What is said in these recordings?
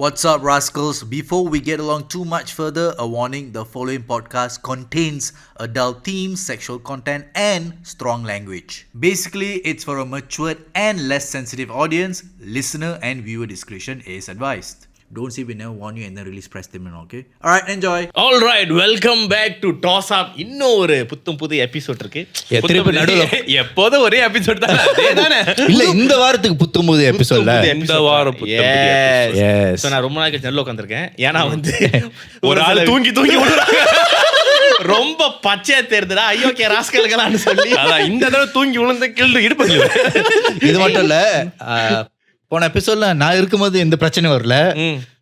What's up, rascals? Before we get along too much further, a warning: the following podcast contains adult themes, sexual content, and strong language. Basically, it's for a matured and less sensitive audience. Listener and viewer discretion is advised. Don't say we never warn you and then release press statement, okay? Alright, enjoy. Alright, welcome back to Toss Up. இன்னும் ஒரு புது episode இருக்கு. எப்போதும் ஒரே episode தான். அதேதானே. இல்ல இந்த வாரத்துக்கு புது எபிசோட்ல. இந்த வாரம் புது எபிசோட். எஸ். சோ நான் ரொம்ப நாளைக்கு நல்ல உட்கார்ந்திருக்கேன். ஏனா வந்து ஒரு ஆள் தூங்கி விடுறாங்க. ரொம்ப பச்சையா தெரியுதுடா. ஐயோ கே ராஸ்கல்களான்னு சொல்லி. அதான் இந்த தடவை தூங்கி விழுந்து கில்டு இடுப்பு. இது மட்டும் இல்ல. போன எபிசோட்ல நான் இருக்கும்போது எந்த பிரச்சனையும் வரல.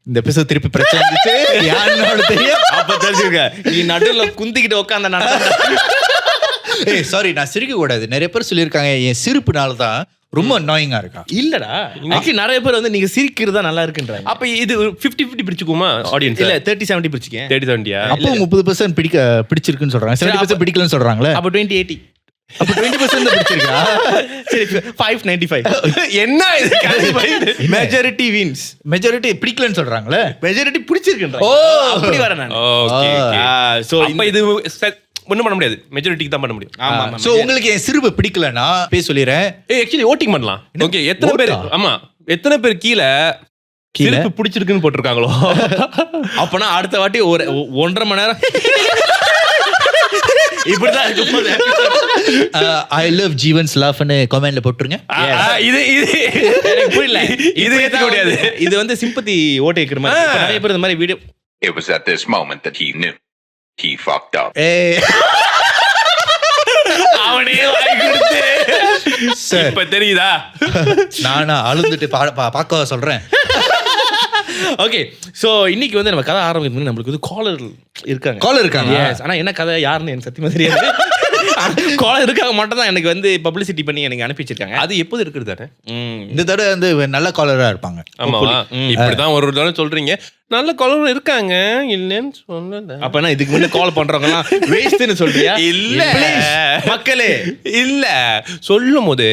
இந்த எபிசோட் திருப்பி பிரச்சனை வந்துச்சு. யாருன்னு தெரியும். அப்ப தெரிஞ்சுக்க. நீ நடுவுல குந்திக்கிட்டு உட்கார்ந்த ஏய் சாரி, நான் சிரிக்க கூடாது. நிறைய பேர் சொல்லியிருக்காங்க என் சிரிப்புனால தான் ரொம்ப அன்னாயிங்கா இருக்கா. இல்லடா, இன்னைக்கு நிறைய பேர் வந்து நீங்க சிரிக்கிறதா நல்லா இருக்குன்றாங்க. அப்ப இது 50-50 பிரிச்சுக்குமா ஆடியன்ஸ்? இல்ல 30-70 பிரிச்சுக்கேன். 30-70 அப்போ 30% பிடிச்சிருக்குன்னு சொல்றாங்க. 70% பிடிக்கலன்னு சொல்றாங்களே. அப்ப 20-80. அப்ப 20% பிடிச்சிருக்கா? சரி 5-95. என்ன இது? Majority wins. மெஜாரிட்டி பிடிக்கலன்னு சொல்றாங்களே. மெஜாரிட்டி பிடிச்சிருக்குன்ற. ஓ அப்படி வர நான். ஓகே. சோ அப்ப இது ஒண்ணும் பண்ண முடியாது. மெஜாரிட்டிக்கு தான் பண்ண முடியும். ஆமா. சோ உங்களுக்கு என் சிரிப்பு பிடிக்கலனா பேச சொல்லிறேன். ஆக்சுவலி ஓட்டிங் பண்ணலாம். ஓகே, எத்தனை பேர் எத்தனை பேர் கீழே சிரிப்பு பிடிச்சிருக்குன்னு போட்டிருக்காங்களோ அப்பனா அடுத்த வாட்டி ஒரு 1.5 மணி நேரம் இப்படிதான் இருக்கு. ஐ லவ் ஜீவன்ஸ் லாஃப்னு கமெண்ட்ல போட்டுருங்க. இது எனக்கு புரியல. இது ஏத்த முடியாது. இது வந்து சிம்பத்தி ஓட்டை இருக்கிற மாதிரி. நிறைய பேர் இந்த மாதிரி video. It was at this moment that he knew he fucked up. அவனே வாய் கொடுத்து இப்ப தெரியுதா? நானா அழுந்துட்டு பார்க்க சொல்றேன். ஓகே, சோ இன்னைக்கு வந்து நம்ம கதை ஆரம்பிக்கும். நம்மளுக்கு வந்து காலர் இருக்காங்க. ஆனா என்ன கதை யாருன்னு எனக்கு சத்தியமா தெரியாது. காலர் இருக்காங்க மட்டும் தான் எனக்கு வந்து பப்ளிசிட்டி பண்ணி எனக்கு அனுப்பி வச்சிருக்காங்க. அது எப்போது இருக்குது தானே. இந்த தடவை வந்து நல்ல காலரா இருப்பாங்க. ஆமா, இப்படிதான் ஒரு தடவை சொல்றீங்க. நல்ல காலர் இருக்காங்க இல்லன்னு சொல்லல. அப்பனா இதுக்கு முன்ன கால் பண்றவங்கலாம் வேஸ்ட்னு சொல்றியா? இல்ல மக்களே, இல்ல சொல்லும் போது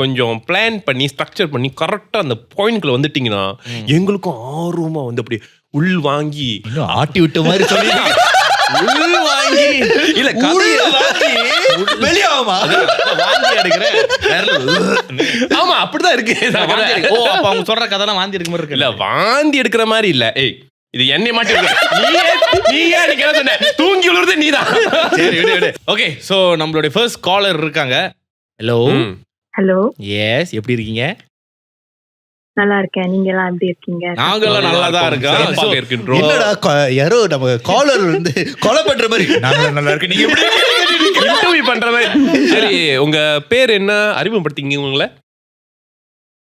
கொஞ்சம் பிளான் பண்ணி ஸ்ட்ரக்சர் பண்ணி கரெக்டா அந்த பாயிண்ட்குள்ள வந்துட்டீங்கன்னா எங்களுக்கும் ஆர்வமா வந்து அப்படி உள் வாங்கி இன்னும் ஆட்டி விட்ட மாதிரி சொல்லி உள் வாங்கி இல்ல கதையை வாங்கி வெளியாகுமா வாந்தி எடுக்கிறேன். ஆமா அப்படிதான் இருக்கு. ஓ அப்ப அவங்க சொல்ற கதைலாம் வாந்தி எடுக்கிற மாதிரி இருக்கு. இல்ல வாந்தி எடுக்கிற மாதிரி இல்ல. ஏய் இது என்னை மாட்டி நீயே சொன்ன தூங்கி விழுறது நீதான். சரி விடு. ஓகே, சோ நம்மளுடைய ஃபர்ஸ்ட் காலர் இருக்காங்க. ஹலோ. எஸ், எப்படி இருக்கீங்க? நல்லா இருக்கேன். நீங்க எல்லாம் எப்படி இருக்கீங்க? நாங்கெல்லாம் நல்லா தான் இருக்கோம். என்னடா யாரோ நம்ம காலர் வந்து கொலை பண்ற மாதிரி. நாங்க நல்லா இருக்கு, நீங்க எப்படி இன்டர்வியூ பண்ற மாதிரி. சரி, உங்க பேர் என்ன? அறிமுகப்படுத்திங்க உங்களை.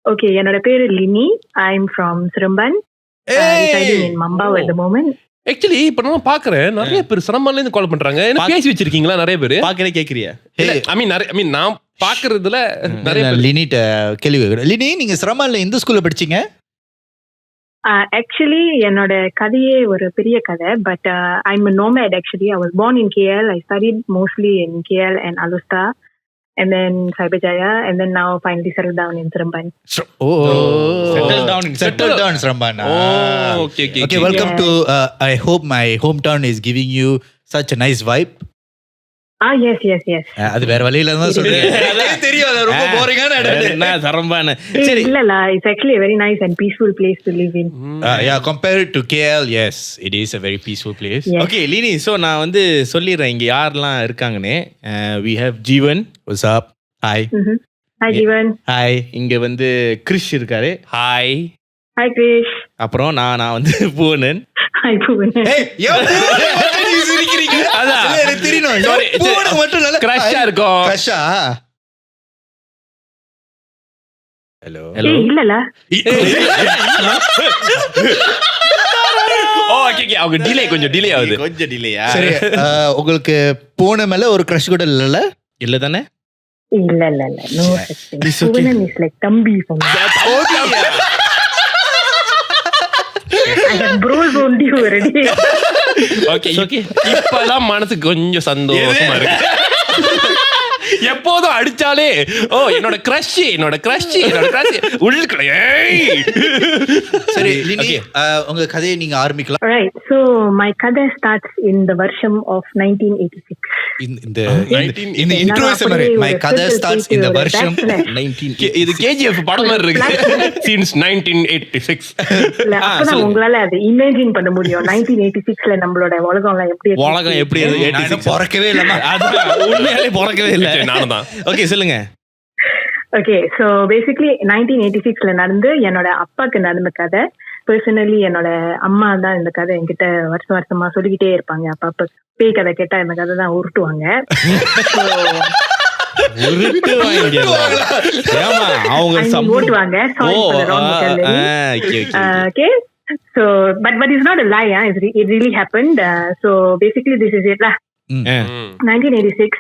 ஓகே, என்னோட பேரு Lini. I am from Seremban. residing in Mumbai at the moment. Actually இப்ப நான் பாக்குறேன் நிறைய பேர் சிரமம்ல இருந்து கால் பண்றாங்க. என்ன பேசி வச்சிருக்கீங்களா நிறைய பேர்? பாக்கறே கேக்குறியா? ஐ மீன் நான் பாக்குறதுல நிறைய லினிட்ட கேள்வி. லினி, நீங்க சிரமம்ல எந்த ஸ்கூல்ல படிச்சீங்க? ஆக்சுவலி என்னோட கதையே ஒரு பெரிய கதை. But I'm a nomad actually. I was born in KL. I studied mostly in KL and Alusta and then Cyberjaya and then now finally settled down in Seremban. Settled down in Seremban. Okay, welcome to I hope my hometown is giving you such a nice vibe. Yes. அது வேற வழியில தான் சொல்றேன். தெரியும், அது ரொம்ப போரிங்கான இடம். என்ன சரம்பான. சரி இல்ல, it's actually a very nice and peaceful place to live in. Yeah, compared to KL, yes, it is a very peaceful place. Yes. Okay, Lini, so நான் வந்து சொல்லிடுறேன் இங்க யாரெல்லாம் இருக்காங்கன்னு. We have Jiven. What's up? Hi. Hi Jiven. Hi. இங்க வந்து கிரிஷ் இருக்காரு. Hi. Hi Kris. அப்புறம் நான் வந்து புவனன். Hi Puvanan. Hey, நீ சிரிக்கிறீங்க. அதான் எனக்கு தெரியணும். Sorry, பூவனுக்கு மட்டும் நல்ல கிரஷ்ஷா இருக்கும். கிரஷ்ஷா? ஹலோ. இல்லல. ஓகே அவங்க கொஞ்சம் டிலே ஆகுது. கொஞ்சம் டிலேயா? சரி, உங்களுக்கு போன மேல ஒரு கிரஷ் கூட இல்லல? இல்ல தானே? இல்ல. No such thing. Puvanan is like தம்பி for me. I have bros on you already. Okay இப்பலாம் மனசு கொஞ்சம் சந்தோஷமா இருக்கு. எப்போதும் அடிச்சாலே ஓ என்னோட கிரஷ் உள்ளுக்குள்ள சரி லினி உங்க கதையை நீங்க ஆரம்பிக்கலாம். Right. So my கதை starts in the வருஷம் of 1986. இந்த இன்ட்ரோ சமரி மை கதை ஸ்டார்ட்ஸ் இந்த வருஷம் 19 இது KGF படம் மாதிரி இருக்கு. Since 1986. அப்பதான் உங்களால அதை இமேஜின் பண்ண முடியும். 1986ல நம்மளோட உலகம் எப்படி இருக்கு. பிறக்கவே இல்லமா, உண்மையாலே பிறக்கவே இல்ல. நானும் தான். ஓகே சொல்லுங்க. ஓகே, ஸோ பேசிக்லி 1986ல நடந்து என்னோட அப்பாக்கு நடந்த கதை. பர்சனலி என்னோட அம்மா தான் இந்த கதை என்கிட்ட வருஷமா சொல்லிக்கிட்டே இருப்பாங்க. அப்பா பேய் கதை கேட்டா இந்த கதை தான் உருட்டுவாங்க. ஓட்டுவாங்க. Okay, so but it's not a lie, it really happened. So basically this is it lah. 1986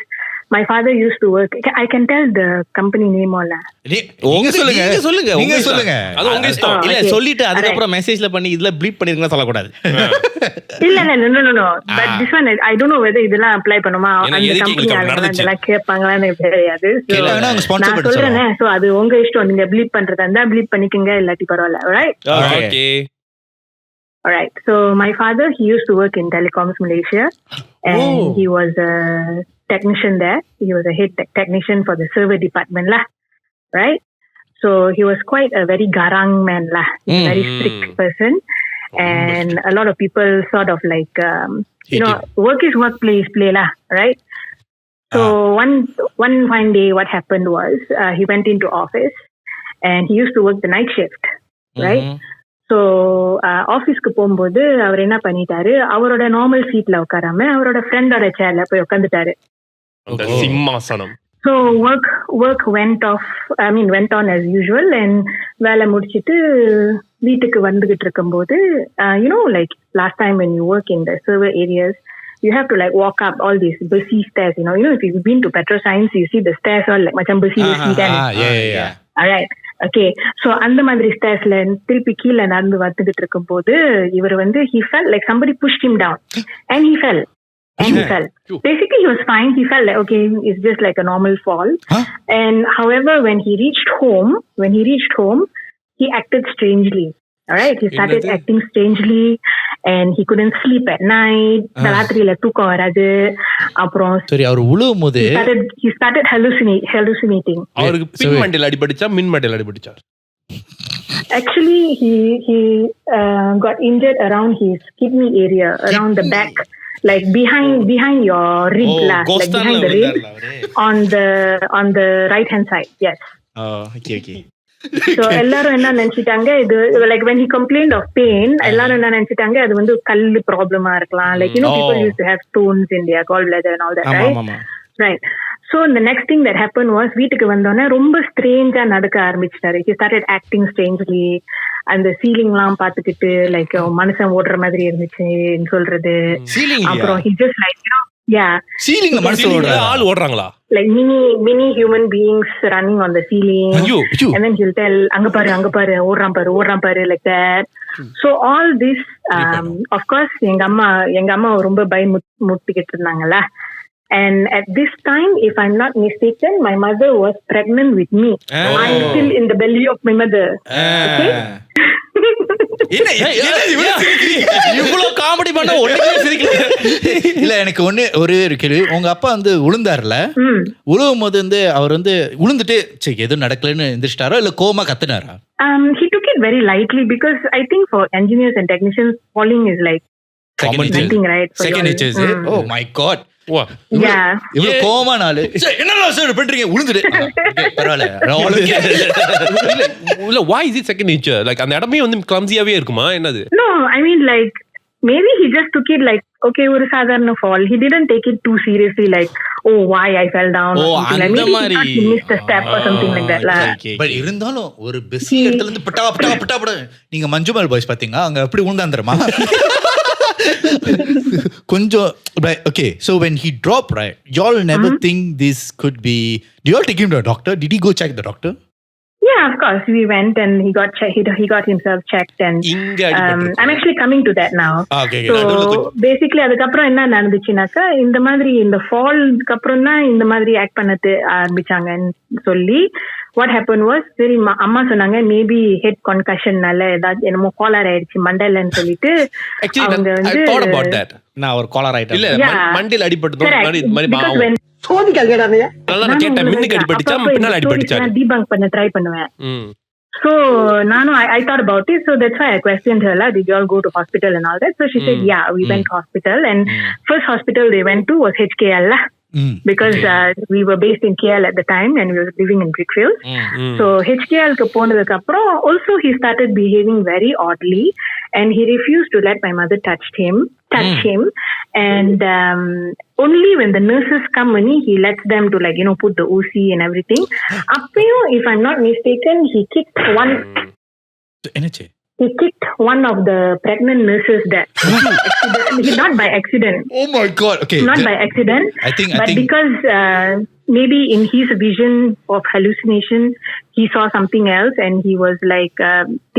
my father used to work. I can tell the company name all lah. நீங்க சொல்லுங்க அது உங்க இஷ்டம். இல்ல சொல்லிட்டு அதுக்கு அப்புறம் மெசேஜ்ல பண்ணி இதுல ப்ளீப் பண்ணிருக்கீங்க சொல்ல கூடாது. இல்ல no but this one I don't know whether இதெல்லாம் அப்ளை பண்ணுமா அந்த கம்பெனி அதெல்லாம் கேட்பாங்களான்னு தெரியாது. நான் சொல்றேன், சோ அது உங்க இஷ்டம். நீங்க ப்ளீப் பண்றதா இருந்தா ப்ளீப் பண்ணிக்கங்க, இல்லாட்டி பரவாயில்ல. Alright, so my father, he used to work in telecoms Malaysia, and he was a technician there. He was a head technician for the server department lah, right? So he was quite a very garang man lah, a very strict person, and a lot of people sort of like work is work, play lah, right? So one fine day, what happened was he went into office, and he used to work the night shift, right? So ஆஃபீஸ்க்கு போகும்போது அவர் என்ன பண்ணிட்டாரு, அவரோட normal சீட்ல உட்காராம அவரோட ஃப்ரெண்டோட சேர்ல போய் உட்காந்துட்டாரு. சிம்மாசனம். So work went on as usual, and வேலை முடிச்சிட்டு வீட்டுக்கு வந்துகிட்டு இருக்கும்போது like last time when you work in the server areas, you have to like walk up all these busy stairs. You know if you've been to Petro Science, you see the stairs all like macam busy kan. Yeah. Alright. Okay, so அந்த மாதிரி ஸ்டேர்ஸ்ல திருப்பி கீழே நடந்து வந்துகிட்டு இருக்கும் போது இவர் வந்து he felt like somebody pushed him down and he fell. Basically he was fine. He felt like okay, it's just like a normal fall. And however when he reached home he acted strangely. Alright, he started acting strangely and he couldn't sleep at night. ராத்திரியில தூக்கம் வராது. அப்புறம் சரி, அவர் உழுவும்போது he started hallucinating. அவருக்கு பின் மண்டையில அடிபட்டுச்சா மின் மண்டையில அடிபட்டுச்சா? Actually he got injured around his kidney area, around the back, like behind your rib lah, like behind the rib on the right hand side. Yes. Okay. So எல்லாரும் என்ன நினைச்சிட்டாங்க, இது like when he complained of pain, எல்லாரும் என்ன நினைச்சிட்டாங்க அது வந்து கல்லு ப்ராப்ளமா இருக்கலாம். Like people used to have stones in their gallbladder and all that, right? So the next thing that happened was வீட்டுக்கு வந்தோடனே ரொம்ப ஸ்ட்ரேஞ்சா நடக்க ஆரம்பிச்சிட்டாரு. He started acting strangely. அந்த சீலிங்லாம் பாத்துக்கிட்டு லைக் மனுஷன் ஓடுற மாதிரி இருந்துச்சுன்னு சொல்றது. அப்புறம் he just like சீலிங்ல மனுஷன் ஆள் ஓடுறாங்களா? Like mini human beings running on the ceiling. And then he'll tell அங்க பாரு ஓடுறான் பாரு like that. So all this of course எங்க அம்மா ரொம்ப பயமுறுத்திக்கிட்டு இருந்தாங்கல்ல. And at this time, if I'm not mistaken, my mother was pregnant with me. I'm still in the belly of my mother. Okay? இவ்வளவு comedy பண்ண ஒண்ணுமே சிரிக்கல. இல்ல எனக்கு ஒரே ஒரு கேள்வி. உங்க அப்பா வந்து உளுந்தாருல, உழுவும் போது வந்து அவர் வந்து உளுந்துட்டு சரி எதுவும் நடக்கலன்னு எந்திரிச்சிட்டாரோ இல்ல coma கத்துனாரா? He took it very lightly because I think for engineers and technicians falling is like nothing, right? Second nature. Oh my god. இவ்வளவு கோவமா நாளு என்ன சார் பண்றீங்க உளுந்துட்டு பரவாயில்ல. இல்ல why is it second nature? Like அந்த இடமே வந்து clumsyயாவே இருக்குமா என்னது? No, I mean like maybe he just took it like okay ஒரு சாதாரண fall. He didn't take it too seriously like oh why I fell down. அந்த மாதிரி he missed a step or something like that lah. But இருந்தாலும் ஒரு busy இடத்துல இருந்து பட்டா நீங்க Manjummel boys பாத்தீங்க அங்க எப்படி உளுந்தாந்தறமா கொஞ்சம் okay, so when he dropped, right, y'all never think this could be, do y'all take him to a doctor? Did he go check the doctor? Yeah, of course. We went and he got himself checked and I'm actually coming to that now. Okay. So basically அதுக்கப்புறம் என்ன நடந்துச்சுனாக்கா இந்த மாதிரி இந்த ஃபால்க்கு அப்புறம் தான் இந்த மாதிரி act பண்ணது ஆரம்பிச்சாங்கன்னு சொல்லி what happened was சரி அம்மா சொன்னாங்க மேபி ஹெட் கன்கஷன்னால ஏதாவது என்னமோ காலர் ஆயிடுச்சு மண்டலன்னு சொல்லிட்டு அவங்க வந்து நான் ஒரு காலர் ஆயிட்டேன் இல்ல மண்டையில அடிபட்டதோ மாதிரி பாவம் debunk பண்ண ட்ரை பண்ணுவேன். So நானும் I thought about it, so that's why I questioned her lah, did you all go to hospital and all that? So she said yeah, we went to hospital and first hospital they went to was HKL lah. Because we were based in KL at the time and we were living in Brickfield. So HKL ku ponadukku appuram also he started behaving very oddly and he refused to let my mother touch him and only when the nurses come he lets them to like put the OC and everything. Appayum if I'm not mistaken he kicked one of the pregnant nurses that not by accident. Oh my god. Okay, not by accident. I think because maybe in his vision of hallucination he saw something else and he was like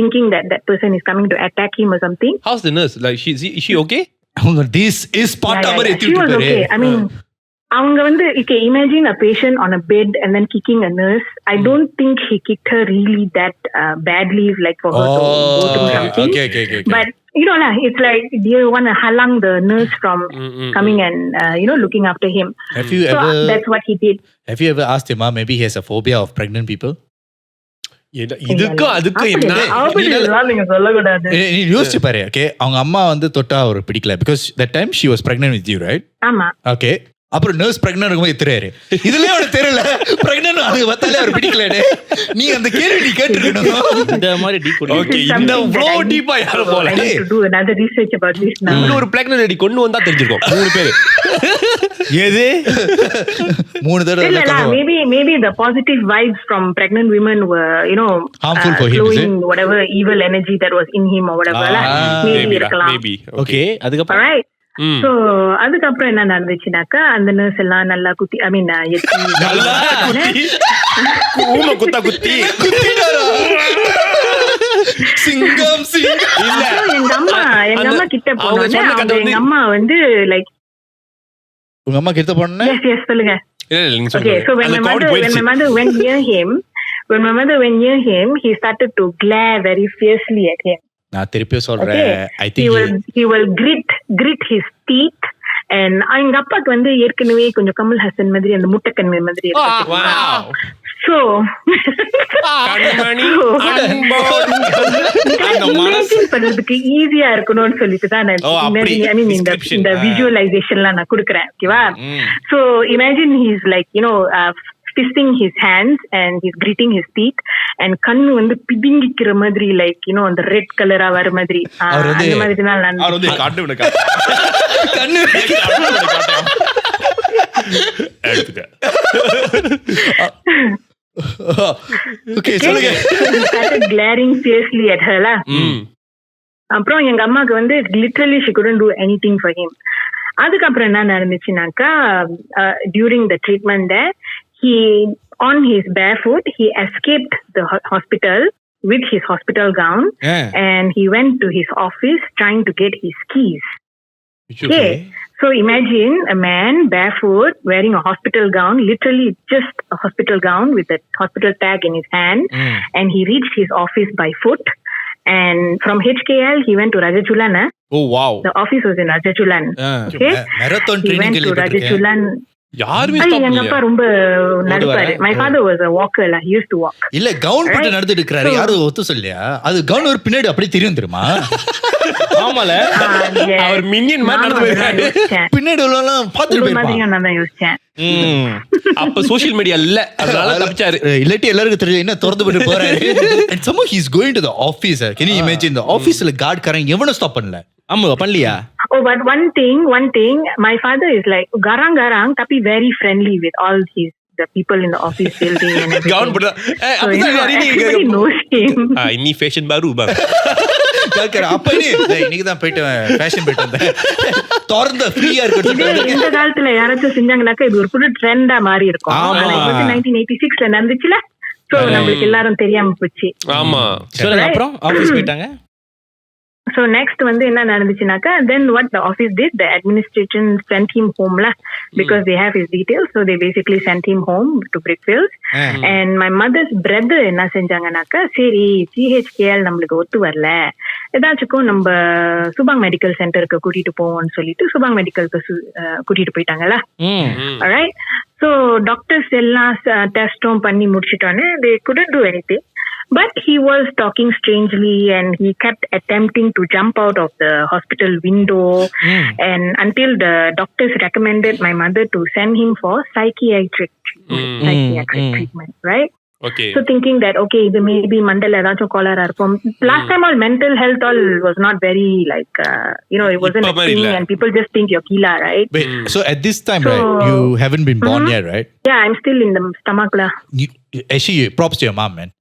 thinking that person is coming to attack him or something. How's the nurse? Like is she okay? This is part of it. She was okay. I mean அவங்க வந்து okay, imagine a patient on a bed and then kicking a nurse. I don't think he kicked her really that badly like for her to go through something. Okay. But lah, it's like do you want to halang the nurse from coming and looking after him. Have you ever that's what he did. Have you ever asked him maybe he has a phobia of pregnant people? இதுக்கு அதுக்கு என்ன நீங்க சொல்லக்கூடாது. நீ யோசிச்சு பாரு. Okay, அவங்க அம்மா வந்து தொட்டா ஒரு பிடிக்கல because that time she was pregnant with you, right? ஆமா. Okay, அப்புறம் நர்ஸ் பிரெக்னன்ட் இருக்கும்போது எத்துறாரு. இதுலயே அவனுக்கு தெரியல பிரெக்னன்ட் அது வத்தாலே அவர் பிடிக்கலனே. நீ அந்த கேள்வி நீ கேட்டிருக்கணும். இந்த மாதிரி டீகோட். ஓகே, இந்த ஃப்ளோ டீப்பா யார போல. I need to do another research about this now. ஒரு பிரெக்னன்ட் லேடி கொண்டு வந்தா தெரிஞ்சிருக்கும். 3 பேர். ஏது 3 தடவை இல்ல maybe the positive vibes from pregnant women were harmful for him, is it? Whatever evil energy that was in him or whatever maybe இருக்கலாம். Okay, அதுக்கப்புறம் alright. So அதுக்கப்புறம் என்ன நடந்துச்சுனாக்கா அந்த நர்ஸ் எல்லாம் நல்லா குத்தி I mean நல்லா குத்தி கூம குத்தி சிங்கம் இல்ல எங்க அம்மா கிட்ட போனோனே எங்க அம்மா வந்து லைக் உங்க அம்மா கிட்ட போனே எஸ் சொல்லுங்க. இல்ல Okay, so when my mother went near him he started to glare very fiercely at him. நான் திருப்பி சொல்றேன். I think he will grit his teeth and எங்க அப்பாக்கு வந்து ஏற்கனவே கொஞ்சம் கமல் ஹாசன் மாதிரி அந்த முட்டைக்கண்ணு மாதிரி இருக்கு. So பண்றதுக்கு ஈஸியா இருக்கணும்னு சொல்லிட்டு தான் இந்த விஜுவலைசேஷன்லாம் நான் கொடுக்குறேன். ஓகேவா? So imagine he's like fisting his hands and he's gritting his teeth and கண்ணு வந்து பிதுங்கிக்கிற மாதிரி like அந்த ரெட் கலரா வர மாதிரி அந்த மாதிரி தான் நான் கண்ணு okay சொல்லுங்க. He started glaring fiercely at her lah. அப்புறம் எங்க அம்மாக்கு வந்து literally she couldn't do anything for him. அதுக்கப்புறம் என்ன நடந்துச்சுனாக்கா during the treatment there he on his barefoot he escaped the hospital with his hospital gown and he went to his office trying to get his keys. Okay. So imagine a man barefoot wearing a hospital gown, literally just a hospital gown with a hospital tag in his hand and he reached his office by foot and from HKL he went to Rajachulan. Oh wow. The office was in Rajachulan. Okay. Marathon training he went to Rajachulan. யாருமே stop பண்ணல. எங்க அப்பா ரொம்ப நடப்பாரு. My father was a walker lah. He used to walk. இல்ல gown போட்டு நடந்துட்டு இருக்காரு. யாரும் ஒத்து சொல்லியா? அது கவுன் ஒரு பின்னாடி அப்படியே தெரியும் தெரியுமா? ஆமால அவர் மினியன் மாதிரி நடந்து போறாரு. பின்னாடி எல்லாம் பாத்துட்டு போயிருப்பாங்க. நான் தான் யோசிச்சேன். அப்ப சோஷியல் மீடியா இல்ல அதனால தப்பிச்சாரு. இல்லாட்டி எல்லாருக்கும் தெரியும் என்ன திறந்து போட்டு போறாரு. And somehow he's going to the office. Can you imagine the officeல கார்ட் காரங்க எவனும் ஸ்டாப் பண்ணல. ஆமா பண்ணலையா? Oh, but one thing, my father is like garang tapi very friendly with all the people in the office building and everything. Gown put everybody knows him. இன்னி fashion பாரு பா. அப்ப இன்னைக்கு தான் போயிட்டு ஃபேஷன் போயிட்டு வந்தேன். திறந்த ஃப்ரீயா இருக்கு. இந்த காலத்துல யாராச்சும் செஞ்சாங்கனாக்கா இது ஒரு புது ட்ரெண்டா மாறி இருக்கும். 1986ல நடந்துச்சுல. சோ நம்மளுக்கு எல்லாரும் தெரியாம போச்சு. ஆமா சொல்லுங்க. அப்புறம் ஆபீஸ் போயிட்டாங்க. So next வந்து என்ன நடந்துச்சுனாக்கா, then what the office did, the administration sent him home lah, because they have his details, so they basically sent him home to Brickfields. And my mother's brother என்ன செஞ்சாங்கனாக்கா, சரி CHKL நம்மளுக்கு ஒத்து வரல, ஏதாச்சும் நம்ம Subang medical சென்டருக்கு கூட்டிட்டு போவோம்னு சொல்லிட்டு சுபாங் மெடிக்கலுக்கு கூட்டிட்டு போயிட்டாங்களா. alright, so doctors எல்லாம் டெஸ்டும் பண்ணி முடிச்சிட்டோன்னே they couldn't do anything. But he was talking strangely and he kept attempting to jump out of the hospital window. And until the doctors recommended my mother to send him for psychiatric treatment, right? Okay. So thinking that, okay, இது maybe mandal ஏதாச்சும் cholera இருக்கும். Last time all mental health all was not very like, it wasn't a thing and people just think you're Kila, right? Wait, so at this time, right, you haven't been born yet, right? Yeah, I'm still in the stomach lah. Actually, props to your mom, man.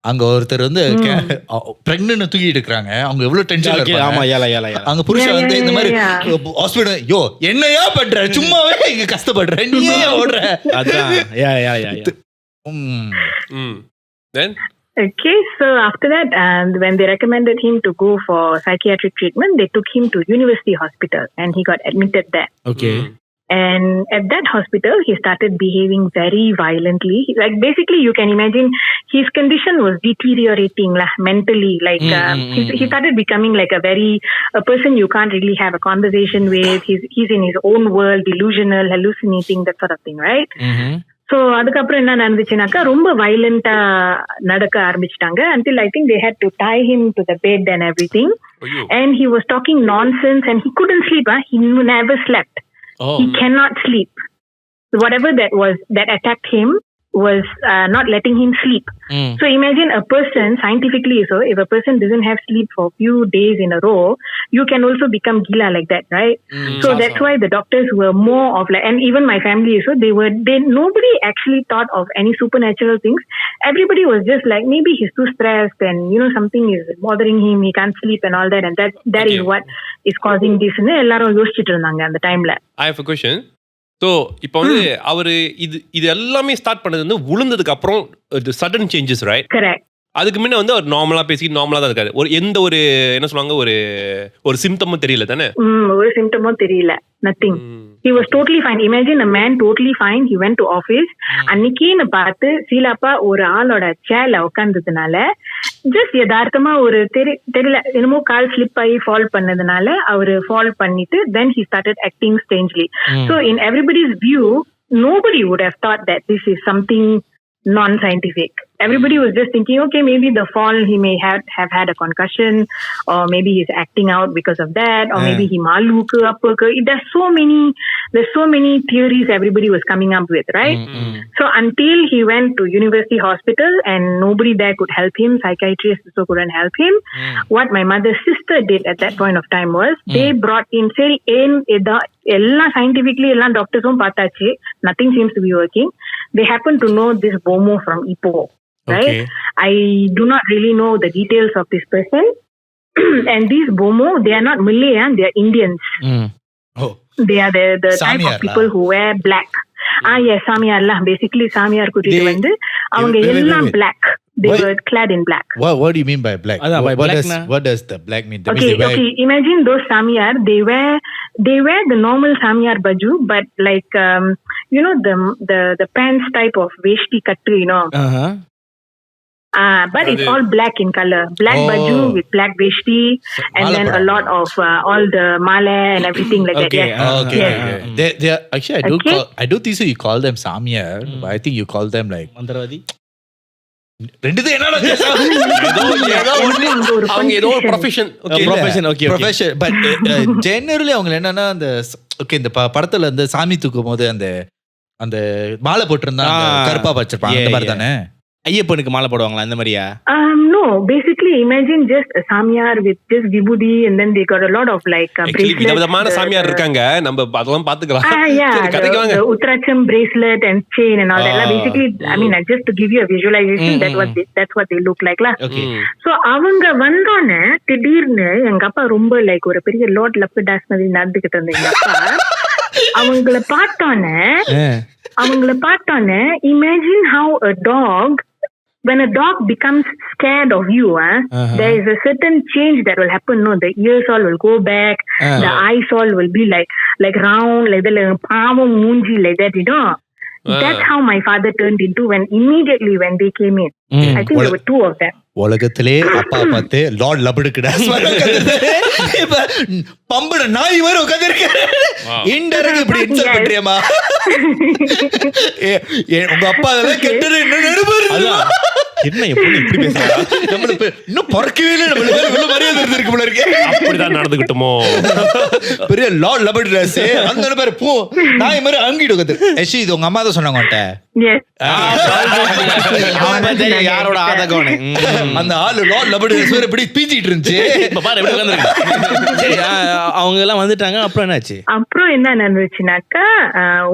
அங்க ஒருத்தர் வந்து pregnant தூக்கிட்டு இருக்காங்க, அவங்க எவ்வளவு டென்ஷன்ல இருப்பாங்க. அங்க புருஷன் வந்து இந்த மாதிரி ஹாஸ்பிடல், யோ என்னையா பண்ற, சும்மாவே இங்க கஷ்டப்படுற, நீ ஏன் ஓடுற. அதான் then okay, so after that, when they recommended him to go for psychiatric treatment, they took him to University Hospital and he got admitted there. Okay. And at that hospital, he started behaving very violently. Like basically, you can imagine his condition was deteriorating mentally. Like he started becoming like a person you can't really have a conversation with. He's in his own world, delusional, hallucinating, that sort of thing, right? So அதுக்கப்புறம் என்ன நடந்துச்சுனாக்கா, ரொம்ப வயலண்டா நடக்க ஆரம்பிச்சிட்டாங்க. Until I think they had to tie him to the bed and everything. And he was talking nonsense and he couldn't sleep. He never slept. He cannot sleep. Whatever that attacked him was not letting him sleep. So imagine a person, scientifically so, if a person doesn't have sleep for a few days in a row, you can also become gila like that, right? So that's why the doctors were more of like, and even my family, so nobody actually thought of any supernatural things. Everybody was just like, maybe he's too stressed and something is bothering him, he can't sleep and all that, and that is what is causing this. எல்லாரும் யோசிச்சிட்டு இருந்தாங்க அந்த டைம்ல. I have a question. So இப்போ வந்து அவரு இது எல்லாமே ஸ்டார்ட் பண்ணது வந்து விழுந்ததுக்கு அப்புறம் சடன் சேஞ்சஸ், ரைட்? கரெக்ட். அதுக்கு முன்ன வந்து அவர் நார்மலா பேசி நார்மலா தான் இருக்காரு. எந்த ஒரு என்ன சொல்லுவாங்க, ஒரு சிம்டமும் தெரியல தானே? ஒரு சிம்டமும் தெரியல. Nothing. He was totally fine. Imagine a man totally fine. He went to office. அன்னைக்குன்னு பார்த்து சீலாப்பா ஒரு ஆளோட சேர்ல உட்கார்ந்ததுனால ஜஸ்ட் யதார்த்தமா ஒரு தெரியல என்னமோ கால் ஸ்லிப் ஆகி ஃபால் பண்ணதுனால அவரு ஃபால் பண்ணிட்டு then he started acting strangely. So in everybody's view, nobody would have thought that this is something non-scientific. Everybody was just thinking, okay, maybe the fall, he may have had a concussion, or maybe he's acting out because of that, or maybe he malu ke apa ke. There's so many theories everybody was coming up with, right? So until he went to University Hospital and nobody there could help him, psychiatrists also couldn't help him. What my mother's sister did at that point of time was they brought in ella scientifically ella doctors paathachu, nothing seems to be working. They happen to know this Bomo from Ipoh. Right? Okay. I do not really know the details of this person. And these Bomo, they are not Malay, they are Indians. They are the type of people who wear black. Yes, Samiyar lah. Basically, Samiyar kutittu vandu avanga ellam black. They were clad in black. What do you mean by black? What does the black mean? Okay. Imagine those Samiyar. They wear the normal Samiyar baju, but like the pants type of veshti kattu, but it's all black in color. Black baju with black veshti, and then a lot of all the mala and everything like that. Yeah. Okay. They are, actually, I don't think so. You call them Samiyar, but I think you call them like Mandravadi. ரெண்டுது என்னடா அவங்க ஏதோ ஒரு profession. But generally அவங்க என்னன்னா அந்த இந்த படத்துல இந்த சாமி தூக்கும் போது அந்த மாலை போட்டிருந்தாங்க கருப்பா வச்சிருப்பாங்க, அந்த மாதிரி தானே? ஐயப்பனுக்கு மாலை போடுவாங்களா அந்த மாதிரியா? No, basically imagine just a samyar with just vibhuti and then they got a lot of like bracelets. விதவிதமான சாமியார் இருக்காங்க, நம்ம அதெல்லாம் பாத்துக்கலாம். The utracham bracelet and chain and all that. Basically, I mean, just to give you a visualization, that's what they look like lah. So அவங்க வந்தோனே திடீர்னு எங்க அப்பா ரொம்ப லைக் ஒரு பெரிய லார்ட் லப்படாஸ் மாதிரி நடந்துகிட்டு இருந்த எங்க அப்பா அவங்கள பார்த்தோன்னே imagine how a dog when a dog becomes scared of you, there is a certain change that will happen. No, the ears all will go back, the eyes all will be like round, like the pavam moonji, like that, you know. That's how my father turned into immediately when they came in. I think there were two of them. உலகத்திலே அப்பா பார்த்து Lord லபடுக்குடா இப்ப பம்பட நாய் வரை உட்கார்ந்திருக்க indirect இப்படி insult பண்றியமா உங்க அப்பா அதெல்லாம் கெட்டது என்ன நடுவர் என்ன எப்படி இப்படி பேசுறா நம்மளுக்கு இன்னும் பறக்கவே இல்லை நம்மளுக்கு இவ்வளவு மரியாதை இருக்கு போல இருக்கு அப்படிதான் நடந்துக்கிட்டோமோ பெரிய லார்ட் லபடுறாஸ் அந்த பேர் போ நாய் மாதிரி அங்கிட்டு உட்கார்ந்து எஷி இது உங்க அம்மா தான் சொன்னாங்க உன்கிட்ட யாரோட ஆதகவனே அந்த ஆளு லார்ட் லபடுறாஸ் வேற இப்படி பீச்சிட்டு இருந்துச்சு இப்ப பாரு எப்படி உட்கார்ந்திருக்கு சரி அவங்க எல்லாம் வந்துட்டாங்க அப்புறம் என்னாச்சு அப்புறம் என்ன நடந்துச்சுனாக்கா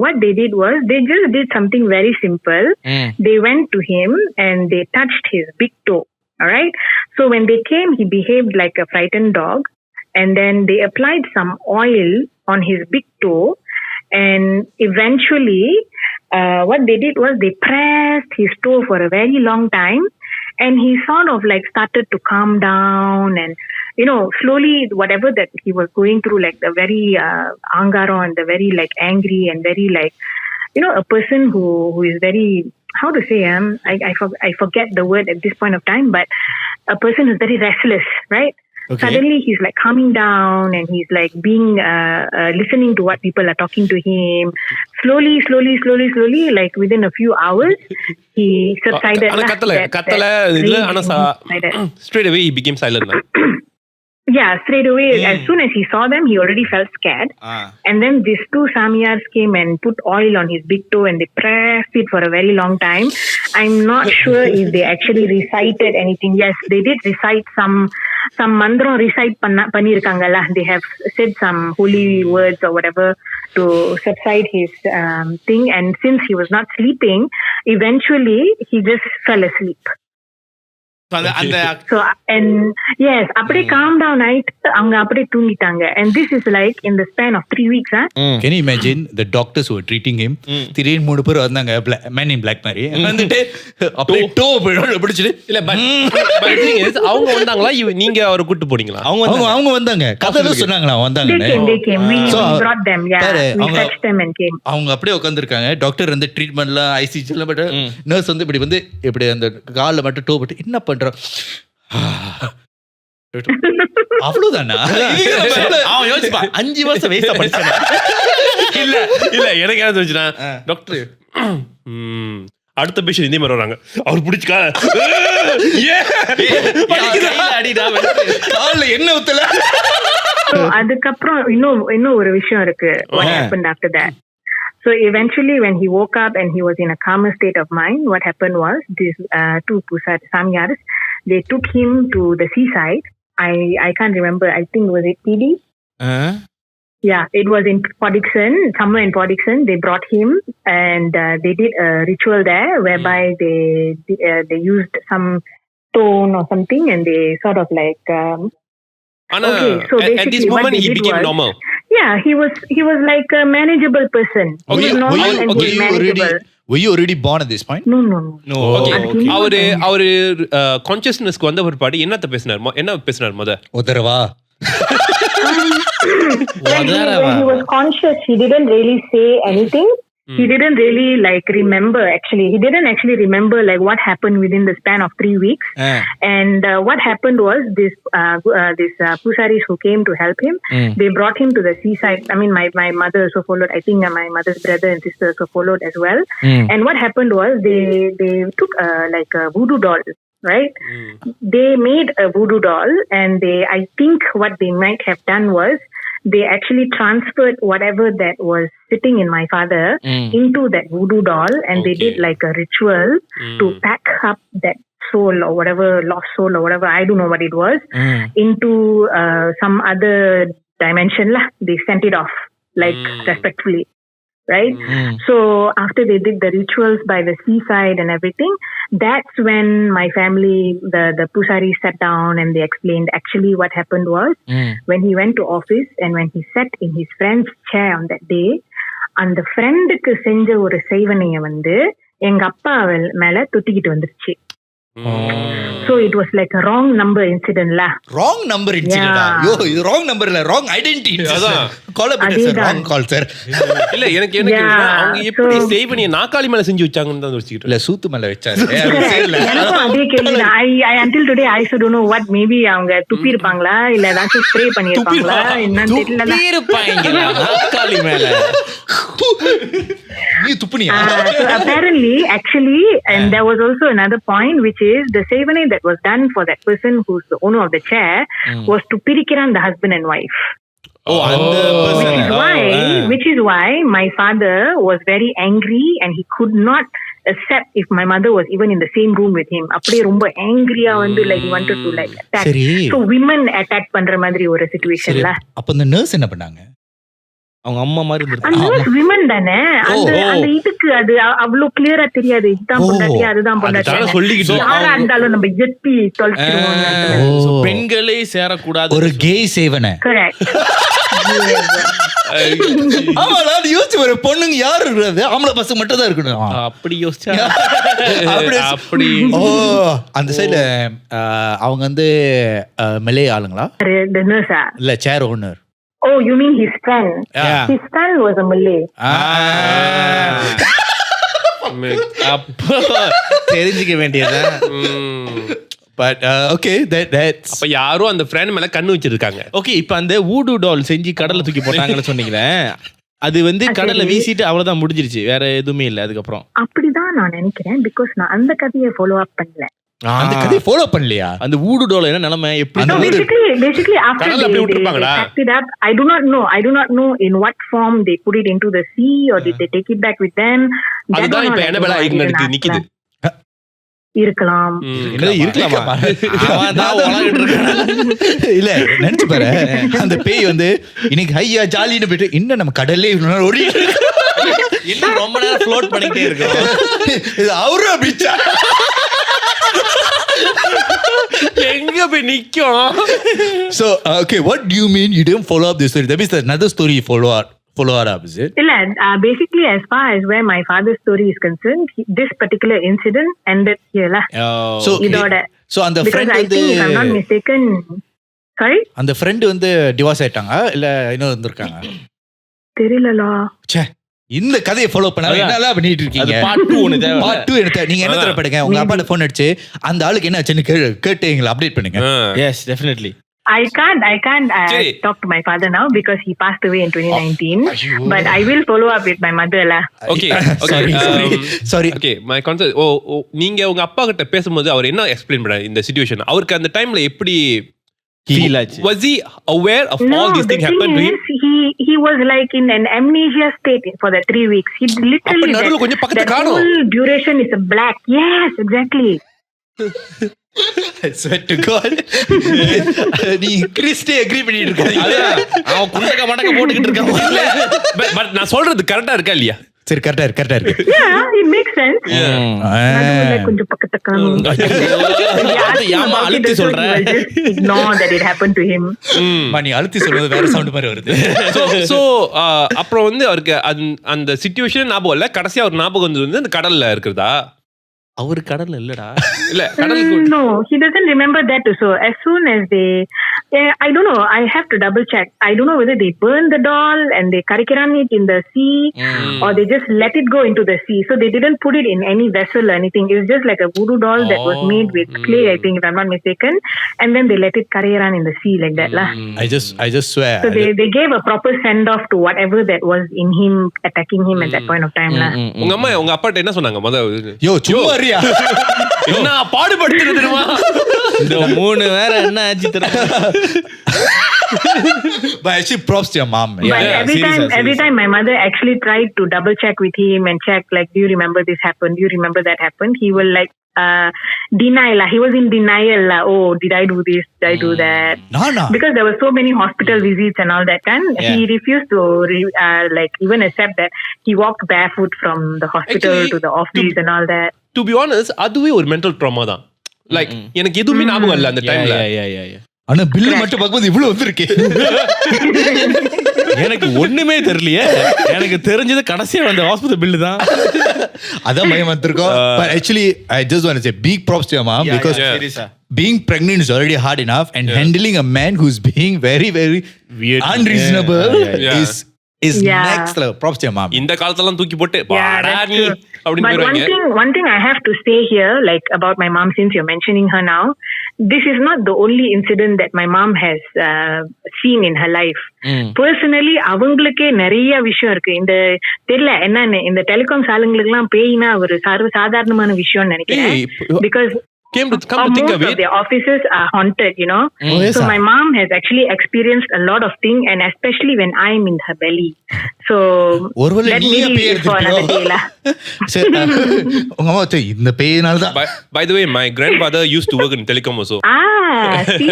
what they did was they just did something very simple. They went to him and they touched his big toe. All right, so when they came he behaved like a frightened dog, and then they applied some oil on his big toe, and eventually what they did was they pressed his toe for a very long time, and he sort of like started to calm down, and you know, slowly whatever that he was going through, like the very angara and the very like angry and very like, you know, a person who is very, how to say, I forget the word at this point of time, but a person who's very restless, right? Okay. Suddenly he's like calming down and he's like being listening to what people are talking to him. Slowly, like within a few hours, he subsided. Straight away he became silent. Yeah, straight away. As soon as he saw them, he already felt scared. And then these two Samyars came and put oil on his big toe and they pressed it for a very long time. I'm not sure if they actually recited anything. Yes, they did recite some mandram recite panirukangala. They have said some holy words or whatever to subside his thing. And since he was not sleeping, eventually he just fell asleep. So and yes, அப்படியே calm down ஆயிட்டு அவங்க அப்படியே தூங்கிட்டாங்க. And this is like in the span of 3 weeks. Can you imagine the doctors who were treating him? திடீர்னு 3 பேர் வந்தாங்க man in black மாதிரி வந்துட்டு அப்படியே டோ பிடிச்சிட்டு இல்ல பட் அவங்க வந்தாங்களா நீங்க அவரை கூட்டி போனீங்களா? அவங்க வந்தாங்க கதை சொன்னாங்களா வந்தாங்க. They came. We brought them. Yeah, we fetched them and came. அவங்க அப்படியே உட்கார்ந்திருக்காங்க. டாக்டர் வந்து ட்ரீட்மென்ட்லாம் ஐசியூல பட் நர்ஸ் வந்து இப்படி அந்த கால்ல மட்டும் டோ போட்டு என்ன பண்ற அவ்வளவுதானா? அவன் யோசிப்பா 5 வருஷம் வேஸ்டா படிச்சானா? இல்ல எனக்கு என்ன தோணுச்சுனா டாக்டர் அடுத்த பேஷண்ட் இதே மாதிரி வராங்க அவர் பிடிச்சிக்கா கால்ல என்ன ஊத்தல. அதுக்கப்புறம் இன்னும் ஒரு விஷயம் இருக்கு. What happened after that? So eventually when he woke up and he was in a calmer state of mind, what happened was these two Samyars, they took him to the seaside. I can't remember. I think was it PD? Yeah, it was in Podixon, somewhere in Podixon. They brought him and they did a ritual there whereby they used some stone or something and they sort of like okay, so at this moment he became normal. Yeah, he was like a manageable person. Okay, he was normal and he was manageable. Were you already born at this point? No. Okay. அவரு கான்ஷியஸ்னஸ்க்கு வந்த பிற்பாடு என்ன பேசினார் முத? உதரவா. When he was conscious, he didn't really say anything. He didn't really like remember actually. He didn't actually remember like what happened within the span of 3 weeks. And what happened was this pusaris who came to help him, they brought him to the seaside. I mean, my mother also followed. I think my mother's brother and sister also followed as well. And what happened was they took like a voodoo doll. Right? They made a voodoo doll and I think what they might have done was they actually transferred whatever that was sitting in my father into that voodoo doll and they did like a ritual to pack up that soul or whatever, lost soul or whatever, I don't know what it was, into some other dimension lah. They sent it off like respectfully. Right? So after they did the rituals by the seaside and everything, that's when my family, the pusari sat down and they explained actually what happened was when he went to office and when he sat in his friend's chair on that day, and the friend க்கு செஞ்ச ஒரு செய்வனைய வந்து எங்க அப்பா மேல தொட்டிக்கிட்டு வந்துருச்சு. So it was like a wrong number incident lah. Wrong number incident. Yo, இது wrong number இல்ல, wrong identity. அதான் கால் அப் சார், wrong call சார். இல்ல எனக்கு அவங்க எப்படி சேவ் பண்ணி நாக்காளி மேல செஞ்சு வச்சாங்கன்னு தான் யோசிச்சிட்டு. இல்ல சூத்து மேல வச்சாரு. எனக்கும் அதே கேள்வி. I until today I also don't know what, maybe அவங்க துப்பி இருப்பாங்களா இல்ல ஏதாச்சும் ஸ்ப்ரே பண்ணி இருப்பாங்களா என்னன்னு தெரியல. துப்பி இருப்பாங்களா நாக்காளி மேல? நீ துப்புனியா? So apparently, actually, and there was also another point, which is the sevane that was done for that person who's the owner of the chair was to pirikiran the husband and wife. Oh, அந்த person. Which is why my father was very angry and he could not accept if my mother was even in the same room with him. அப்படியே ரொம்ப angry-ஆ வந்து like he wanted to like attack. So women attack பண்ற மாதிரி ஒரு situationல. அப்ப அந்த nurse என்ன பண்ணாங்க? அவங்க அம்மா மாதிரி இருந்திருக்காங்க. அந்த விமன் தானே, அந்த இதுக்கு அது அவ்வளவு கிளியரா தெரியாது, இதுதான் பொண்டாட்டி அதுதான் பொண்டாட்டி சொல்லிக்கிட்டு யாரா இருந்தாலும் நம்ம ஜெட்டி தொலைச்சிடுவோம். பெண்களே சேரக்கூடாது ஒரு கே சேவனை. கரெக்ட். ஆமாடா, அது யோசிச்சு ஒரு பொண்ணுங்க யாரு இருக்கிறது, ஆம்பளை பசங்க மட்டும் தான் இருக்கணும். அப்படி யோசிச்சா அப்படி அந்த சைடுல அவங்க வந்து மலே ஆளுங்களா இல்ல சேர் owner? Oh, you mean his friend? Yeah. His friend was a Malay. அப்போ தெரிஞ்சுக்க வேண்டியதா. But okay, that's அப்ப யாரோ அந்த ஃப்ரெண்ட் மேல கண்ணு வச்சிருக்காங்க. ஓகே, இப்போ அந்த வூடு டால் செஞ்சு கடல்ல தூக்கி போட்டாங்கன்னு சொன்னீங்களே, அது வந்து கடல்ல வீசிட்டு அவ்வளவுதான் முடிஞ்சிருச்சு, வேற எதுவுமே இல்ல அதுக்கப்புறம்? அப்படிதான் நான் நினைக்கிறேன், பிகாஸ் நான் அந்த கதையை ஃபாலோ அப் பண்ணல. அந்த கதையை ஃபாலோ பண்ணலையா? அந்த வூடு டால் என்ன நிலைமை, எப்படி basically after they packed it up, I do not know in what form they put it into the sea or did they take it back with them. அதுதான் இப்ப என்ன பல ஐக்கு நிக்குது. இருக்கலாம் இல்ல நினைச்சு பாரு, அந்த பேய் வந்து இன்னைக்கு ஹையா ஜாலின்னு போயிட்டு இன்னும் நம்ம கடல்லே ஓடி இன்னும் ரொம்ப நேரம் ஃப்ளோட் பண்ணிட்டே இருக்கோம். இது அவரா பிச்சா எங்க போய் நிக்கும்? So okay, what do you mean you didn't follow up this story? That means another story you follow up, is it? Illa, basically as far as where my father's story is concerned, this particular incident ended here lah. So and the friend I think if I'm not mistaken, sorry, and the friend வந்து divorce ஆயிட்டாங்க இல்ல இன்னும் இருந்திருக்காங்க தெரியலலா. ச்சே, இந்த கதையை follow பண்ணாம என்னலாம் பண்ணிட்டு இருக்கீங்க? பார்ட் 2 ஒன்னு தேவை. பார்ட் 2 எடுத்து நீங்க என்ன தர படுங்க, உங்க அப்பாட்ட ஃபோன் அடிச்சு அந்த ஆளுக்கு என்ன ஆச்சுன்னு கேட்டீங்களா, அப்டேட் பண்ணுங்க. Yes, definitely. I can't talk to my father now because he passed away in 2019. But I will follow up with my mother lah. Okay. Sorry. Okay, my concern. நீங்க உங்க அப்பா கிட்ட பேசும்போது அவர் என்ன எக்ஸ்பிளைன் பண்ணாரு இந்த சிச்சுவேஷன்? அவருக்கு அந்த டைம்ல எப்படி feel ஆச்சு? Was he aware of all these things happened to him? He was like in an amnesia state for the 3 weeks. He literally that whole duration is a black. Yes, exactly. I swear to God. நீ cristae agri பண்ணிட்டு இருக்காங்க. அவன் குண்டக்க மடக்க போட்டுக்கிட்டு இருக்கான். But நான் சொல்றது கரெக்ட்டா இருக்கா இல்லையா? சரி, கரெக்டா இருக்கு. Yeah, it makes sense. அதுல கொஞ்சம் பக்கத்துக்கான யாமா அழுத்தி சொல்ற. Ignore that it happened to him. நீ அழுத்தி சொல்றது வேற சவுண்ட் மாதிரி வருது. So அப்புறம் வந்து அவருக்கு அந்த சிச்சுவேஷன் ஞாபகம் இல்ல, கடைசியா ஒரு ஞாபகம் வந்து அந்த கடல்ல இருக்குதா? அவரு கடல்ல இல்லடா. இல்ல கடலுக்கு No, he doesn't remember that too. So as soon as they I don't know, I have to double check. I don't know whether they burn the doll and they karikiran it in the sea or they just let it go into the sea. So they didn't put it in any vessel or anything. It was just like a voodoo doll that was made with clay, I think, if I'm not mistaken, and then they let it karikiran in the sea like that lah. I just swear. So they gave a proper send off to whatever that was in him attacking him at that point of time lah. உங்க அம்மா உங்க அப்பாட்ட என்ன சொன்னாங்க முதல்ல? யோ சும்மா அறியா என்ன பாடுபடுத்துறது தெரியுமா? இந்த 3 வேற என்ன ஆச்சு தெரியுமா? But actually props to your mom. But every time my mother actually tried to double check with him and check like, do you remember this happened? Do you remember that happened? He will like deny lah. He was in denial lah. Oh, did I do this? Did I do that? No. Because there were so many hospital visits and all that, and he refused to like even accept that he walked barefoot from the hospital to the office and all that. To be honest, அதுவே ஒரு mental drama தான். Like எனக்கு எதுவுமே ஞாபகம் இல்ல அந்த டைம்ல. ஆனா பில்லு மட்டும் பார்க்கும்போது இவ்வளவு வந்திருக்கு. எனக்கு ஒண்ணுமே தெரியலையே. எனக்கு தெரிஞ்சது கடைசியா வந்த ஹாஸ்பிடல் பில்லு தான். அதான் பயம் வந்திருக்கோம். But actually I just want to say big props to your mom because being pregnant is already hard enough and handling a man who's being very very weird, unreasonable is Yeah. next level. Props to your mom. இந்த காலத்தெல்லாம் தூக்கி போட்டு வாடா that's நீ true. அப்படின்னு But போயிருவாங்க. one thing I have to say here, like about my mom, since you're mentioning her now, this is not the only incident that my mom has seen in her life. Personally, அவங்களுக்கே நிறைய விஷயம் இருக்கு. இந்த தெரியல என்னன்னு இந்த telecom ஆளுங்களுக்கு எல்லாம் பேயினா ஒரு சாதாரணமான விஷயம்னு நினைக்கிறேன். Because come to think of most it, of their offices are haunted, you know. So my mom has actually experienced a lot of things, and especially when I'm in her belly. So ஒருவேளை that நீயே maybe பேய் is for another day lah. உங்க அம்மா இந்த பேயினால தான். by the way, my grandfather used to work in telecom also. See?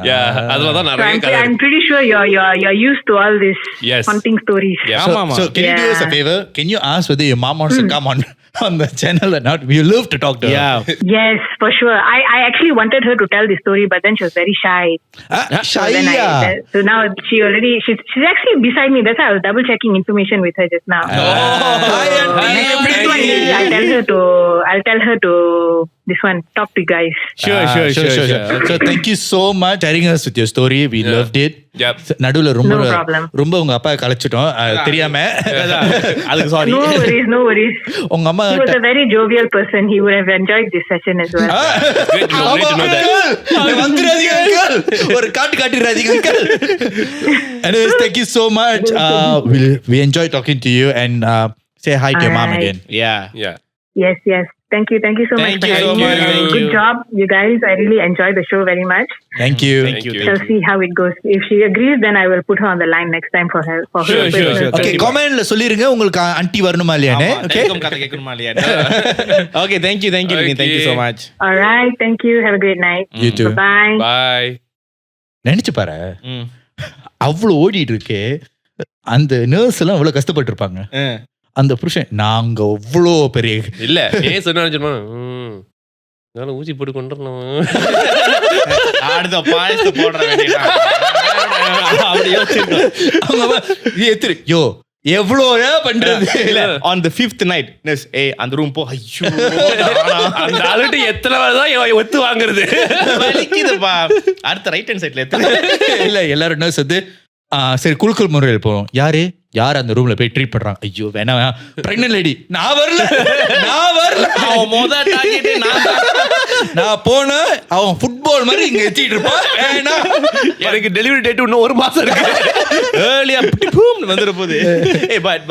Yeah, அதுல தான் So நிறைய கதை. I'm pretty sure you're used to all this Yes. haunting stories. Yeah. So can you do us a favor? Can you ask whether your mom wants to come on the channel or not? We love to talk to her. Yeah. Yes, for sure. I actually wanted her to tell the story, but then she was very shy. So then so now she's actually beside me. That's why I was double checking information with her just now. Next one, I'll tell her to this one, talk to you guys. Sure. So thank you so much sharing us with your story. We loved it. Yep. நடுவுல No problem. ரொம்ப உங்க அப்பா கலைச்சிட்டோம் தெரியாம. அதுக்கு sorry. No worries. உங்க அம்மா He was a very jovial person. He would have enjoyed this session as well. Great to know that. வந்துராதீங்க uncle, ஒரு காட்டிராதீங்க uncle. Anyways, thank you so much. We enjoyed talking to you and say hi to your mom Alright. again. Yeah. Yes. Thank you so Thank much you for so having me. much. And Thank good you. job, you guys. I really enjoyed the show very much. Thank you. Shall see how it goes. If she agrees, then I will put her on the line next time for her. Sure. Okay, comment ல சொல்லிருங்க உங்களுக்கு anti வரணுமா இல்லையானே. Okay. Telecom கதை கேட்கணுமா இல்லையா? Okay, thank you. Thank you so much. All right. Thank you. Have a great night. You too. Bye. Bye. நினைச்சு பாரு, அவ்வளவு ஓடிட்டு இருக்கே, அந்த நர்ஸ் எல்லாம் அவ்வளவு கஷ்டப்பட்டு இருப்பாங்க. அந்த புருஷன் நாங்க அவ்வளோ பெரிய இல்ல ஏன் சொன்னா நானும் ஊசி போட்டு கொண்டுறோம் அடுத்த பாயசத்தை போடுற வேண்டிய அப்படி யோசிச்சிருக்கோம். யோ எவ்வளோயா பண்றது இல்ல on the 5th night அந்த ரூம் போ. ஐயோ அந்த ஆளுட்டு எத்தனை தான் ஒத்து வாங்குறது வலிக்குதுப்பா. அடுத்த ரைட் ஹேண்ட் சைட்ல எத்தனை இல்ல எல்லாரும் நர்ஸ் வந்து சரி குலுக்கல் முறையில் போவோம். யார் அந்த ரூம்ல போய் ட்ரீட் பண்றாங்க. ஐயோ வேணாம் பிரெக்னன்ட் லேடி நான் வரல அவன் மொத டார்கெட்டே நான் போன அவன் ஃபுட்பால் மாதிரி இங்க வச்சிட்டு இருப்பான். வேணாம் எனக்கு டெலிவரி டேட் இன்னும் 1 மாசம் இருக்கு. ஏர்லியா பூம் வந்துற போது. பட்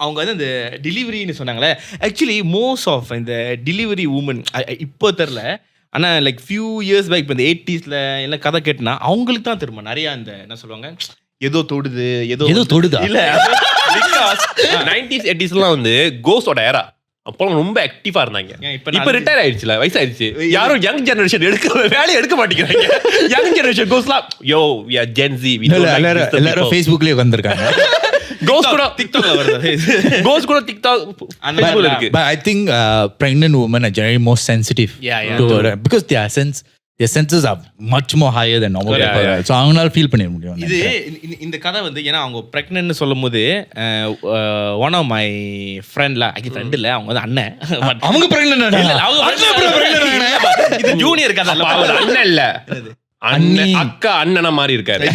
அவங்க வந்து இந்த டெலிவரின்னு சொன்னாங்களே, ஆக்சுவலி மோஸ்ட் ஆஃப் இந்த டெலிவரி உமன் இப்போ தெரியல, ஆனா லைக் ஃபியூ இயர்ஸ் பேக் இப்போ இந்த 80s எல்லாம் கதை கேட்டுனா அவங்களுக்கு தான் திரும்ப நிறைய இந்த என்ன சொல்லுவாங்க, ஏதோ தொடுது ஏதோ தொடுதா இல்ல. 90s 80sலாம் வந்து கோஸ்டோட ஏரா. அப்போலாம் ரொம்ப ஆக்டிவா இருந்தாங்க. இப்ப ரிட்டையர் ஆயிடுச்சுல, வயசாயிடுச்சு. யாரும் யங் ஜெனரேஷன் வேலையை எடுக்க மாட்டேங்கிறாங்க. யங் ஜெனரேஷன் கோஸ்ட்லாம் we are Gen Z, we don't like this. எல்லாரும் Facebookலயே வந்திருக்காங்க. கோஸ்ட் கூட TikTokல வருது. கோஸ்ட் கூட TikTok Facebookல இருக்கு. But I think pregnant women are generally more sensitive to because their senses are much more higher than normal people. So அவங்களால feel பண்ணிட முடியும். இது இந்த கதை வந்து ஏன்னா அவங்க பிரெக்னன்ட்னு சொல்லும் போது ஒன் ஆஃப் மை ஃப்ரெண்ட்ல ஃப்ரெண்ட் இல்ல, அவங்க வந்து அண்ணன். அவங்க பிரெக்னன்ட் இது ஜூனியர் கதை இல்ல, அண்ணன் இல்ல, அண்ணன் அக்கா அண்ணனா மாதிரி இருக்காரு.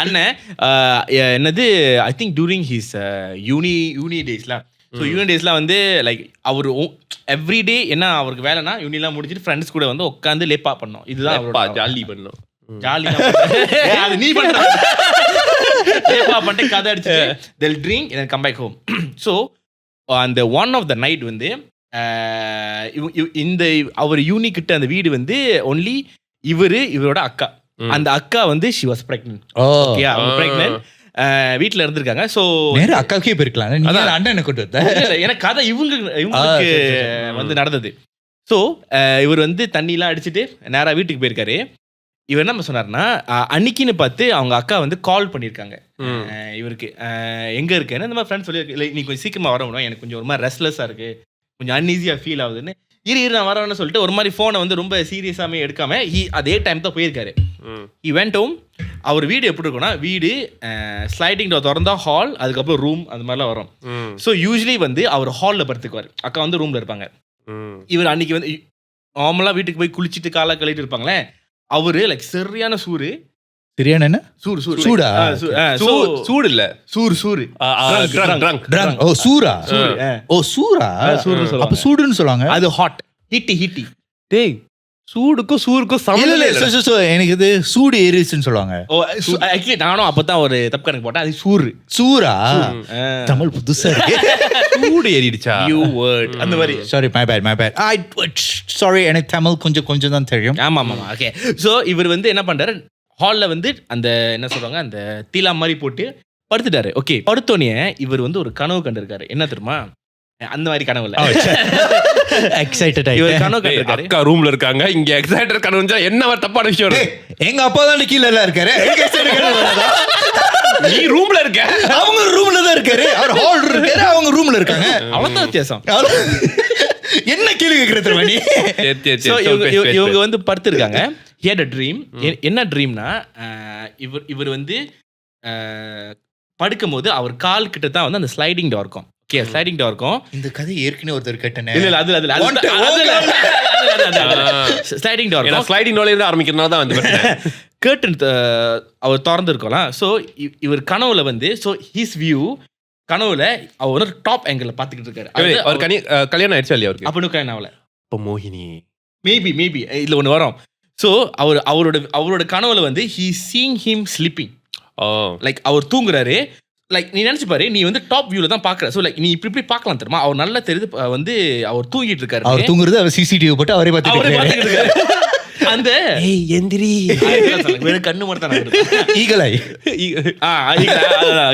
அண்ணன் என்னது I think during his uni டேஸ்லாம். ஸோ யூனியன் டேஸ்லாம் வந்து லைக் அவர் எவ்ரிடே என்ன அவருக்கு வேலைனா யூனிலாம் முடிச்சுட்டு ஃப்ரெண்ட்ஸ் கூட வந்து உட்காந்து லேப்பா பண்ணோம். இதுதான் ஜாலி பண்ணோம். ஜாலி அது நீ பண்ற லேப்பா பண்ணிட்டு கதை அடிச்சுட்டு they'll drink and then come back home. So அந்த ஒன் ஆஃப் த நைட் வந்து இந்த அவர் யூனி கிட்ட அந்த வீடு வந்து ஒன்லி இவரோட அக்கா, அந்த அக்கா வந்து she was pregnant. ஓகே அவங்க pregnant வீட்டுல இருந்திருக்காங்க. சோ நேரா அக்காக்கே போயிருக்கலாம், நீ அண்ணனை கூட்டி வந்த. எனக்கு கதை இவங்களுக்கு வந்து நடந்தது. ஸோ இவர் வந்து தண்ணிலாம் அடிச்சுட்டு நேரா வீட்டுக்கு போயிருக்காரு. இவர் என்ன சொன்னார்னா அன்னைக்குன்னு பார்த்து அவங்க அக்கா வந்து கால் பண்ணியிருக்காங்க இவருக்கு, எங்க இருக்கேன்னு இந்த மாதிரி ஃப்ரெண்ட்ஸ் சொல்லி நீ கொஞ்சம் சீக்கிரமா வர முடியும், எனக்கு கொஞ்சம் ஒரு மாதிரி ரெஸ்ட்லெஸ்ஸா இருக்கு, கொஞ்சம் அன்ஈஸியா ஃபீல் ஆகுதுன்னு. இரு நான் வரேன்னு சொல்லிட்டு ஒரு மாதிரி ஃபோனை வந்து ரொம்ப சீரியஸாமே எடுக்காம அதே டைம் தான் போயிருக்காரு. Vent home. அவர் வீடு எப்படி இருக்கும்னா, வீடு ஸ்லைடிங் டோர் திறந்தா ஹால், அதுக்கப்புறம் ரூம், அது மாதிரிலாம் வரும். ஸோ யூஸ்வலி வந்து அவர் ஹாலில் படுத்துக்குவார், அக்கா வந்து ரூமில் இருப்பாங்க. இவர் அன்னைக்கு வந்து நார்மலாக வீட்டுக்கு போய் குளிச்சுட்டு காலை கழிட்டு இருப்பாங்களே, அவரு லைக் சரியான சூடு. சரியான என்ன சூடு சூடா சூடு இல்ல சூடு சூரா அப்ப சூடுன்னு சொல்லுவாங்க, அது ஹாட் ஹிட்டி. டேய் சூடுக்கும் சமநிலை இல்ல. எனக்கு இது சூடு ஏறிச்சுன்னு சொல்லுவாங்க. ஆக்சுவலி நானும் அப்பதான் ஒரு தப்பு கணக்கு போட்டேன். அது சூரா தமிழ் புதுசா இருக்கு. சூடு ஏறிடுச்சா அந்த மாதிரி. சாரி மை பேட் சாரி, எனக்கு தமிழ் கொஞ்சம் தான் தெரியும். ஆமா ஓகே. ஸோ இவர் வந்து என்ன பண்றாரு, ஹாலில் வந்து அந்த என்ன சொல்றாங்க அந்த தீலா மாதிரி போட்டு படுத்துட்டாரு. ஓகே, படுத்தோடனே இவர் வந்து ஒரு கனவு கண்டிருக்காரு. என்ன தெரியுமா, அந்த மாதிரி கனவு இல்ல, எக்ஸைட்டட் இவர் கனவு கண்டிருக்காரு. அக்கா ரூம்ல இருக்காங்க, இங்க எக்ஸைட்டட் கனவுஞ்சா என்ன தப்பான விஷயம்? எங்க அப்பா தான் கீழ எல்லாம் இருக்காரு, நீ ரூம்ல இருக்க, அவங்க ரூம்ல தான் இருக்காரு, அவர் ஹால் இருக்காரு, அவங்க ரூம்ல இருக்காங்க, அவ்வளவுதான் வித்தியாசம். என்ன கேள்வி கேக்குறது மணி? இவங்க வந்து படுத்திருக்காங்க. He had a dream. என்ன ட்ரீம்னா, இவர் வந்து படுக்கும் போது அவர் கால் கிட்ட தான் வந்து அந்த ஸ்லைடிங் டோர் இருக்கும். ஓகே, ஸ்லைடிங் டோர் இருக்கும். இந்த கதை ஏற்கனவே ஒருத்தர் கேட்டனே. இல்ல அது ஸ்லைடிங் டோர். ஏன்னா ஸ்லைடிங் டோர்ல இருந்து ஆரம்பிக்கிறனால தான் வந்து கர்டன் அவர் திறந்து இருக்கலாம். ஸோ இவர் கனவுல வந்து ஹிஸ் வியூ கனவுல அவர் ஒரு டாப் ஆங்கிள் பாத்துக்கிட்டு இருக்காரு. அவர் கல்யாணம் ஆயிடுச்சா இல்லையா அவருக்கு? அப்பனும் கல்யாணம் ஆகல. இப்போ மோகினி மேபி இதுல ஒண்ணு வரும். ஸோ அவரோட கனவுல வந்து he seeing him sleeping. Like அவர் தூங்குறாரு. லைக் நீ நினைச்சு பாரு, நீ வந்து டாப் வியூல தான் பாக்குற. ஸோ லைக் நீ இப்படி பார்க்கலாம் தெரியுமா, அவர் நல்லா தெரியுது வந்து அவர் தூங்கிட்டு இருக்காரு. அவர் தூங்குறது அவர் சிசிடிவி போட்டு அவரே பார்த்துட்டு இருக்காரு. அந்த எந்திரி வேற கண்ணு மட்டும் தான் ஈகலை.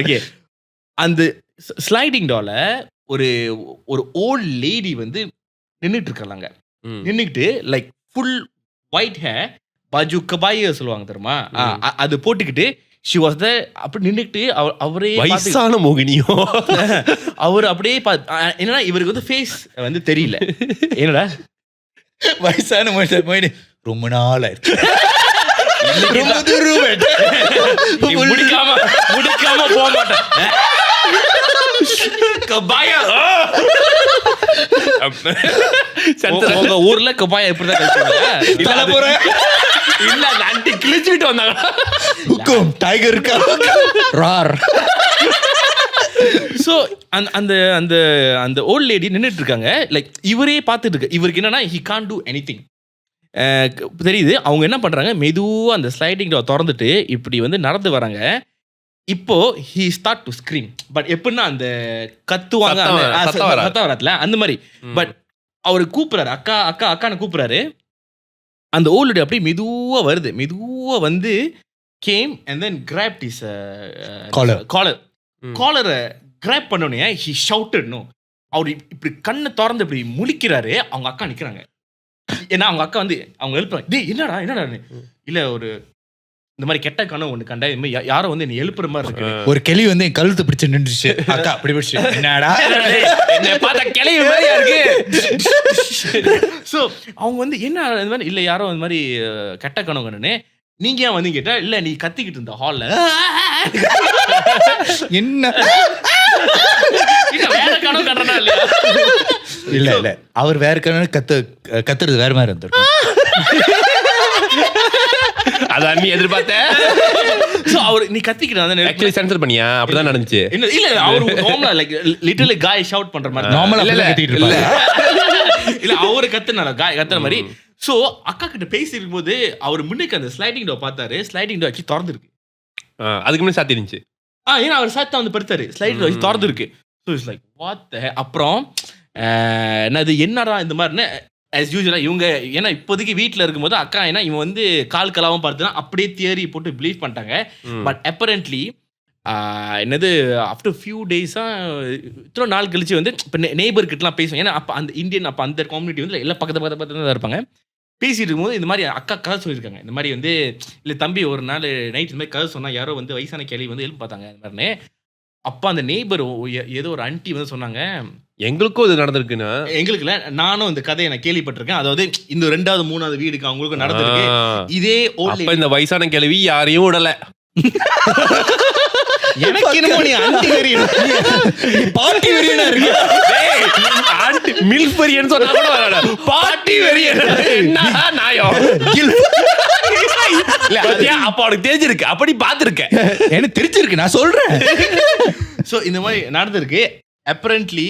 ஓகே, அந்த ஸ்லைடிங் டோர்ல ஒரு ஓல்ட் லேடி வந்து நின்றுட்டு இருக்காங்க. நின்றுட்டு like full white hair, Baaju கபாய சொல்லுவாங்க தெரியுமா, அது போட்டுக்கிட்டு she was there. அப்படி நின்றுட்டு அவரே வயசான மோகினியோ அவர் அப்படியே என்னன்னா இவருக்கு வந்து ஃபேஸ் வந்து தெரியல. என்னடா வயசான மோகினி ரொம்ப நாள் ஆயிடுச்சு, முடிக்காம போக மாட்டேன். ஊர்ல கபாயா எப்படிதான் கழிச்சு இல்ல அண்டி கிழிச்சுட்டு வந்தாங்க. ஹுக்கும் டைகர் இருக்கா ரார். ஸோ அந்த அந்த அந்த ஓல்ட் லேடி நின்றுட்டு இருக்காங்க. லைக் இவரே பார்த்துட்டு இருக்கு. இவருக்கு என்னன்னா he can't do anything. தெரியுது. அவங்க என்ன பண்றாங்க, மெதுவா அந்த ஸ்லைடிங் டோர் திறந்துட்டு இப்படி வந்து நடந்து வராங்க. இப்போ he start to scream. But எப்படின்னா அந்த கத்துவாங்க சத்தம் வராதுல அந்த மாதிரி. பட் அவரு கூப்பிடுறாரு, அக்கா அக்கா அக்கான்னு கூப்பிடுறாரு. அந்த ஓல்டு அப்படியே மெதுவா வருது. மெதுவா வந்து came and then grabbed his காலரை கிராப் பண்ணோடனே he shouted no. அவர் இப்படி கண்ணை திறந்து இப்படி முழிக்கிறாரு. அவங்க அக்கா நிக்கிறாங்க. ஏன்னா அவங்க அக்கா வந்து அவங்க எழுப்புறாங்க, டேய் என்னடா இல்ல ஒரு இந்த மாதிரி கெட்ட கனவு ஒண்ணு கண்டா, இந்த மாதிரி யாரோ வந்து என்ன எழுப்புற மாதிரி இருக்கு. ஒரு கிளி வந்து என் கழுத்து பிடிச்சு நின்றுச்சு. அக்கா அப்படி பிடிச்சு என்னடா என்ன பார்த்தா கிளி மாதிரியா இருக்கு. ஸோ அவங்க வந்து என்ன இந்த மாதிரி இல்ல யாரோ இந்த மாதிரி கெட்ட கனவு கண்டுன்னு, நீங்க ஏன் வந்து கேட்டா, இல்ல நீ கத்திக்கிட்டு இருந்த ஹால்ல என்ன வேற கனவு கண்டனா இல்லையா? இல்ல அவர் வேற கனவு கத்துறது வேற மாதிரி இருந்திருக்கும். அதான் நீ எதிர்பார்த்த. சோ அவர் நீ கத்திக்கிட்டு ஆக்சுவலி சென்சர் பண்ணியா? அப்படிதான் நடந்துச்சு. இல்ல அவர் நார்மலா லைக் லிட்டரலி காய் ஷவுட் பண்ற மாதிரி நார்மலா கத்திட்டு இருப்பாங்க. இல்ல அவரு கத்துனால காய் கத்துற மாதிரி. சோ அக்கா கிட்ட பேசி இருக்கும்போது அவர் முன்னுக்கு அந்த ஸ்லைடிங் டோர் பார்த்தாரு. ஸ்லைடிங் டோர் ஆக்சுவலி திறந்து இருக்கு. அதுக்கு முன்னாடி சாத்தி இருந்துச்சு. ஏன்னா அவர் சாத்தா வந்து படுத்தாரு. ஸ்லைடிங் டோர் திறந்து இருக்கு. So it's like what the. அப்புறம் என்னடா இந்த மாதிரி as usual இவங்க ஏன்னா இப்போதைக்கு வீட்டில் இருக்கும்போது அக்கா ஏன்னா இவன் வந்து கால் கலாவும் பார்த்துனா அப்படியே தியரி போட்டு பிலீவ் பண்ணிட்டாங்க. பட் அப்பரண்ட்லி என்னது ஆஃப்டர் ஃபியூ டேஸாக இத்தனை நாள் கழிச்சு வந்து இப்போ நெய்பர் கிட்டலாம் பேசுவோம். ஏன்னா அப்போ அந்த இந்தியன் அப்போ அந்த கம்யூனிட்டி வந்து எல்லாம் பக்கத்து தான் இருப்பாங்க. பேசிட்டு இருக்கும்போது இந்த மாதிரி அக்கா கதை சொல்லியிருக்காங்க. இந்த மாதிரி வந்து இல்லை தம்பி ஒரு நாள் நைட் இந்த மாதிரி கதை சொன்னால் யாரோ வந்து வயசான கேள்வி வந்து எழுப்பு பார்த்தாங்க இந்த மாதிரினே. அப்ப அந்த நெய்பர் ஏதோ ஒரு ஆன்ட்டி வந்து சொன்னாங்க, எங்களுக்கும் இது நடந்திருக்குன்னா எங்களுக்கு இல்ல, நானும் இந்த கதையை நான் கேள்விப்பட்டிருக்கேன். அதாவது இந்த 2வது 3வது வீடுக்கு அவங்களுக்கும் நடந்திருக்கு. இதே அப்ப இந்த வயசான கிழவி யாரையும் விடல. எனக்கு என்னமோ நீ ஆன்ட்டி வெறியன் பாட்டி வெறியனா இருக்கு. ஆன்ட்டி மில்க் வெறியன் சொன்னா கூட வரல, பாட்டி வெறியன் என்ன நாயோ. இல்ல அப்ப அவனுக்கு தெரிஞ்சிருக்கு, அப்படி பாத்துருக்கேன், எனக்கு தெரிஞ்சிருக்கு, நான் சொல்றேன். சோ இந்த மாதிரி நடந்திருக்கு. அப்பரண்ட்லி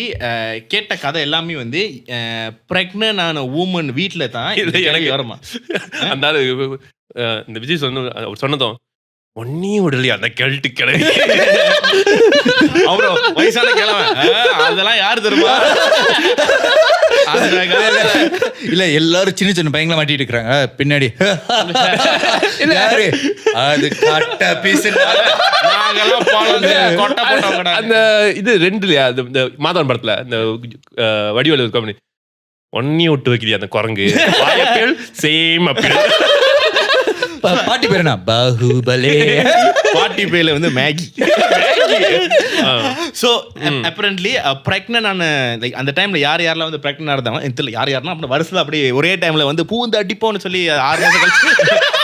கேட்ட கதை எல்லாமே வந்து பிரெக்னன்ட் ஆன வுமன் வீட்ல தான் எனக்கு வருமா. அந்த இந்த விஜய் சொன்னதும் ஒன்னையும் விடலையா அந்த கெல்ட்டு கிளவி. அப்புறம் வயசான கிழமை அதெல்லாம் யாரு தெரியுமா? இல்ல எல்லாரும் சின்ன சின்ன பையங்கள மாட்டிட்டு இருக்காங்க பின்னாடி. அது கட்ட பீஸ். அந்த இது 2லயா இந்த மாதவன் படத்துல இந்த வடிவேலு கம்பெனி ஒன்னையும் விட்டு வைக்கிறியா அந்த குரங்கு சேம் அப்படி. பாட்டி பேர் என்ன? பாகுபலே. பாட்டி பேர்ல வந்து மேகி. சோ அப்பரண்ட்லி பிரெக்னன்ட் ஆன அந்த டைம்ல யாரெல்லாம் வந்து பிரெக்னன்ட் ஆனதாங்க தெரியல. யாரெல்லாம் அப்படி வருஷத்துல அப்படி ஒரே டைம்ல வந்து பூந்து அடிப்போம்னு சொல்லி 6 மாசம் கழிச்சு.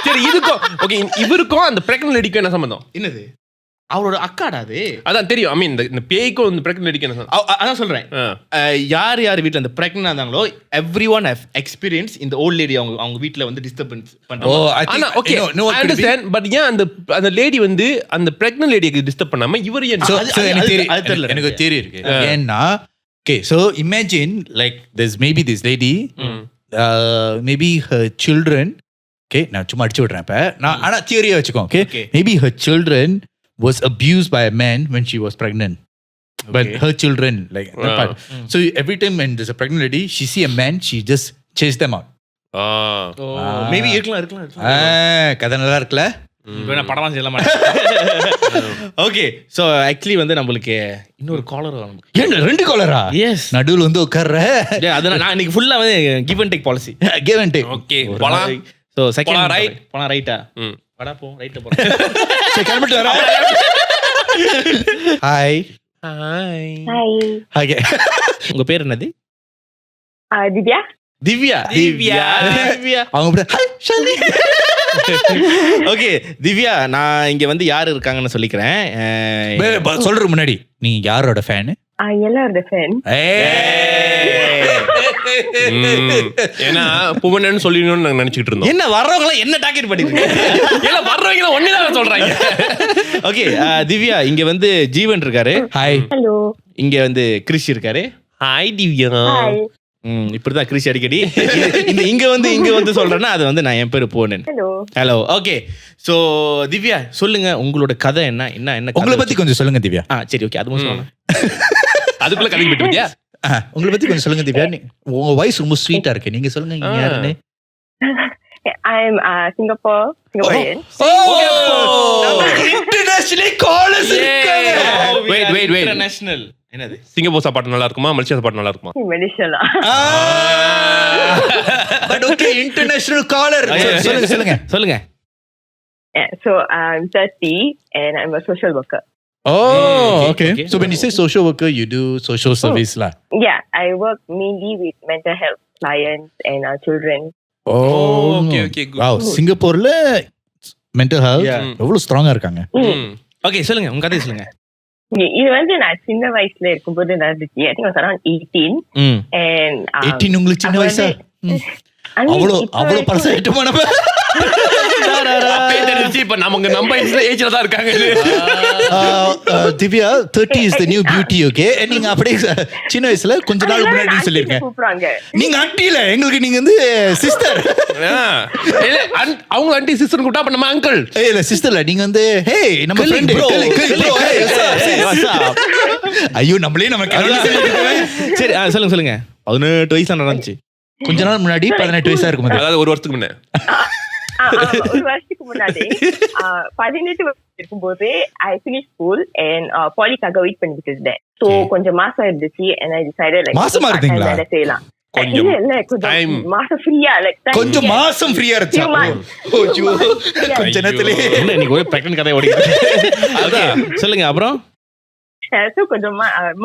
சரி இதுக்கும் ஓகே, இவருக்கும் அந்த பிரெக்னன்ட் லேடிக்கும் என்ன சம்பந்தம்? என்னது அவரோட அக்காடா அது? அதான் தெரியும். ஐ மீன் இந்த பேய்க்கும் இந்த பிரெக்னன்ட் லேடிக்கு என்ன சம்பந்தம்? அதான் சொல்றேன். யார் வீட்ல அந்த பிரெக்னன்ட் ஆனாங்களோ everyone have experience இந்த ஓல்ட் லேடி அவங்க வீட்ல வந்து டிஸ்டர்பன்ஸ் பண்றாங்க. Okay I understand. பட் ஏன் அந்த லேடி வந்து அந்த பிரெக்னன்ட் லேடியை டிஸ்டர்ப் பண்ணாம இவர் ஏன்? எனக்கு தெரிய இருக்கு. ஏன்னா okay, so imagine like there's maybe this lady maybe her children, okay, நான் சும்மா அடிச்சு விடுறேன் இப்ப நான், ஆனா தியரியா வச்சுக்கோ. okay, maybe her children was abused by a man when she was pregnant. But her children like that part. So every time when there's a pregnant lady, she see a man, she just chase them out. Maybe இருக்கலாம். கதை நல்லா இருக்குல்ல? நான் படமா செய்யல மாட்டேன். Okay so actually வந்து நம்மளுக்கு இன்னொரு காலர் வரும். ஏன் 2 காலரா? எஸ், நடுவுல வந்து உட்கார்ற. அத நான் இன்னைக்கு ஃபுல்லா வந்து give and take policy. Give and take. Okay போலாம். சோ செகண்ட் ரைட் போனா ரைட்டா? வடா போ ரைட்ல போறேன். சரி கிளம்பிட்டு வரேன். Hi hi. ஓகே உங்க பேர் என்னது? திவ்யா. திவ்யா. அவங்க ஹாய் ஷாலினி. ஓகே திவ்யா, நான் இங்க வந்து யார் இருக்காங்கன்னு சொல்லிக்கிறேன். சொல்ற முன்னாடி நீ யாரோட ஃபேன்? எல்லாரோட ஃபேன். ஏன்னா புவனன் சொல்லிடணும்னு நாங்க நினைச்சிட்டு இருந்தோம். என்ன வர்றவங்க என்ன டார்கெட் பண்ணிருக்கீங்க? இல்ல வர்றவங்க ஒண்ணேதான் சொல்றாங்க. ஓகே திவ்யா, இங்க வந்து ஜீவன் இருக்காரு. ஹாய். ஹலோ. இங்க வந்து கிரிஷ் இருக்காரு. ஹாய் திவ்யா. ஹாய். இப்படிதான் கிரிஷ் அடிக்கடி இங்க வந்து சொல்றேன்னா அது வந்து நான் என் பேரு புவனன். ஹலோ. ஓகே சோ திவ்யா சொல்லுங்க, உங்களோட கதை என்ன? உங்களை பத்தி கொஞ்சம் சொல்லுங்க திவ்யா. சரி ஓகே, அது சொல்லுங்க. அதுக்குள்ள கலங்கி போயிட்டு விட்டியா? உங்களை பத்தி கொஞ்சம் சொல்லுங்க திவ்யா. உங்க வாய்ஸ் ரொம்ப ஸ்வீட்டா இருக்கு, நீங்க சொல்லுங்க நீங்க யாருன்னு. I'm Singaporean. Internationally callers இருக்காங்க. Wait. இன்டர்நேஷனல் என்னது? சிங்கப்பூர் சாப்பாடு நல்லா இருக்குமா மலேசியா சாப்பாடு நல்லா இருக்குமா? Malaysia. But okay international caller. சொல்லுங்க. So I'm 30 and I'm a social worker. Oh, okay. So when you say social worker, you do social service lah. Yeah, I work mainly with mental health clients and children. Oh, okay, good. Wow, சிங்கப்பூர்ல mental health எவ்வளவு ஸ்ட்ராங்கா இருக்காங்க. Okay சொல்லுங்க, உங்க கதையை சொல்லுங்க. இது வந்து நான் சின்ன வயசுல இருக்கும்போது நடந்துச்சு. I think I was around 18 and 18 உங்களுக்கு சின்ன வயசா? அவ்வளவு பர்சன்ட் நம்ம இப்ப நமக்கு நம்ம ஏஜ்ல தான் இருக்காங்க. Divya 30 is the new beauty, okay? நீங்க அப்படியே சின்ன வயசுல கொஞ்ச நாள் முன்னாடி சொல்லிருக்கீங்க. நீங்க ஆன்ட்டி இல்ல, எங்களுக்கு நீங்க வந்து சிஸ்டர். இல்ல அவங்க ஆன்ட்டி சிஸ்டர் கூட்டா அப்ப நம்ம அங்கிள். இல்ல சிஸ்டர் இல்ல, நீங்க வந்து ஹே நம்ம ஃப்ரெண்ட். ஐயோ நம்மளே சரி சொல்லுங்க. 18 வயசுல நடந்துச்சு. கொஞ்ச நாள் முன்னாடி 18 வயசா இருக்கும், அதாவது ஒரு வருஷத்துக்கு முன்ன. ஒரு வருஷத்துக்கு முன்னாடி 18 வயசு இருக்கும்போது I finished school and polyக்காக வெயிட் பண்ணிட்டு இருந்தேன். So கொஞ்சம் மாசம் இருந்துச்சு and I decided like மாசமா இருந்தீங்களா? வேலை செய்யலாம். கொஞ்சம் கொஞ்சம் மாசம் ஃப்ரீயா கொஞ்சம் மாசம் ஃப்ரீயா இருந்துச்சு. கொஞ்ச நேரத்திலே என்ன நீங்க ஒரு பிரெக்னன்ட் கதை ஓடிங்க. ஓகே சொல்லுங்க. அப்புறம் So கொஞ்சம்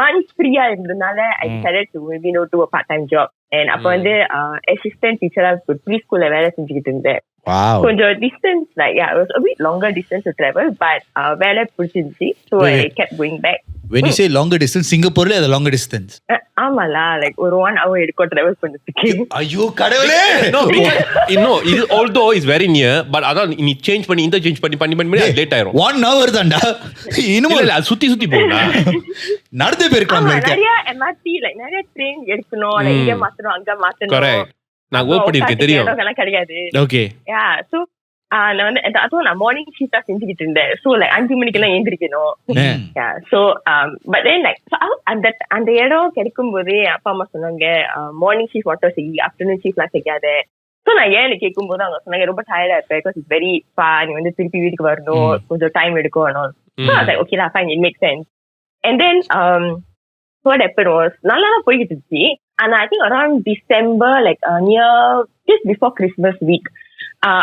money free-ஆ இருந்தனால I decided to maybe do a part-time job. And அப்ப வந்து assistant teacher-ஆ preschool-ல வேலை செஞ்சுக்கிட்டு இருந்தேன். Wow. கொஞ்சம் distance, like it was a bit longer distance to travel, but வேலை பிடிச்சிருந்துச்சு. So I kept going back. When you say longer distance, Singapore அது longer distance. ஆமாலா, like ஒரு 1 hour எடுக்கும் travel பண்றதுக்கு. ஐயோ கடவுளே. No, இது although is very near, but அதான் நீ change பண்ணி interchange பண்ணி லேட் ஆயிரும். 1 hour தான்டா. இன்னும் இல்ல சுத்தி போகும்டா. நடந்து போயிருக்கலாம். நிறைய MRT, like நிறைய train எடுக்கணும், like இங்க மாத்தணும் அங்க மாத்தணும். Correct. நான் work பண்ணிருக்கேன் தெரியும். கிடையாது. Okay. Yeah, so நான் வந்து அதுவும் நான் மார்னிங் ஷிஃப்டா செஞ்சுக்கிட்டு இருந்தேன். ஸோ லைக் 5 மணிக்கெல்லாம் எழுந்திரிக்கணும். ஸோ பட் தென் லைக் அந்த இடம் கிடைக்கும் போதே அப்பா அம்மா சொன்னாங்க மார்னிங் ஷிஃப்ட் மட்டும் செய்ய, ஆஃப்டர்நூன் ஷிஃப்ட்லாம் செய்யாத. ஸோ நான் ஏன்னு கேட்கும் போது அவங்க சொன்னாங்க ரொம்ப டயர்டா இருப்பேன், பிகாஸ் இட்ஸ் வெரி ஃபார், நீ வந்து திருப்பி வீட்டுக்கு வரணும், கொஞ்சம் டைம் எடுக்கும். Okay fine, it make sense. And then what happened was நல்லா தான் போய்கிட்டு இருந்துச்சு. ஆனா I think around December, like near just before Christmas week,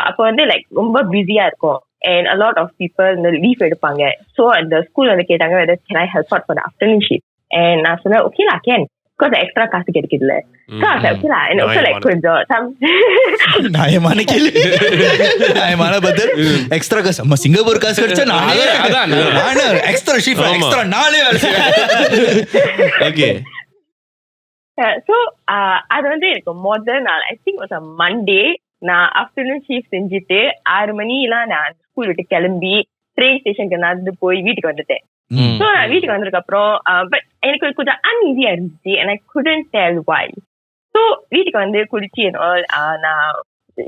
அப்போ வந்து லைக் ரொம்ப பிஸியா இருக்கும். And a lot of people இந்த லீவ் எடுப்பாங்க. ஸோ அந்த ஸ்கூல் வந்து கேட்டாங்க whether can I help out for the afternoon shift. And நான் சொன்னேன் okay lah, can, because extra காசு கிடைக்குதுல. So I said okay lah. And also like கொஞ்சம் நாயமான கேள்வி, நாயமான பதில். எக்ஸ்ட்ரா காசு நம்ம சிங்கப்பூர் காசு கிடைச்சா நானே எக்ஸ்ட்ரா ஷிஃப்ட் எக்ஸ்ட்ரா நாளே வேலை செய்வேன். Okay. ஸோ அது வந்து எனக்கு முதல் நாள் I think was a Monday. நான் ஆஃப்டர்நூன் ஷிஃப்ட் செஞ்சுட்டு 6 மணிலாம் நான் ஸ்கூல் விட்டு கிளம்பி ட்ரெயின் ஸ்டேஷனுக்கு நடந்து போய் வீட்டுக்கு வந்துட்டேன். ஸோ நான் வீட்டுக்கு வந்ததுக்கு அப்புறம் பட் எனக்கு கொஞ்சம் அன்ஈஸியா இருந்துச்சு and I couldn't tell why. So வீட்டுக்கு வந்து குளிச்சு நான்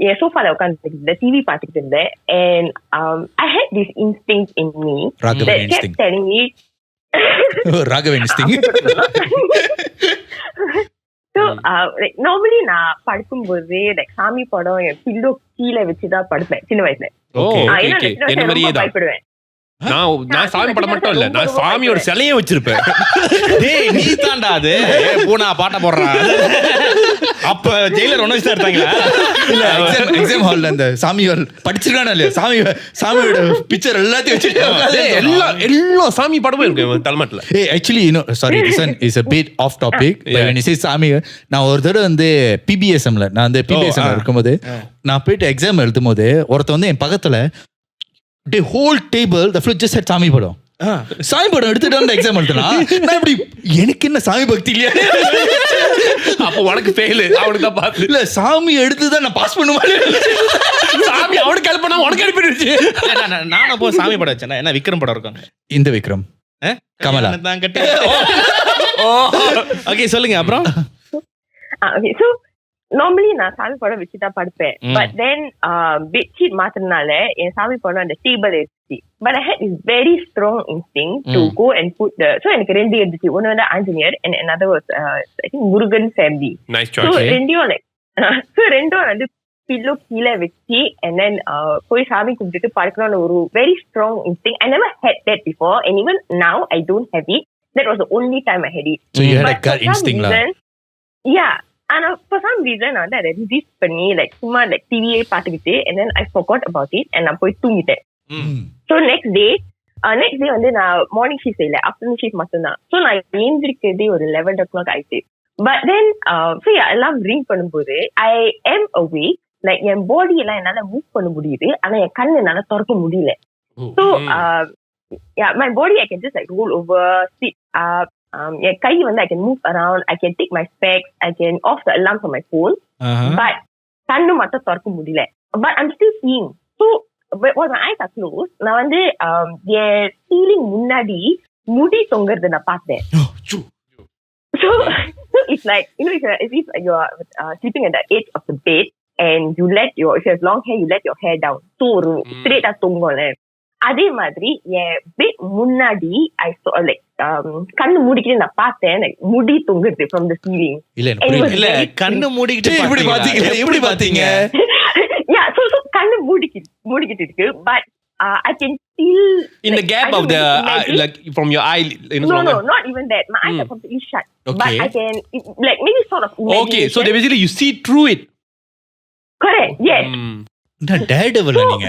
என் சோஃபால உட்காந்து டிவி பார்த்துக்கிட்டு இருந்தேன். And I had this instinct in me that kept telling me Raghavan instinct. So like normally நான் படுக்கும்போது like சாமி படம் என் பில்லோ கீழே வச்சுதான் படுப்பேன் சின்ன வயசுல. என்ன மாதிரியே தான் பயப்படுவேன். நான் சாமி படம் மட்டும் இல்ல, நான் சாமியோட சிலையே வச்சிருப்பேன். டேய் நீ தான்டா அது பூனா பாட்ட போடுறான். அப்ப ஜெயிலர் ஒண்ணு வச்சு எடுத்தாங்களா? இல்ல எக்ஸாம் ஹால்ல அந்த சாமி படிச்சிருக்கானே இல்லையா, சாமியோட பிக்சர் எல்லாத்தையும் வச்சிருக்காங்க. எல்லா சாமி படமும் இருக்கு தலைமாட்டில். Actually you know, sorry, this one is a bit off topic, but when you say சாமி, நான் ஒரு தடவை வந்து PBSMல நான் வந்து PBSMல இருக்கும்போது நான் போயிட்டு எக்ஸாம் எழுதும் போது ஒருத்த வந்து என் பக்கத்துல the whole table the floor just had சாமி படம். சாமி படம் எடுத்துட்டு வந்து எக்ஸாம் எழுதுனா நான் இப்படி எனக்கு என்ன சாமி பக்தி இல்லையா? அப்போ உனக்கு ஃபெயில், அவனுக்கு தான் பாத்து இல்ல சாமி எடுத்து தான் நான் பாஸ் பண்ணுவேன். சாமி அவனுக்கு ஹெல்ப் பண்ணா உனக்கு அனுப்பிடுச்சு. நான் அப்போ சாமி படம் வச்சேன். என்ன விக்ரம் படம் இருக்கும்? இந்த விக்ரம் கமலா தான் கட்டி. ஓகே சொல்லுங்க அப்புறம். Okay, so normally நான் சாமி படம் வச்சுதான் படுப்பேன். But then bedsheet மாத்தினால என் சாமி படம் அந்த டேபிள் இருந்துச்சு. But I had this very strong instinct to go and put the, so எனக்கு ரெண்டு இருந்துச்சு. ஒன்னு வந்து Anjaneyar and another was I think Murugan family. Nice choice. So ரெண்டும் like so ரெண்டும் வந்து பில்லோ கீழே வச்சு and then போய் சாமி கும்பிட்டு படுக்கணும்னு ஒரு very strong instinct. I never had that before and even now I don't have it. That was the only time I had it. So you had a gut instinct lah. Yeah. And for some reason நான் அதை resist பண்ணி like சும்மா like டிவியே பார்த்துக்கிட்டு and then I forgot about it and நான் போய் தூங்கிட்டேன். So next day வந்து நான் மார்னிங் ஷிஃப்ட் செய்யல, ஆஃப்டர்நூன் ஷிஃப்ட் மட்டும்தான். ஸோ நான் எழுந்திருக்கிறதே ஒரு 11 o'clock ஆயிடுச்சு. பட் தென் ஸோ எல்லாம் ரிங் பண்ணும்போது I am awake, like என் பாடி எல்லாம் என்னால மூவ் பண்ண முடியுது, ஆனா என் கண்ணு என்னால திறக்க முடியல. So my body I can just like roll over, sit up. என் கை வந்து I can move around, I can take my specs, I can off the alarm from my phone, but கண்ணு மட்டும் திறக்க முடியல. But I'm still seeing. So when my eyes are closed, நான் வந்து என் ceiling முன்னாடி முடி தொங்குறத நான் பார்த்தேன். So it's like, you know, it's if you're sleeping at the edge of the bed and you let your, if you have long hair, you let your hair down. So ஒரு straight தொங்கும்ல, அதே மாதிரி என் bed முன்னாடி I saw like கண்ணு மூடிக்கிட்டு நான் பார்த்தேன் like முடி தொங்குது from the ceiling. இல்ல கண்ணு மூடிக்கிட்டு எப்படி பாத்தீங்க? Yeah, so கண்ணு மூடிக்கிட்டு இருக்கு, but I can still in the gap of the like from your eye, you know. No, not even that. My eyes are completely shut. Okay. But I can like maybe sort of imagination. Okay, so basically you see through it. Correct. Yes. Daredevil நீங்க.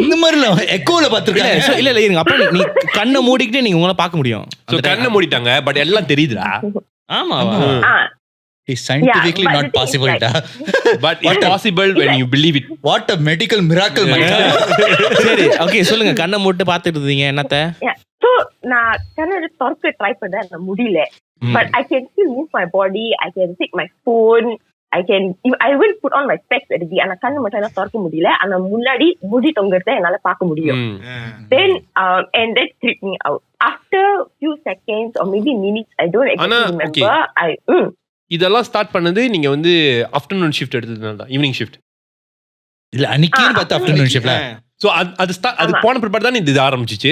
இந்த மாதிரிலாம் எக்கோல பாத்துருக்கேன். இல்ல இருங்க, அப்ப நீ கண்ணை மூடிக்கிட்டே நீங்க உங்களை பார்க்க முடியும். கண்ணை மூடிட்டாங்க பட் எல்லாம் தெரியுதுடா. ஆமா It's scientifically not possible. But it's possible when you believe it. What a medical miracle, my God. சரி ஓகே சொல்லுங்க, கண்ணை மூட்டு பார்த்துட்டு இருந்தீங்க என்னத்த? So நான் கண்ணை திறக்க ட்ரை பண்ணேன், நான் முடியல. But I can still move my body, I can take my phone, I will put on my specs already. ஆனா கண்ணு மட்டும் என்னால திறக்க முடியல. ஆனா முன்னாடி முடி தொங்கறத என்னால பார்க்க முடியும். Then and that tripped me out. After few seconds or maybe minutes, I don't exactly remember. இதெல்லாம் ஸ்டார்ட் பண்ணது நீங்க வந்து ஆஃப்டர்நூன் ஷிஃப்ட் எடுத்ததுனால தான், ஈவினிங் ஷிஃப்ட் இல்ல அன்னைக்கே பார்த்த ஆஃப்டர்நூன் ஷிஃப்ட்ல. சோ அது போன பிறகு தான் இது ஆரம்பிச்சிச்சு.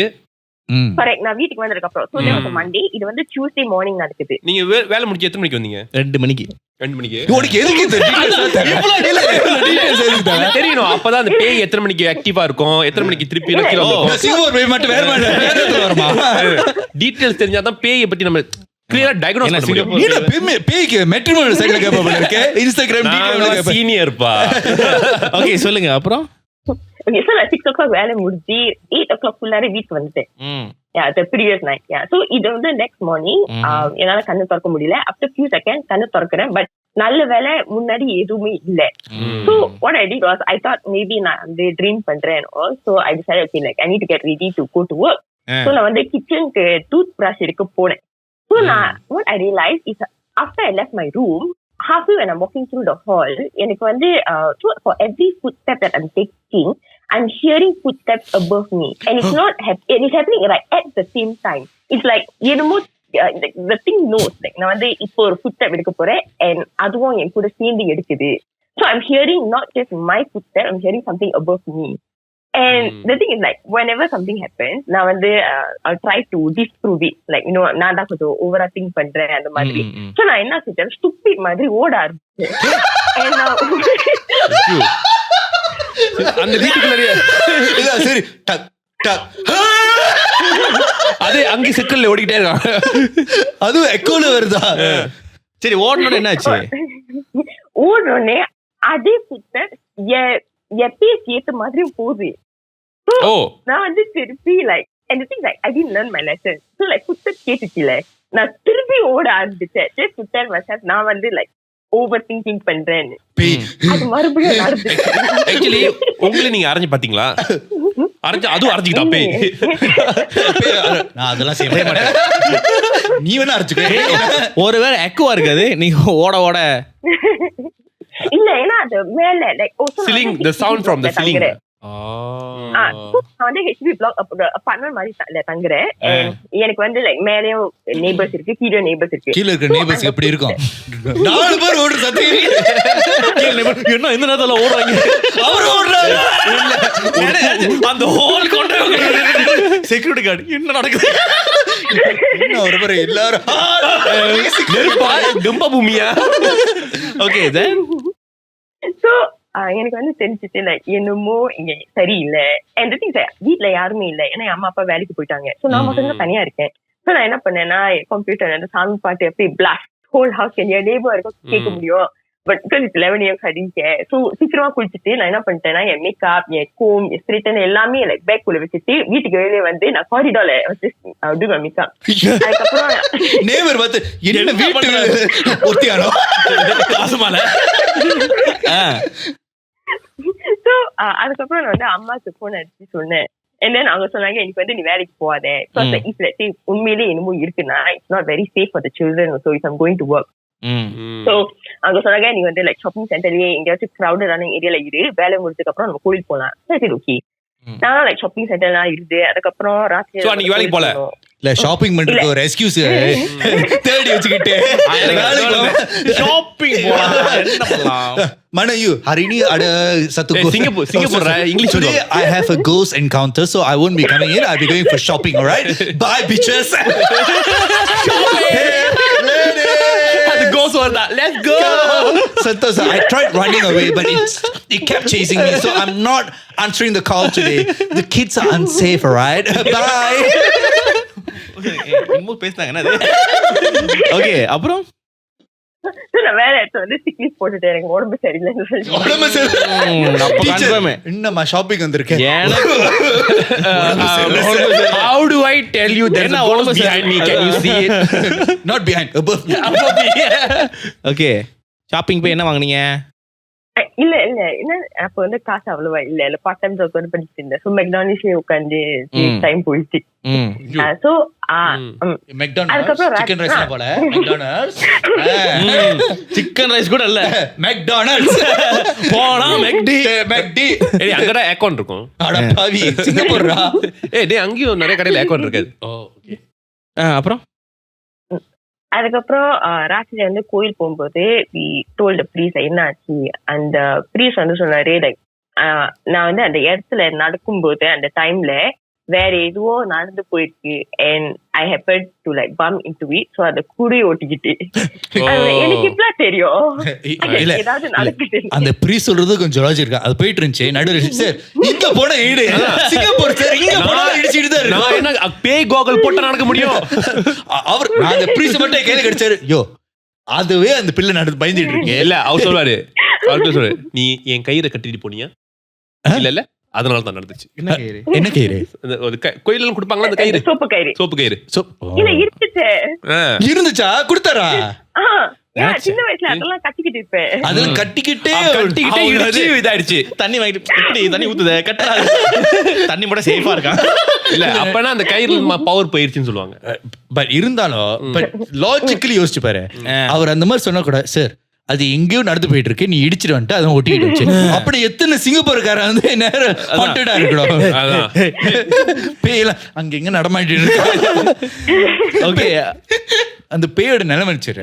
கரெக்ட். நான் வீட்டுக்கு வந்ததுக்கு அப்புறம் so there was a Monday, இது வந்து Tuesday morning நடக்குது. நீங்க வேலை முடிக்க எத்தனை மணிக்கு வந்தீங்க? 2 மணிக்கு. உனக்கு எதுக்கு இந்த டீடைல்ஸ் தெரியணும். அப்பதான் அந்த பேய் எத்தனை மணிக்கு ஆக்டிவா இருக்கும், எத்தனை மணிக்கு திருப்பி சிங்கப்பூர் பேய் மட்டும் வேற மாதிரி வருமா? டீடைல்ஸ் தெரிஞ்சாதான் பேயை பத்தி நம்ம கிளியரா டயக்னோஸ் பண்ண முடியும். நீ பேய்க்கு மெட்ரிமோனியல் சைடுல கேப்ப இருக்கே, இன்ஸ்டாகிராம் டீடைல்ஸ் கேப்ப. சீனியர்ப்பா. ஓகே சொல்லுங்க அப்புறம். Okay, so 6 o'clock வேலை முடிஞ்சு 8 o'clock ஃபுல்லாவே வீட்டுக்கு வந்துட்டேன். The previous night. So இது வந்து next morning என்னால கண்ணு திறக்க முடியல. After few seconds கண்ணு திறக்கிறேன், பட் நல்ல வேலை முன்னாடி எதுவுமே இல்ல. So what I did was I thought maybe நான் வந்து ட்ரீம் பண்றேன். So I decided okay, like I need to get ready to go to work. So நான் வந்து கிச்சனுக்கு டூத் பிரஷ் எடுக்க போனேன். So what I realized is after I left my room, halfway when I'm walking through the hall, எனக்கு வந்து for every footstep that I'm taking, I'm hearing footsteps above me, and it's not it is happening right at the same time. It's like the thing knows like நான் வந்து இப்போ ஒரு footstep எடுக்க போறேன் and அதுவும் என் கூட சேர்ந்து எடுக்குது. So I'm hearing not just my footstep, I'm hearing something above me. And the thing is like whenever something happens, நான் வந்து I'll try to disprove it, like you know நான் தான் கொஞ்சம் ஓவரா திங்க் பண்றேன் அந்த மாதிரி. So நான் என்ன செஞ்சேன், ஸ்டூபிட் மாதிரி ஓட ஆரம்பிச்சேன். அந்த வீட்டுக்குள்ளே இல்ல சரி டக் டக் அதே அங்கே சிக்கல்ல ஓடிக்கிட்டே இருக்காங்க, அதுவும் எக்கோல வருதா? சரி ஓடணும் என்னாச்சு? ஓடனே அதே ஃபுட்ஸ்டெப் எப்பேஸ் ஏத்த மாதிரி போகுது. நான் வந்து திருப்பி like and the thing like I didn't learn my lesson. So like footstep கேட்டுச்சுல, நான் திருப்பி ஓட ஆரம்பிச்சேன். just to tell myself நான் வந்து like ஓவர் திங்கிங் பண்றேன். அது மறுபடியும் நடந்துச்சு. ஆக்சுவலி உங்களை நீங்க அரைஞ்சு பாத்தீங்களா? அதுவும் அரைஞ்சுக்கிட்டா பேய். நான் அதெல்லாம் செய்ய மாட்டேன். நீ வேணா அரைச்சுக்க. ஒருவேளை எக்கோவா இருக்காது நீங்க ஓட ஓட? இல்ல ஏன்னா அது மேல like ceiling, the sound from the ceiling. நான் வந்து ஹெச்பி பிளாக் அபார்ட்மெண்ட் மாதிரி தங்குறேன். எனக்கு வந்து லைக் மேலேயும் நெய்பர்ஸ் இருக்கு, கீழே நெய்பர்ஸ் இருக்கு. கீழே இருக்க நெய்பர்ஸ் எப்படி இருக்கும்? 4 பேர் ஓடுற சத்தம் என்ன இந்த நேரத்துல ஓடுறாங்க, அவர் ஓடுறாரு. அந்த ஹோல் கொண்டு செக்யூரிட்டி கார்டு என்ன நடக்குது? என்ன ஒரு பேர் எல்லாரும் கம்ப பூமியா? ஓகே தென் சோ எனக்கு வந்து தெரிஞ்சுட்டு லைக் என்னமோ இங்க சரியில்லை. and the thing is வீட்டுல யாருமே இல்லை, ஏன்னா என் அம்மா அப்பா வேலைக்கு போயிட்டாங்க. சோ நான் மட்டும் தான் தனியா இருக்கேன். சோ நான் என்ன பண்ணேன்னா கம்ப்யூட்டர் அந்த சாமி பாட்டு எப்படி பிளாஸ்ட் ஹோல் ஹவுஸ் என் நேபர் இருக்கும் கேட்க முடியும். பட் பிகாஸ் இட்ஸ் 11 AM கடிச்சேன். ஸோ சீக்கிரமா குளிச்சுட்டு நான் என்ன பண்ணிட்டேன்னா என் மேக்கப், என் கோம், என் ஸ்ட்ரெயிட்டன் எல்லாமே லைக் பேக் குள்ள வச்சுட்டு வீட்டுக்கு வெளியே வந்து நான் காரிடார்ல வச்சு மேக்கப். அதுக்கப்புறம் நேபர் பார்த்து என்ன வீட்டு ஒத்தியானோ காசுமால. ஸோ அதுக்கப்புறம் நான் வந்து அம்மாக்கு போன் அடிச்சு சொன்னேன். And then அவங்க சொன்னாங்க எனக்கு வந்து நீ வேலைக்கு போகாத. உண்மையிலே என்னமோ இருக்குன்னா it's not very safe for the children also if I am going to work. So அவங்க சொன்னாங்க நீ வந்து லைக் ஷாப்பிங் சென்டர்லயே எங்கேயாச்சும் கிரௌடடான ஏரியால இரு, வேலை முடிஞ்சதுக்கு அப்புறம் நம்ம கோயிலுக்கு போலாம். சரி ஓகே. நான் லைக் ஷாப்பிங் சென்டர்லாம் இருந்து அதுக்கப்புறம் ராத்திரி நீங்க வேலைக்கு போல இல்ல ஷாப்பிங் பண்றதுக்கு ஒரு எக்ஸ்கியூஸ் தேடி வச்சுக்கிட்டு ஷாப்பிங் போலாம் என்ன பண்ணலாம்? மனயு ஹரிணி அட சத்து Singapore English today I have a ghost encounter so I won't be coming in, I'll be going for shopping, all right? Bye bitches. The ghost was that let's go. Santosa, I tried running away but it kept chasing me, so I'm not answering the call today. The kids are unsafe, all right? Bye. பேசுனாங்க. Okay அப்புறம் நான் வேற இடத்துல வந்து sick leave போட்டுட்டேன் எனக்கு உடம்பு சரியில்லைன்னு சொல்லி. என்னம்மா ஷாப்பிங் வந்திருக்கேன். How do I tell you there's a ghost behind me? Can you see it? Not behind, above. Okay, shopping போய் என்ன வாங்குனீங்க? இல்ல என்ன அப்ப வந்து காசு அவ்வளவா இல்ல பார்ட் டைம் ஜாப் வந்து பண்ணிட்டு இருந்தேன். சோ மெக்டானல்ட்ஸ்லயே உட்காந்து டைம் போயிடுச்சு. சோ மெக்டானல்ட்ஸ் அதுக்கப்புறம் சிக்கன் ரைஸ் போல. மெக்டானல்ட்ஸ் சிக்கன் ரைஸ் கூட இல்ல, மெக்டானல்ட்ஸ் போனா மெக்டி. ஏய் அங்கடா அக்கவுண்ட் இருக்கும். அட பாவி, சிங்கப்பூர்ரா. ஏய் டேய் அங்கேயும் நிறைய கடையில அக்கவுண்ட் இருக்காது. ஓகே. அப்புறம் அதுக்கப்புறம் ராத்திரி வந்து கோயில் போகும்போது we told the priest என்ன ஆச்சு. அந்த priest வந்து சொன்னாரு லைக் நான் வந்து அந்த இடத்துல நடக்கும்போது அந்த டைம்ல வேற எதுவோ நடந்து போயிருக்கு and I happened to like bump into it. So அந்த குடி ஓட்டிக்கிட்டு எனக்கு இப்பலாம் தெரியும் ஏதாவது நடக்குது. அந்த ப்ரீ சொல்றது கொஞ்சம் லாஜிக் இருக்கா. அது போயிட்டு இருந்துச்சு நடுவில் சார் இங்க போன ஈடு சிங்கப்பூர் சார் இங்க போனா இடிச்சிட்டு தான் நான் என்ன பேய் கோகல் போட்டு நடக்க முடியும். அவர் நான் அந்த ப்ரீஸ் மட்டும் கையில கிடைச்சாரு. யோ அதுவே அந்த பிள்ளை நடந்து பயந்துட்டு இருக்கு. இல்ல அவர் சொல்வாரு, அவர்கிட்ட சொல்றாரு நீ என் கயிறை கட்டிட்டு போனியா? இல்ல அதனால தான் நடந்துச்சு. என்ன கயிறு? கோயில கொடுப்பாங்களா அந்த கயிறு? சோப்பு கயிறு இல்ல இருந்துச்சா கொடுத்தாரா? சின்ன வயசுல அதெல்லாம் கட்டிக்கிட்டு இருப்பேன். அதெல்லாம் கட்டிக்கிட்டே இதாயிடுச்சு. தண்ணி வாங்கிட்டு எப்படி தண்ணி ஊத்துத கட்டாது தண்ணி மட்டும் சேஃபா இருக்கான். இல்ல அப்பனா அந்த கயிறுல பவர் போயிருச்சுன்னு சொல்லுவாங்க. பட் இருந்தாலும் பட் லாஜிக்கலி யோசிச்சு பாரு. அவர் அந்த மாதிரி சொன்னா கூட சார் அது எங்கேயும் நடந்து போயிட்டு இருக்கு, நீ இடிச்சிட்டு வந்துட்டு அதான் ஒட்டிக்கிட்டு அப்படி எத்தனை சிங்கப்பூர்கார வந்து நேரம் ஹாண்டடா இருக்கணும். பேயெல்லாம் அங்க எங்க நடமாட்டிட்டு இருக்கு. ஓகே, அந்த பேயோட நிலைமை சரி.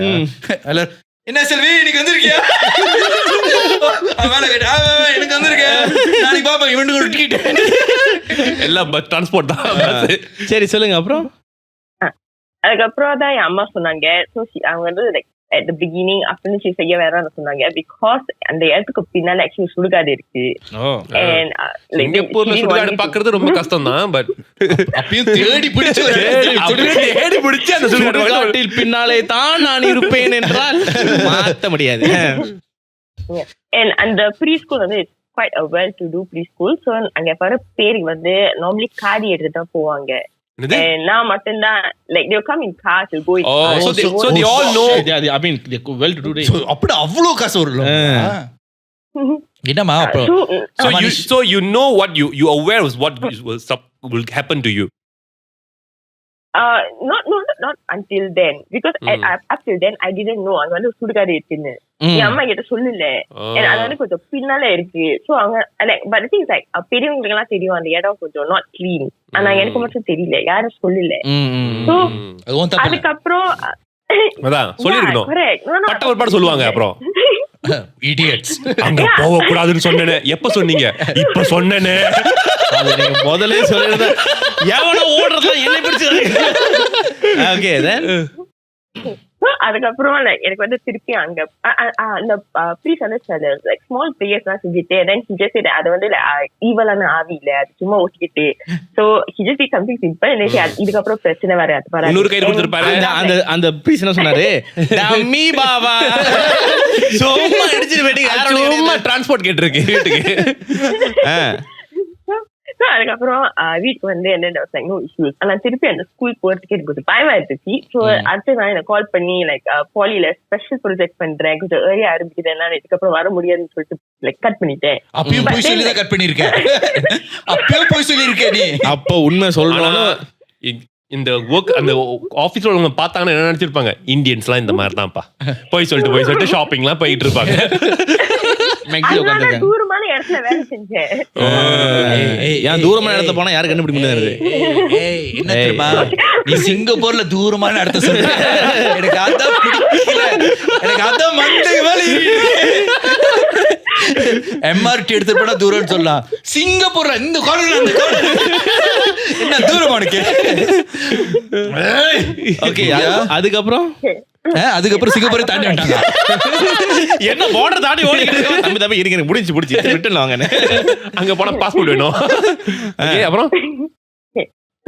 என்ன செல்வி இன்னைக்கு வந்திருக்கியா? எனக்கு வந்திருக்கேன் நாளைக்கு பாப்பா இவனுக்கு ஒட்டிக்கிட்டேன் எல்லாம் பஸ் டிரான்ஸ்போர்ட் தான். சரி சொல்லுங்க. அப்புறம் அதுக்கப்புறம் தான் என் அம்மா சொன்னாங்க அவங்க வந்து லைக் at the beginning அப்படின்னு செய்ய வேறன்னு சொன்னாங்க because அந்த இடத்துக்கு பின்னால ஆக்சுவலி சுடுகாடு இருக்கு. and சிங்கப்பூர்ல சுடுகாடு பார்க்கிறது ரொம்ப கஷ்டம் தான். பட் அப்பயும் தேடி பிடிச்சு அந்த சுடுகாட்டில் பின்னாலே தான் நான் இருப்பேன் என்றால் மாத்த முடியாது. and அந்த preschool வந்து quite a well to do preschool. so அங்க வர பேருக்கு வந்து நார்மலி காடி எடுத்து தான் போவாங்க. நான் மட்டும்தான் like they come in cars to go in cars. So they all know. I mean they well to do day. அப்படி அவ்வளோ காசு வரும்ல. என்னமா so you know what you aware of what will happen to you. Not until then because up till then I didn't know அங்க வந்து சுடுகாடு இருக்குன்னு என் அம்மா கிட்ட சொல்லல. அது வந்து கொஞ்சம் பின்னால இருக்கு. சோ அவங்க but the thing is like பெரியவங்களுக்கு எல்லாம் தெரியும் அந்த இடம் கொஞ்சம் not clean. ஆனா எனக்கு மட்டும் தெரியல, யாரும் சொல்லல. சோ அதுக்கப்புறம் அதான் சொல்லிருக்கணும். பட்ட ஒரு பாட்டு சொல்லுவாங்க. அப்புறம் idiots அங்க போக கூடாதுன்னு சொன்னேனே. எப்ப சொன்னீங்க? இப்ப சொன்னேனே. அது நீங்க முதல்ல சொல்லிருந்தா எவனோ ஓடுறதா என்ன பிடிச்சு. ஓகே then அதுக்கப்புறம் எனக்கு வந்து திருப்பி அங்க அந்த ப்ரீஸ் வந்து சில லைக் ஸ்மால் ப்ரேயர்ஸ் எல்லாம் செஞ்சுட்டு then he just said அது வந்து ஈவலான ஆவி இல்ல, அது சும்மா ஓட்டிக்கிட்டு. so he just did something simple and then இதுக்கப்புறம் பிரச்சனை வராது. இன்னொரு கயிறு கொடுத்திருப்பாரு. அந்த ப்ரீஸ் என்ன சொன்னாரு? டம்மி பாபா சும்மா அடிச்சிட்டு போயிட்டு சும்மா டிரான்ஸ்போர்ட் கேட்டிருக்கு வீட்டுக்கு. அதுக்கப்புறம் வீட்டுக்கு வந்து என்ன நோ இஷ்யூஸ். ஆனா திருப்பி அந்த ஸ்கூல் போறதுக்கு எனக்கு கொஞ்சம் பயமா இருந்துச்சு. ஸோ அடுத்து நான் எனக்கு கால் பண்ணி லைக் பாலியில ஸ்பெஷல் ப்ரொஜெக்ட் பண்றேன், கொஞ்சம் ஏரியா ஆரம்பிக்கிறேன், இதுக்கப்புறம் வர முடியாதுன்னு சொல்லிட்டு லைக் கட் பண்ணிட்டேன். அப்பயும் போய் சொல்லி தான் கட் பண்ணிருக்கேன். அப்பயும் போய் சொல்லிருக்கேன். நீ அப்போ உண்மை சொல்லணும். இந்த ஒர்க் அந்த ஆபீஸ்ல உள்ளவங்க பார்த்தாங்கன்னா என்ன நினைச்சிருப்பாங்க, இந்தியன்ஸ்லாம் இந்த மாதிரி தான்ப்பா போய் சொல்லிட்டு ஷாப்பிங்லாம் போயிட்டு இருப்பாங்க. தூரமான இடத்துல வேலை செஞ்சேன். ஏன் தூரமான இடத்துல போனா யாரு கண்டுபிடிக்க முடியாது? என்ன தெரியுமா, நீ சிங்கப்பூர்ல தூரமான இடத்த சொல்ற, எனக்கு அதான் பிடிக்கல, எனக்கு அதான் மண்டை வேலை. எம்ஆர்டி எடுத்துட்டு போனா தூரம்னு சொல்லலாம், சிங்கப்பூர்ல இந்த கார்னர் அந்த கார்னர் என்ன தூரமானுக்கு. ஓகே, அதுக்கப்புறம் சிங்கப்பூரை தாண்டி வந்துட்டாங்க. என்ன பார்டர் தாண்டி ஓடிக்கிட்டு தம்பி தம்பி இருங்க முடிச்சு ரிட்டர்ன் வாங்க, அங்க போனா பாஸ்போர்ட் வேணும். அப்புறம்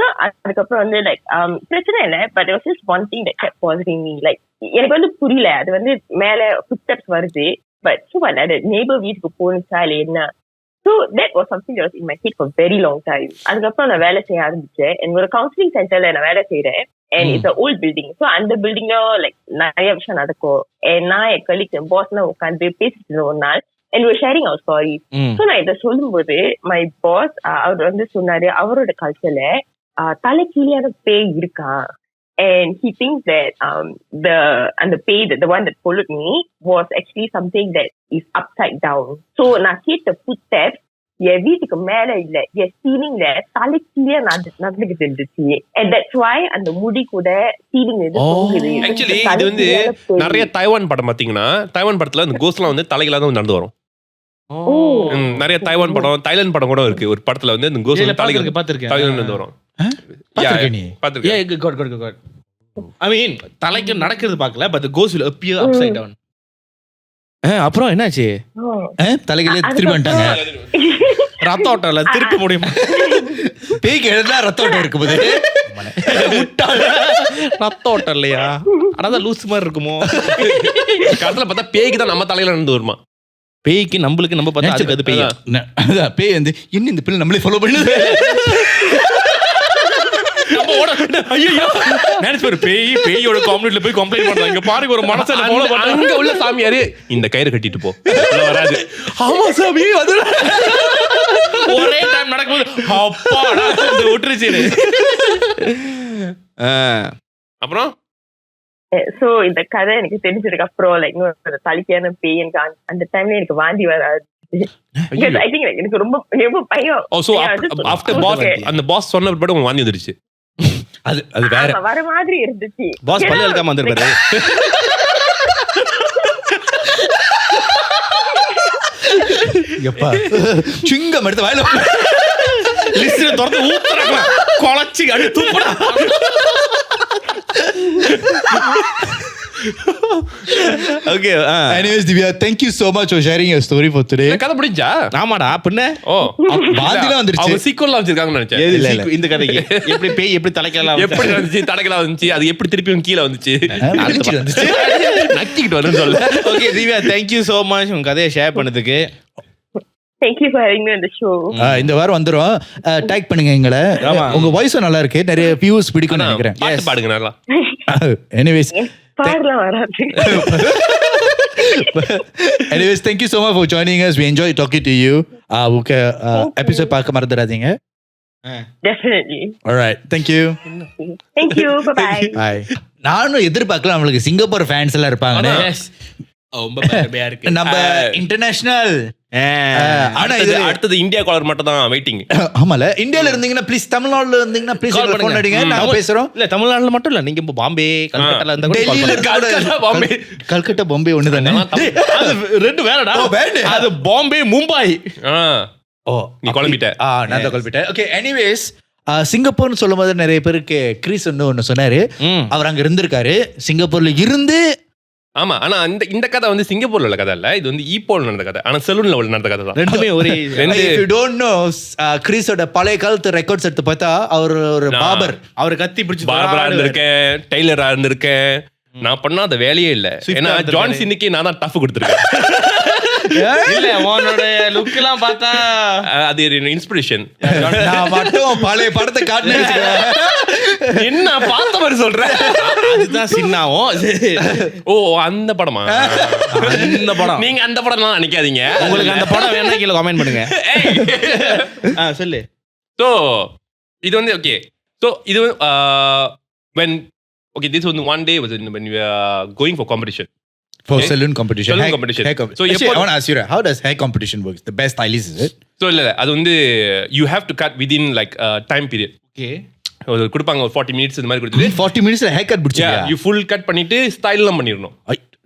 So அதுக்கப்புறம் வந்து லைக் பிரச்சனை இல்லை, but it was just one thing that kept bothering me. Like எனக்கு வந்து புரியல, அது வந்து மேல footsteps வருது, பட் சும்மா அந்த நெய்பர் வீட்டுக்கு போனுச்சா இல்லை என்ன. So that was something that was in my head for very long time. அதுக்கப்புறம் நான் வேலை செய்ய ஆரம்பிச்சேன். என்னோட கவுன்சிலிங் சென்டர்ல நான் வேலை செய்யறேன். And it's an old building. So அந்த பில்டிங்ல லைக் நிறைய விஷயம் நடக்கும். And நான் என் கலீக்ஸ் என் பாஸ்லாம் உட்காந்து பேசிட்டு ஒரு நாள், and we were sharing our stories. So நான் இதை சொல்லும்போது my boss அவர் வந்து சொன்னாரு, அவரோட கல்ச்சர்ல தலை கீழான பேய் இருக்கா. And he thinks that the pay, the one that followed me, was actually something that is upside down. So நான் கேட்ட footsteps என் வீட்டுக்கு மேல இல்ல, என் சீலிங்ல தலை கீழே நடந்துகிட்டு இருந்துச்சு. And that's why அந்த முடி கூட சீலிங் ஆக்சுவலி இது வந்து நிறைய தைவான் படம் பாத்தீங்கன்னா, தைவான் படத்துல அந்த கோஸ்ட்லாம் வந்து தலைகளாக தான் நடந்து வரும். நிறைய தைவான் படம், தாய்லாந்து படம் கூட இருக்கு. ஒரு படத்துல வந்து இந்த கோஸ்ட் தலைகள் பாத்துருக்கேன் வரும். I mean தலைக்கு நடக்கிறது பார்க்கல, but the ghost will appear upside down. அப்புறம் என்னாச்சு? தலைகளே திருப்பி வந்துட்டாங்க. ரத்த ஓட்டல திருப்ப முடியுமா? பேய்க்கு எழுதா ரத்த ஓட்டம் இருக்கும்போது ரத்த ஓட்டம் இல்லையா? அதான் லூஸ் மாதிரி இருக்குமோ? கடைசில பார்த்தா பேய்க்கு தான் நம்ம தலையில நடந்து வருமா? பேய்க்கு நம்மளுக்கு நம்ம பார்த்தா அதுக்கு அது பேய். அதான் பேய் வந்து என்ன இந்த பிள்ளை நம்மளே ஃபாலோ பண்ணுது. பேயோட காமெடில போய் கம்ப்ளைண்ட் பண்றாங்க. பாருங்க ஒரு மனசுல ஃபாலோ பண்றாங்க. அங்க உள்ள சாமியாரு இந்த கயிறு கட்டிட்டு போ, வராது. ஆமா சாமி, அது ஒரே டைம் நடக்கும்போது அப்பாடா விட்டுருச்சு. அப்புறம் சோ இந்த கதை எனக்கு தெரிஞ்சதுக்கு அப்புறம் லைக் தலைக்கான பேய் எனக்கு அந்த டைம்ல எனக்கு வாந்தி வராது. I think like எனக்கு ரொம்ப ரொம்ப பயம். சோ ஆஃப்டர் பாஸ் அந்த பாஸ் சொன்ன பிறகு உங்களுக்கு வாந்தி வந்துருச்சு. அது வேற வர மாதிரி இருந்துச்சு. பாஸ் பல்ல அலக்காம வந்திருப்பாரு. எப்பா சிங்கம் எடுத்து வாயில லிஸ்ட்ல தொடர்ந்து ஊத்துறாங்க, கொளச்சி அடி தூக்குறா. Okay. Anyways, Divya, thank you so much for sharing your story for today. கதை முடிஞ்சா? ஆமாடா பின்ன. வாந்தில வந்துருச்சு. அவங்க சீக்வல் வச்சிருக்காங்கன்னு நினைச்சேன். இல்ல இந்த கதைக்கு எப்படி பேய் எப்படி தலைக்கலாம் எப்படி வந்துச்சு, தலைக்கலாம் வந்துச்சு, அது எப்படி திருப்பியும் கீழ வந்துச்சு, அடிச்சு வந்துச்சு, நக்கிட்டு வரேன்னு சொல்ல. Okay Divya, thank you so much உங்க கதையை ஷேர் பண்ணதுக்கு. Thank you for having me on the show. இந்த வாரம் வந்துரும், டாக் பண்ணுங்க எங்களை. உங்க வாய்ஸ் நல்லா இருக்கு, நிறைய வியூஸ் பிடிக்கும்னு நினைக்கிறேன். பாட்டு பாடுங்க நல்லா. Anyways, Anyways, thank you so much for joining us. We enjoyed talking to you. Okay, episode பார்க்க மறந்துடாதீங்க. Definitely. All right, thank you. Thank you. Bye bye. நானும் எதிர்பார்க்கல நம்மளுக்கு சிங்கப்பூர் ஃபேன்ஸ் எல்லாம் இருப்பாங்க. ரொம்ப பெருமையா இருக்கு. நம்ம இன்டர்நேஷனல். ஆனா இது அடுத்தது இந்தியா காலர் மட்டும் தான் வெயிட்டிங். ஆமால, இந்தியால இருந்தீங்கன்னா ப்ளீஸ், தமிழ்நாடுல இருந்தீங்கன்னா ப்ளீஸ் ஃபோன் அடிங்க, நாங்க பேசுறோம். இல்ல தமிழ்நாடுல மட்டும் இல்ல, நீங்க பாம்பே கல்கட்டால இருந்தா கூட, டெல்லில இருக்க பாம்பே, கல்கட்டா பாம்பே ஒண்ணு தானே. அது ரெண்டு வேறடா. அது பாம்பே மும்பை. நீ குழம்பிட்ட. நான் தான் குழம்பிட்டேன். ஓகே, எனிவேஸ் சிங்கப்பூர்னு சொல்லும்போது நிறைய பேருக்கு கிறிஸ் ஒன்னு சொன்னாரு. அவர் அங்க இருந்திருக்காரு, சிங்கப்பூர்ல இருந்து. ஆமா, ஆனா இந்த கதை வந்து சிங்கப்பூர்ல உள்ள கதை இல்ல, இது வந்து ஈப்போல நடந்த கதை. ஆனா சலூன்ல உள்ள நடந்த கதை தான். ரெண்டுமே ஒரே. If you don't know, கிறிஸோட பழைய காலத்து ரெக்கார்ட்ஸ் எடுத்து பார்த்தா அவர் ஒரு பாபர். அவர் கத்தி பிடிச்சு பார்பரா இருந்திருக்கேன், டெய்லரா இருந்திருக்கேன். நான் பண்ணா அந்த வேலையே இல்ல. ஏன்னா ஜான் சின்னிக்கு நான் தான் டஃப் கொடுத்துருக்கேன். இல்ல உன்னோட லுக் எல்லாம் பார்த்தா அது இன்ஸ்பிரேஷன். நான் மட்டும் பழைய படத்தை காட்டுனேன். என்ன பார்த்த மாதிரி சொல்றேன்? அதுதான் சின்னாவும். ஓ அந்த படமா? அந்த படம். நீங்க அந்த படம்லாம் நினைக்காதீங்க. உங்களுக்கு அந்த படம் வேணா கீழே கமெண்ட் பண்ணுங்க. சொல்லு. சோ இது வந்து ஓகே. சோ இது when okay this was one day was when we were going for competition. For salon competition. Salon competition. So I want to ask you, how does hair competition works? The best stylist is it? So இல்ல அது வந்து you have to cut within like time period. Okay. கொடுப்பாங்க ஒரு 40 minutes இந்த மாதிரி கொடுத்துட்டு 40 minutesல hair cut முடிச்சியா? you full cut பண்ணிட்டு ஸ்டைல்லாம் பண்ணிரணும்.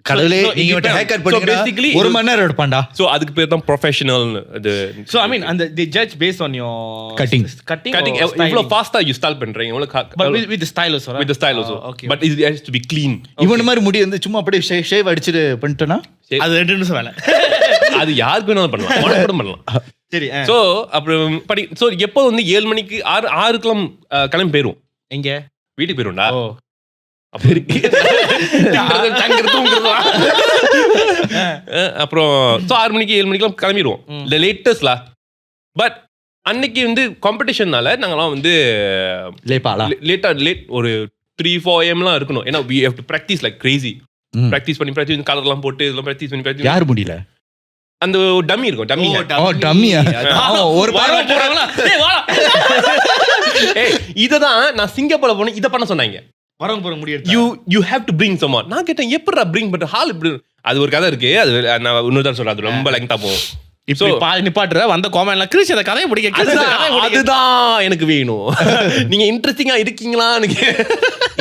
கடவுளே, நீங்க வந்து hair cut பண்ணீங்கன்னா ஒரு மணி நேரம் எடுப்பான்டா. சோ அதுக்கு பேர் தான் ப்ரொஃபஷனல். அது so I mean and they judge based on your cutting எவ்வளவு ஃபாஸ்டா you style பண்றீங்க, எவ்வளவு with the style also, with the style also. Okay. But it has to be clean. இவன மாதிரி முடி வந்து சும்மா அப்படியே ஷேவ் அடிச்சிட்டு பண்ணிட்டனா அது 2 நிமிஷம் வேலை. அது யாருக்கு வேணாலும் பண்ணலாம், உனக்கு கூட பண்ணலாம். சரி. சோ அப்புறம் சோ எப்போ வந்து 7 மணிக்கு 6 கிளம்பி போயிரும். எங்க வீட்டுக்கு போயிரும்டா. அப்புறம் 6 மணிக்கு 7 மணிக்கெல்லாம் கிளம்பிடுவோம். லேட்டஸ்ட்லா. பட் அன்னைக்கு வந்து காம்படிஷன்னால நாங்கெல்லாம் வந்து லேட் ஒரு 3-4 AM இருக்கணும். ஏன்னா we have to practice like crazy. practice பண்ணி கலர்லாம் போட்டு இதெல்லாம் practice பண்ணி யார் முடியல அந்த டம்மி இருக்கும். டம்மியா ஒரு இததான் நான் சிங்கப்பூர்ல போனேன். இத பண்ண சொன்னாங்க. வரவங்க போற முடியாது. you have to bring someone. நான் கேட்டேன் எப்படிடா bring பட் ஹால் இப்படி அது ஒரு கதை இருக்கு. அது நான் இன்னொரு தான் சொல்றேன். அது ரொம்ப லெங்தா போகும். இப்போ நிப்பாட்டுற வந்த காமெண்ட்ல கிறிஸ் அந்த கதையை பிடிக்க அதுதான் எனக்கு வேணும். நீங்க இன்ட்ரெஸ்டிங்கா இருக்கீங்களான்னு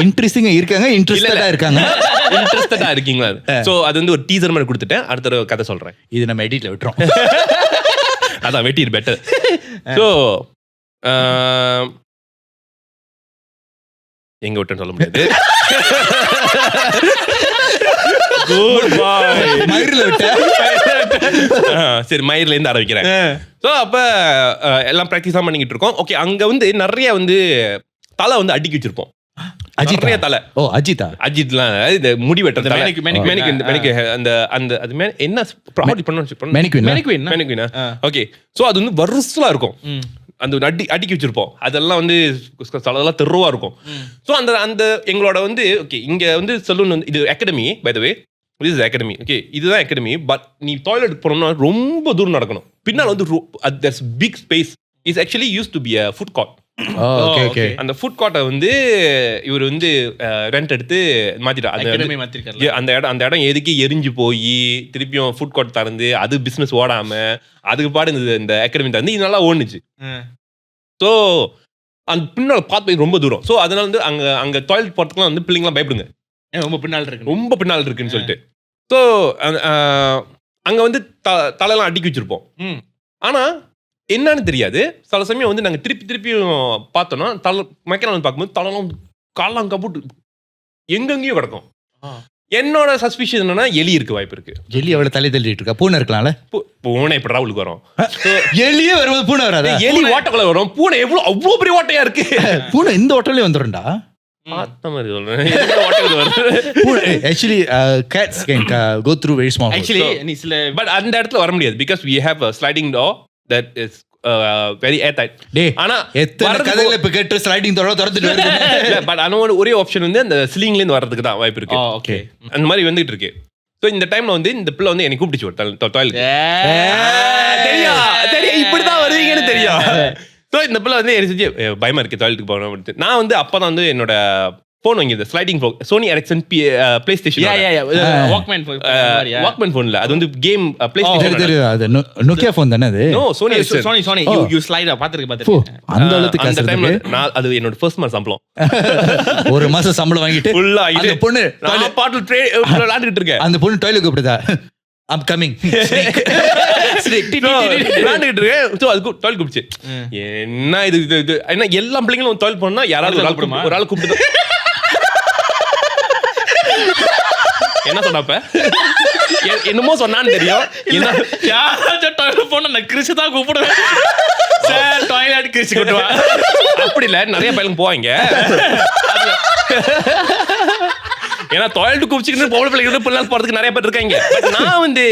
இன்ட்ரெஸ்டிங்கா இருக்காங்க இன்ட்ரெஸ்டடா இருக்காங்க இன்ட்ரெஸ்டடா இருக்கீங்களா. சோ அது வந்து ஒரு டீசர் மாதிரி கொடுத்துட்டேன். அடுத்த ஒரு கதை சொல்றேன். இது நம்ம எடிட்ல விட்டுறோம். அதான் வெட்டிர் பெட்டர். சோ எங்க விட்டேன்னு சொல்ல முடியாது. குட் பாய். மயிர்ல விட்ட. சரி மயிர்ல இருந்து ஆரம்பிக்கிறேன். சோ அப்ப எல்லாம் பிராக்டிஸ் தான் பண்ணிக்கிட்டு இருக்கோம். ஓகே அங்க வந்து நிறைய வந்து தலை வந்து அடுக்கி வச்சிருப்போம். நிறைய தலை. ஓ அஜித்தா. அஜித்லாம் இந்த முடி வெட்டுற தலை. மேனிக்கு அந்த அந்த அது என்ன ப்ராப்பர்ட்டி பண்ணனும். மேனிக்வின். ஓகே சோ அது வந்து வருஷலா இருக்கும். அந்த அடிக்கி வச்சிருப்போம். அதெல்லாம் வந்து அதெல்லாம் தெருவா இருக்கும். ஸோ அந்த எங்களோட வந்து ஓகே இங்க வந்து சலூன் வந்து இது academy by the way. This is academy. Okay இதுதான் அகாடமி. பட் நீ டாய்லெட் போனோம்னா ரொம்ப தூரம் நடக்கணும். பின்னால் வந்து there's big space. It's actually used to be a food court. Okay. அந்த ஃபுட் கோர்ட்டை வந்து இவர் வந்து ரெண்ட் எடுத்து மாத்திட்டார். அந்த இடம் எதுக்கு எரிஞ்சு போய் திருப்பியும் ஃபுட் கோர்ட் திறந்து அது பிசினஸ் ஓடாம அதுக்கு பாடு இந்த அகாடமி திறந்து இது நல்லா ஓடுச்சு. ஸோ அந்த பின்னால் பார்த்து ரொம்ப தூரம். ஸோ அதனால வந்து அங்க டாய்லெட் போறதுக்குலாம் வந்து பிள்ளைங்களாம் பயப்படுங்க. ரொம்ப பின்னால் இருக்குன்னு சொல்லிட்டு. ஸோ அங்க வந்து தலையெல்லாம் அடுக்கி வச்சிருப்போம். ஆனா என்னன்னு தெரியாது. சில சமயம் வந்து நாங்க திருப்பியும் பார்த்தோம்னா மெக்கானிக் வந்து பார்க்கும்போது தலைலாம் காலாம் கப்புட்டு எங்கெங்கேயும் கிடக்கும். என்னோட சஸ்பிஷன் என்னன்னா எலி இருக்கு வாய்ப்பு இருக்கு. எலி அவ்வளவு தலை தள்ளிட்டு இருக்கா. பூனை இருக்கலாம்ல. பூனை இப்ப ராவுலுக்கு வரும். எலியே வரும்போது பூனை வராது. எலி ஓட்டக்குள்ள வரும். பூனை அவ்வளவு பெரிய ஓட்டையா இருக்கு. பூனை இந்த ஓட்டலே வந்துடும்டா. பார்த்த மாதிரி சொல்றேன். Actually cats can go through very small. Actually but அந்த இடத்துல வர முடியாது because we have a sliding door that is very airtight. ஆனா எத்தனை கதையில இப்ப கேட்டு ஸ்லைடிங் door திறந்துட்டு வருது. இல்ல பட் அனோட ஒரே ஆப்ஷன் வந்து அந்த சிலிங்ல இருந்து வரதுக்கு தான் வாய்ப்பு இருக்கு. ஓகே அந்த மாதிரி வந்துட்டு இருக்கு. சோ இந்த டைம்ல வந்து இந்த பிள்ளை வந்து என்னை கூப்பிட்டுச்சு டாய்லெட். தெரியும் இப்படிதான் வருவீங்கன்னு தெரியும். ஸோ இந்த பிள்ளை வந்து எரிச்சு பயமா இருக்கு டாய்லெட்டுக்கு போகணும் அப்படின்னு. நான் வந்து அப்பதான் வந்து என்னோட போன் வாங்கியது sliding phone Sony Ericsson PlayStation. Walkman போன்ல அது வந்து கேம் பிளே ஸ்டேஷன். அது நோக்கியா போன் தானே அது. No Sony Ericsson. You slider பாத்துருக்கு. அந்த அளவுக்கு அந்த டைம்ல நான் அது என்னோட ஃபர்ஸ்ட் மாசம் சம்பளம். ஒரு மாசம் சம்பளம் வாங்கிட்டு ஃபுல்லா அந்த பொண்ணு பாட்டில் விளையாண்டுட்டு இருக்கேன். அந்த பொண்ணு டாய்லெட் கூப்பிடுதா I'm coming. டாய்லெட் கூப்பிடுச்சு. என்ன இது என்ன எல்லா பிள்ளைங்களும் டாய்லெட் போனா யாராவது ஒரு ஆள் கூப்பிட்டு என்ன சொன்னப்ப என்னமோ சொன்னான்னு தெரியும். கிறிஸ் தான் கூப்பிடுவேன். டாய்லெட் கிறிஸ் கூப்பிடுவா. அப்படி இல்ல நிறைய பையன் போவாங்க. ஏன்னா டாய்லெட் கூப்பிச்சுக்கிட்டு பொம்பளை பிள்ளைங்க பிள்ளை போறதுக்கு நிறைய பேர் இருக்காங்க. நான் வந்து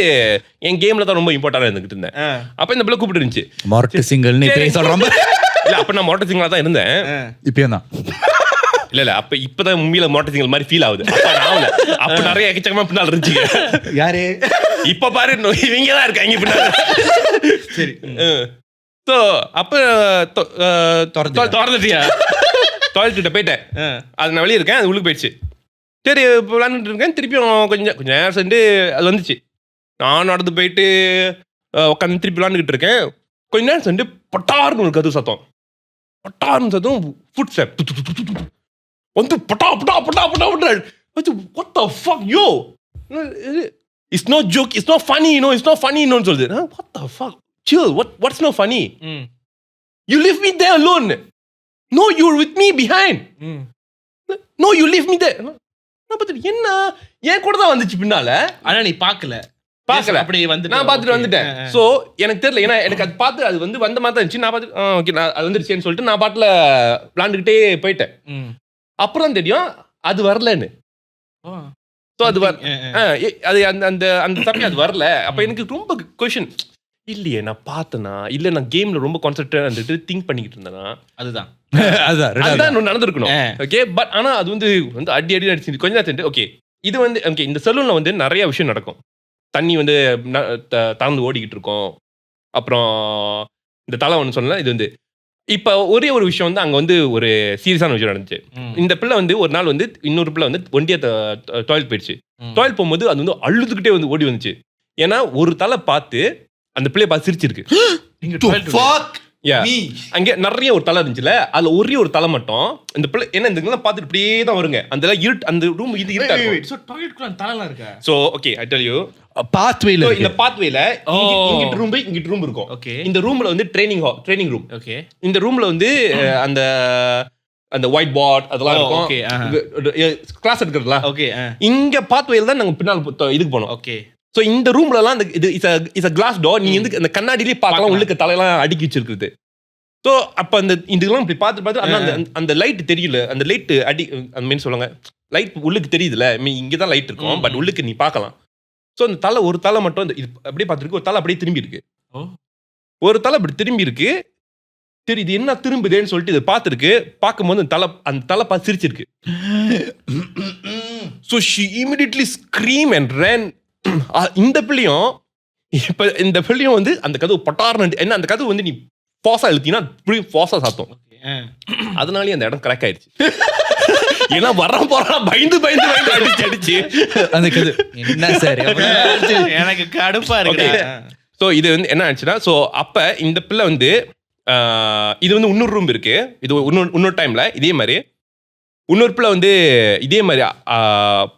என் கேம்ல தான் ரொம்ப இம்பார்ட்டன்டா இருந்துகிட்டு இருந்தேன். அப்ப இந்த பிள்ளை கூப்பிட்டு இருந்துச்சு. மொரட்டு சிங்கிள்னு சொல்றோம். இல்ல அப்ப நான் மொரட்டு சிங்கிளா தான் இருந்தேன். இப்பயும் தான். இல்ல அப்ப இப்பதான் உண்மையில மொரட்டு சிங்கிள் மாதிரி ஃபீல் ஆகுது. அப்ப நிறைய எக்கச்சக்கமா பின்னால் இருந்துச்சு. யாரு இப்ப பாரு இவங்க தான் இருக்காங்க பின்னால். சரி. சோ அப்ப திறந்துட்டியா டாய்லெட் கிட்ட போயிட்டேன். அது நான் வெளியே இருக்கேன். அது உள்ளுக்கு போயிடுச்சு. சரி இப்போ விளாண்டுட்டு இருக்கேன். திருப்பியும் கொஞ்சம் நேரம் சென்று அது வந்துச்சு. நான் நடந்து போயிட்டு உட்காந்து திருப்பி விளாண்டுக்கிட்டு இருக்கேன். கொஞ்ச நேரம் சென்று பட்டார்னு ஒரு கதவு சத்தம். பட்டார்னு சத்தம் ஃபுட் ஸ்டெப் வந்து பட்டா பட்டா பட்டா பட்டா பட்டா. What the fuck yo? It's no joke. It's not funny, you know. It's not funny, you know சொல்லுது. What the fuck? Chill. What's no funny? You leave me there alone. No, you're with me behind. No, you leave me there. என்ன ஏன் கூட தான் வந்துச்சு பின்னால. ஆனா நீ பாக்கல. பார்க்கல. அப்படி வந்து நான் பார்த்துட்டு வந்துட்டேன். ஸோ எனக்கு தெரியல, ஏன்னா எனக்கு அது பார்த்து அது வந்து வந்த மாதிரி தான் இருந்துச்சு. நான் பார்த்து ஓகே நான் அது வந்துருச்சேன்னு சொல்லிட்டு நான் பாட்டில் விளாண்டுக்கிட்டே போயிட்டேன். அப்புறம் தெரியும் அது வரலன்னு. ஸோ அது அது அந்த அந்த அந்த சமயம் அது வரல. அப்போ எனக்கு ரொம்ப கொஷின், இல்லையே நான் பார்த்தேனா இல்லை நான் கேம்ல ரொம்ப கான்சென்ட்ரேட் வந்துட்டு திங்க் பண்ணிக்கிட்டு இருந்தேனா, அதுதான் நடந்திருக்கணும். ஓகே, பட் ஆனால் அது வந்து அடி அடிச்சு கொஞ்ச நேரம். ஓகே, இது வந்து ஓகே இந்த சலூன்ல வந்து நிறைய விஷயம் நடக்கும். தண்ணி வந்து தாழ்ந்து ஓடிக்கிட்டு இருக்கோம். அப்புறம் இந்த தலை ஒன்று சொன்னா, இது வந்து இப்போ ஒரே ஒரு விஷயம் வந்து அங்கே வந்து ஒரு சீரியஸான விஷயம் நடந்துச்சு. இந்த பிள்ளை வந்து ஒரு நாள் வந்து இன்னொரு பிள்ளை வந்து ஒண்டியா டாய்லெட் போயிடுச்சு. டாய்லெட் போகும்போது அது வந்து அழுதுகிட்டே வந்து ஓடி வந்துச்சு. ஏன்னா ஒரு தலை பார்த்து அந்த பிள்ளைய பார்த்து சிரிச்சிருக்கு. அங்கே நிறைய ஒரு தலை இருந்துச்சுல, அதுல ஒரே ஒரு தலை மட்டும் இந்த பிள்ளை என்ன இந்த பார்த்துட்டு இப்படியே தான் வருங்க. அந்த இருட்டு, அந்த ரூம் இது இருட்டா இருக்கும். So okay I tell you, பாத்வேல இந்த பாத்வேல இங்கிட்ட ரூம் இருக்கும். இந்த ரூம்ல வந்து ட்ரைனிங் ரூம். இந்த ரூம்ல வந்து அந்த அந்த ஒயிட் போர்ட் அதெல்லாம் இருக்கும், கிளாஸ் எடுக்கிறதுலாம். இங்க பாத்வேல தான் நாங்க பின்னால் இதுக்கு போனோம். ஸோ இந்த ரூம்லலாம் அந்த இது இஸ் அ கிளாஸ் டோர். நீங்க வந்து அந்த கண்ணாடியிலே பார்க்கலாம் உள்ளுக்கு தலையெல்லாம் அடுக்கி வச்சிருக்குது. ஸோ அப்போ அந்த இதெல்லாம் இப்படி பார்த்து ஆனால் அந்த லைட் தெரியல. அந்த லைட் அந்த மீன் சொல்லுவாங்க, லைட் உள்ளுக்கு தெரியுதுல, இங்கே தான் லைட் இருக்கும், பட் உள்ளுக்கு நீ பார்க்கலாம். ஸோ அந்த தலை ஒரு தலை மட்டும் இது அப்படியே பார்த்துருக்கு, ஒரு தலை அப்படியே திரும்பி இருக்கு. ஒரு தலை அப்படி திரும்பி இருக்கு. சரி இது என்ன திரும்புதேன்னு சொல்லிட்டு இதை பார்த்துருக்கு. பார்க்கும்போது அந்த தலை பார்த்து சிரிச்சிருக்கு. So she immediately scream and run. இந்த பிள்ளையும் இப்ப இந்த பிள்ளையும் வந்து அந்த கதவு பட்டார்னு என்ன, அந்த கதவு வந்து நீ ஃபாஸா இழுத்தீங்கன்னா ஃபாஸா சாத்தும். அதனாலே அந்த இடம் கிராக் ஆயிடுச்சு. ஏன்னா வர போறா பயந்து அடிச்சு அந்த கதவு என்ன சார் எனக்கு கடுப்பா இருக்கு. ஸோ இது வந்து என்ன ஆச்சுன்னா, ஸோ அப்ப இந்த பிள்ளை வந்து இது வந்து இன்னொரு ரூம் இருக்கு. இது இன்னொரு டைம்ல இதே மாதிரி இன்னொரு பிள்ளை வந்து இதே மாதிரி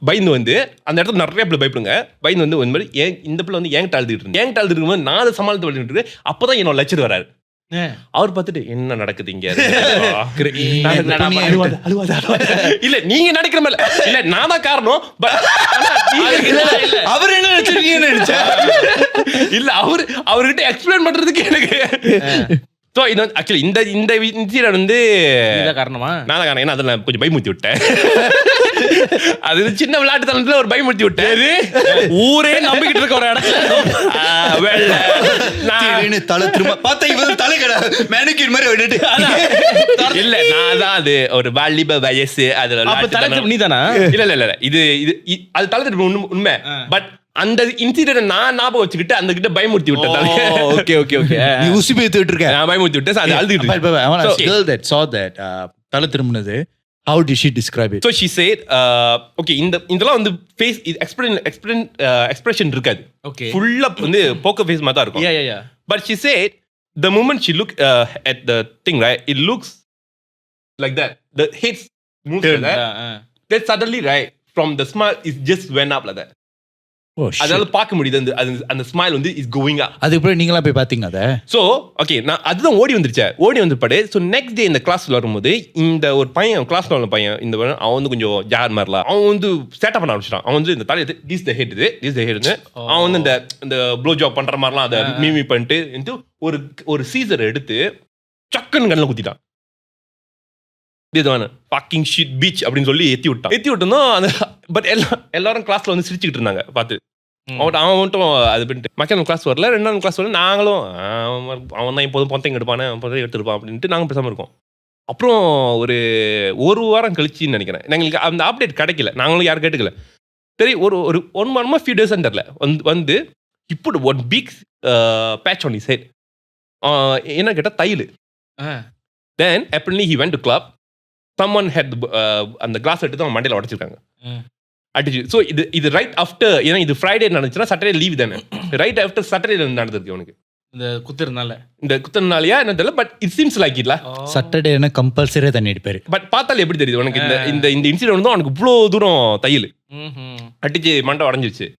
பயந்து வந்து அந்த இடத்துல நிறைய பிள்ளை பயப்படுங்க. பயந்து வந்து இந்த மாதிரி இந்த பிள்ளை வந்து ஏங்கிட்ட அழுதுட்டு இருக்கும்போது நான் அதை சமாளித்து விளையாட்டு இருக்கு. அப்பதான் என்னோட லெக்சர் வராரு. அவர் பார்த்துட்டு என்ன நடக்குது இங்க, இல்ல நீங்க நினைக்கிற மாதிரி இல்ல, நான் தான் காரணம். அவர் என்ன நினைச்சிருக்கீங்க இல்ல அவர்கிட்ட எக்ஸ்பிளைன் பண்றதுக்கு எனக்கு ஸோ இது வந்து ஆக்சுவலி இந்த இன்சிடென்ட் வந்து காரணமா நான் தான் காரணம். ஏன்னா அதில் நான் கொஞ்சம் பயமுறுத்தி விட்டேன். அது சின்ன விளையாட்டு தளத்துல ஒரு பயமுறுத்தி விட்டேன். ஊரே நம்பிக்கிட்டு இருக்க ஒரு இடத்துல தலை திரும்ப பார்த்தா இவன் தலை கடை மேனிக்யூர் மாதிரி விட்டுட்டு இல்ல நான் தான் அது ஒரு வாலிப வயசு. அதுல நீ தானா? இல்ல இது அது தலை திரும்ப உண்மை. பட் அந்த இன்சிடென்ட் நான் ஞாபகம் வச்சுக்கிட்டு அந்த கிட்ட பயமுறுத்தி விட்டேன். ஓகே ஓகே ஓகே, நீ உசி பேத்துட்டு இருக்க. நான் பயமுறுத்தி விட்டேன். அது அழுதுட்டு girl that saw that தலை திரும்பினது, how did she describe it? So she said okay, இதெல்லாம் வந்து ஃபேஸ் எக்ஸ்பிரஷன் இருக்காது. ஓகே, ஃபுல்லா வந்து போக்கர் ஃபேஸ் மாதிரி தான் இருக்கும். yeah. But she said the moment she look at the thing, right, it looks like that. The head moves like that. Then suddenly, right, from the smile it just went up like that. அதால பார்க்க முடியுது அந்த smile வந்து is going up. அதுக்கப்புறம் நீங்களா போய் பாத்தீங்க அத? ஸோ ஓகே, நான் அதுதான் ஓடி வந்துருப்பாடு. ஸோ நெக்ஸ்ட் டே இந்த கிளாஸ்ல வரும்போது இந்த ஒரு பையன் கிளாஸ்ல உள்ள பையன் இந்த அவன் வந்து கொஞ்சம் ஜார் மாதிரிலாம் அவன் வந்து சேட்டை பண்ண ஆரம்பிச்சிட்டான். அவன் வந்து இந்த தலையை திஸ் த ஹெட் அவன் வந்து இந்த ப்ளோ ஜாப் பண்ற மாதிரிலாம் அதை மீமி பண்ணிட்டு ஒரு சீசர் எடுத்து சக்குன்னு கண்ணில் குத்திட்டான். இதுதானே fucking shit bitch அப்படின்னு சொல்லி ஏத்தி விட்டோம். அந்த பட் எல்லாரும் கிளாஸ்ல வந்து சிரிச்சுக்கிட்டு இருந்தாங்க பார்த்து. அவன் மட்டும் அது பண்ணிட்டு மக்கள் கிளாஸ் வரல, 2 கிளாஸ் வரல. நாங்களும் அவன் தான் எப்போதும் பொந்தைங்க எடுப்பானே, பொந்தைங்க எடுத்துருப்பான் அப்படின்ட்டு நாங்கள் பேசாமல் இருக்கோம். அப்புறம் ஒரு வாரம் கழிச்சுன்னு நினைக்கிறேன், எங்களுக்கு அந்த அப்டேட் கிடைக்கல. நாங்களும் யாரும் கேட்டுக்கல. சரி ஒரு 1 month ஃபியூ டேஸ் தெரில வந்து இப்போ one big patch on his head. என்ன கேட்டால் தையல். Then apparently he went to club. someone had அந்த கிளாஸ் எடுத்து அவன் மண்டையில் உடச்சிருக்காங்க அடிச்சு. ஸோ இது ரைட் ஆஃப்டர், ஏன்னா இது ஃப்ரைடே நடந்துச்சுன்னா சாட்டர்டே லீவ் தானே, ரைட் ஆஃப்டர் சாட்டர்டே நடந்திருக்கு அவனுக்கு இந்த குத்துறதுனாலயா என்ன தெரியல. பட் இட் சீம்ஸ் லைக் இல்ல சாட்டர்டே என்ன கம்பல்சரியா தண்ணி அடிப்பாரு. பட் பார்த்தாலே எப்படி தெரியுது உனக்கு இந்த இன்சிடென்ட் வந்து அவனுக்கு இவ்வளோ தூரம் தையல் அடிச்சு மண்டை உடஞ்சிருச்சு.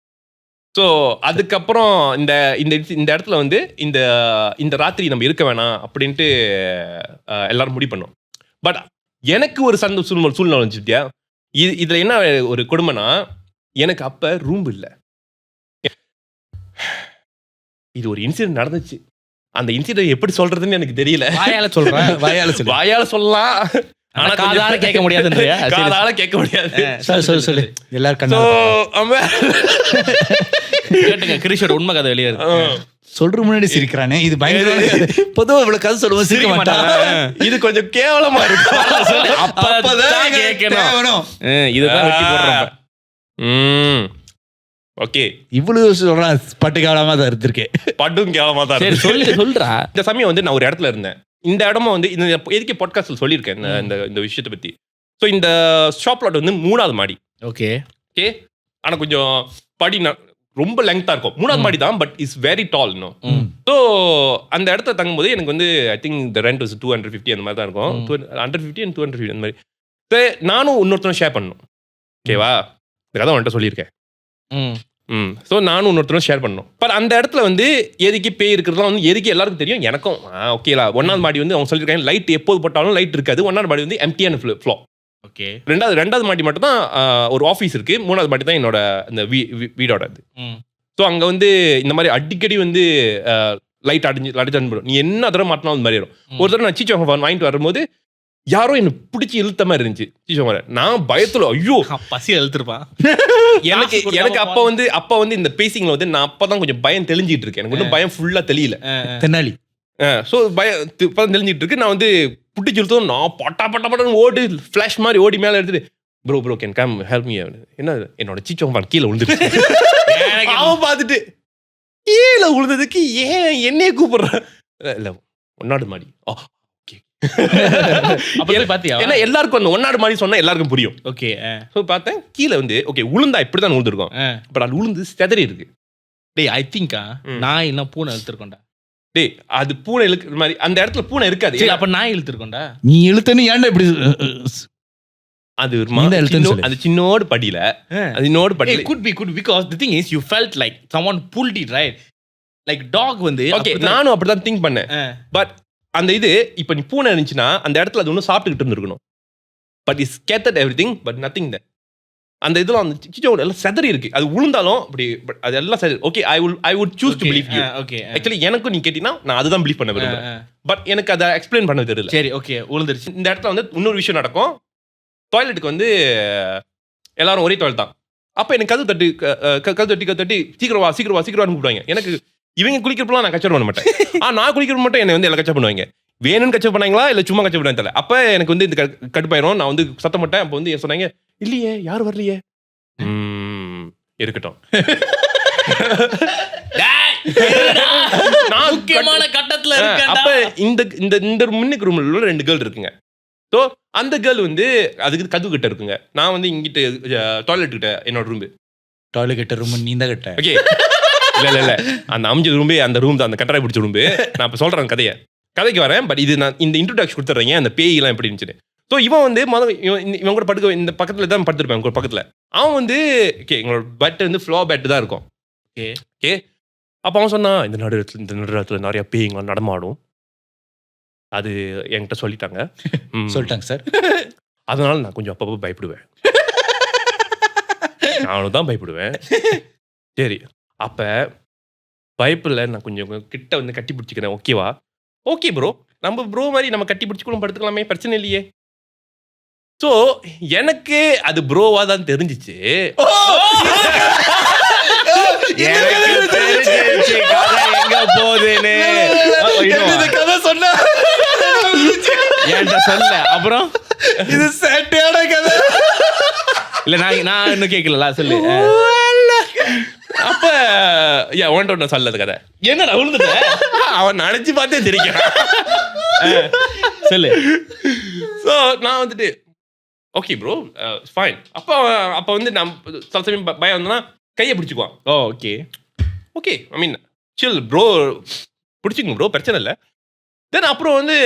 ஸோ அதுக்கப்புறம் இந்த இடத்துல வந்து இந்த ராத்திரி நம்ம இருக்க வேணாம் அப்படின்ட்டு எல்லாரும் முடிவு பண்ணோம். பட் எனக்கு ஒரு சூழ்நிலை வந்துச்சுட்டியா. இதுல என்ன ஒரு கொடுமைனா, எனக்கு அப்ப ரூம் இல்லை. இது ஒரு இன்சிடென்ட் நடந்துச்சு. அந்த இன்சிடென்ட் எப்படி சொல்றதுன்னு எனக்கு தெரியல. வாயால சொல்லலாம், ஆனா காதால கேட்க முடியாது. காதால கேட்க முடியாது. சொல்லு எல்லாரும் கேட்டுங்க. கிரிஷோட உண்மை கதை வெளியே சொல்ற முன்னாடி சிரிக்கிறானே, இது பயங்கர. பொதுவா இவ்வளவு கதை சொல்லுவோம், சிரிக்க மாட்டாங்க. இது கொஞ்சம் கேவலமா இருக்கு. அப்பதான் கேட்கணும். இதுதான் வெட்டி போடுறாங்க. ஓகே, இவ்வளவு சொல்றான். பட்டு கேவலமா தான் இருந்திருக்கேன். பட்டும் கேவலமா தான். சரி சொல்றா. இந்த சமயம் வந்து நான் ஒரு இடத்துல இருந்தேன். இந்த இடமும் வந்து எதுக்கு பாட்காஸ்ட்ல சொல்லியிருக்கேன் இந்த விஷயத்தை பத்தி. ஸோ இந்த ஷாப் லாட் வந்து 3வது மாடி. ஓகே ஓகே, ஆனா கொஞ்சம் படி ரொம்ப லெங்க்தா இருக்கும். 3வது மாடி தான், but it's very tall. So அந்த இடத்துல தங்கும்போது எனக்கு வந்து I think the rent was 250 அந்த மாதிரி தான் இருக்கும். 150 and 250 அந்த மாதிரி. நானும் இன்னொருத்தரும் ஷேர் பண்ணணும். ஓகேவா, இந்த கதை வந்துட்டு சொல்லியிருக்கேன். ஸோ நானும் இன்னொருத்தரும் ஷேர் பண்ணணும். பட் அந்த இடத்துல வந்து எதுக்கு பேய் இருக்கிறதுலாம் வந்து எதுக்கு எல்லாருக்கும் தெரியும், எனக்கும். ஓகேலா, 1வது மாடி வந்து அவங்க சொல்லியிருக்காங்க லைட் எப்போது போட்டாலும் லைட் இருக்காது. 1வது மாடி வந்து எம்டியான ஃப்ளோ. ஓகே, ரெண்டாவது மாடி மட்டும் தான் ஒரு ஆஃபீஸ் இருக்கு. 3வது மாடி தான் என்னோட அந்த வீடோட இது. ஸோ அங்கே வந்து இந்த மாதிரி அடிக்கடி வந்து லைட் அடிச்சு நீ என்ன தடவை மாட்டினாலும் அந்த மாதிரி வரும். ஒரு தடவை நான் சீச்சோங்க வாங்கிட்டு வரும்போது யாரோ என்ன பிடிச்சி இழுத்த மாதிரி இருந்துச்சு. சீச்சோங்க நான் பயத்துல ஐயோ பசி இழுத்துருப்பான். எனக்கு அப்ப வந்து இந்த பேசிங்ல வந்து நான் அப்பதான் கொஞ்சம் பயம் தெளிஞ்சிட்டு இருக்கேன். எனக்கு ஒன்றும் பயம் ஃபுல்லா தெரியல. தென்னாலி. ஸோ பயம் தெளிஞ்சிட்டு இருக்கு. நான் வந்து புட்டிச்சு இழுத்தோம். நான் பட்டான்னு ஓடி ஃபிளாஷ் மாதிரி ஓடி மேலே எடுத்துட்டு bro can come help me. என்ன என்னோட சீச்சோங்க கீழே விழுந்துட்டு அவன் பார்த்துட்டு கீழே விழுந்ததுக்கு ஏன் என்னையே கூப்பிடுறேன். இல்ல 1வது மாடி. ஏன்னா எல்லாருக்கும் அந்த 1வது மாடி சொன்னா எல்லாருக்கும் புரியும். ஓகே, ஸோ பார்த்தேன் கீழே வந்து ஓகே உளுந்தா இப்படிதான் விழுந்திருக்கும். பட் அது உளுந்து செதறி இருக்கு. டேய் ஐ திங்க் நான் என்ன பூனை இழுத்துருக்கோண்டா. டேய் அது பூனை இழுக்கிற மாதிரி அந்த இடத்துல பூனை இருக்காது. அப்ப நான் இழுத்துருக்கோண்டா. நீ இழுத்தன்னு ஏன்டா இப்படி? அது அது சின்னோடு படியில அது இன்னோடு படியில could be because the thing is you felt like someone pulled it, right? like dog வந்து ஓகே நானும் அப்படிதான் திங்க் பண்ணேன். பட் அந்த இது இப்ப நீ பூனை இருந்துச்சுன்னா அந்த இடத்துல அது ஒன்றும் சாப்பிட்டுக்கிட்டு இருந்திருக்கணும். But is scattered everything but nothing there. அந்த இதெல்லாம் அந்த சிச்சோட எல்லாம் செதறி இருக்கு. அது விழுந்தாலும் அப்படி அது எல்லாம் சரி. Okay I would choose to believe you. Okay, actually எனக்கும் நீ கேட்டீங்கன்னா நான் அதுதான் பிலீவ் பண்ண விரும்புறேன். பட் எனக்கு அதை எக்ஸ்பிளைன் பண்ண தெரியல. சரி ஓகே விழுந்துருச்சு. இந்த இடத்துல வந்து இன்னொரு விஷயம் நடக்கும். டாய்லெட்டுக்கு வந்து எல்லாரும் ஒரே டாய்லெட் தான். அப்போ எனக்கு கது தட்டி சீக்கிரம் வா கூப்பிடுவாங்க. எனக்கு இவங்க குளிக்கிறப்பெல்லாம் நான் கச்சர் பண்ண மாட்டேன். நான் குளிக்கிற மட்டும் என்னை வந்து எல்லாம் கச்சர் பண்ணுவாங்க. வேணும்னு கச்சர் பண்ணாங்களா இல்லை சும்மா கச்சர் பண்ணாங்க தெரியல. அப்போ எனக்கு வந்து இந்த கடுப்பாயிரும். நான் வந்து சத்தம் மாட்டேன். அப்போ வந்து சொன்னாங்க இல்லையே யாரும் வரலையே. இருக்கட்டும். நான் முக்கியமான கட்டத்துல இருக்கேன். அப்ப இந்த முன்னுக்கு ரூம்ல 2 கேர்ள் இருக்குங்க. ஸோ அந்த கேர்ள் வந்து அதுக்கு கதவு கிட்ட இருக்குங்க. நான் வந்து இங்கிட்ட டாய்லெட் கிட்ட என்னோட ரூம். டாய்லெட் கிட்ட ரூம் நீ தான் கிட்ட. ஓகே இல்ல அந்த அமைஞ்ச ரூம்பே அந்த ரூம் தான், அந்த கட்டரை பிடிச்ச ரூம். நான் இப்போ சொல்றேன் கதைக்கு வரேன். பட் இது நான் இந்த இன்ட்ரோடக்ஷன் கொடுத்துட்றேன் அந்த பேயெல்லாம் எப்படி இருந்துச்சு. ஸோ இவன் வந்து இவன் கூட படுக்க இந்த பக்கத்துல தான் படுத்திருப்பேன் ஒரு பக்கத்துல. அவன் வந்து ஓகே எங்களோட பெட் வந்து ஃப்ளோ பெட் தான் இருக்கும். ஓகே அப்போ அவன் சொன்னான் இந்த நடுரத்துல நிறைய பேய்ங்களாம் நடமாடும். அது என்கிட்ட சொல்லிட்டாங்க சார். அதனால நான் கொஞ்சம் அப்பப்போ பயப்படுவேன். நானும் தான் பயப்படுவேன். சரி அப்ப பயப்பில்ல நான் கொஞ்சம் கிட்ட வந்து கட்டி பிடிச்சிக்கிறேன். ஓகேவா? ஓகே ப்ரோ, நம்ம ப்ரோ மாதிரி நம்ம கட்டி பிடிச்சிக்கணும் படுத்துக்கலாமே, பிரச்சனை இல்லையே. ஸோ எனக்கு அது ப்ரோவா தான் தெரிஞ்சிச்சு. எங்க போகுதுன்னு கதை சொன்ன என்கிட்ட சொல்ல. அப்புறம் இது சேட்டையான கதை இல்ல. நான் இன்னும் கேட்கல சொல்லு. அப்ப ஒன் சொல்லது கதை என்னடா விழுந்துட்ட? அவன் நினைச்சு பார்த்தே தெரிக்கிறான். சொல்லு. ஸோ நான் வந்துட்டு ஓகே ப்ரோ ஃபைன். அப்போ வந்து நான் சில சமயம் பயம் வந்தோன்னா கையை பிடிச்சிக்குவான். Okay I mean chill bro, பிடிச்சிக்கங்க ப்ரோ, பிரச்சனை இல்லை. தென் அப்புறம் வந்து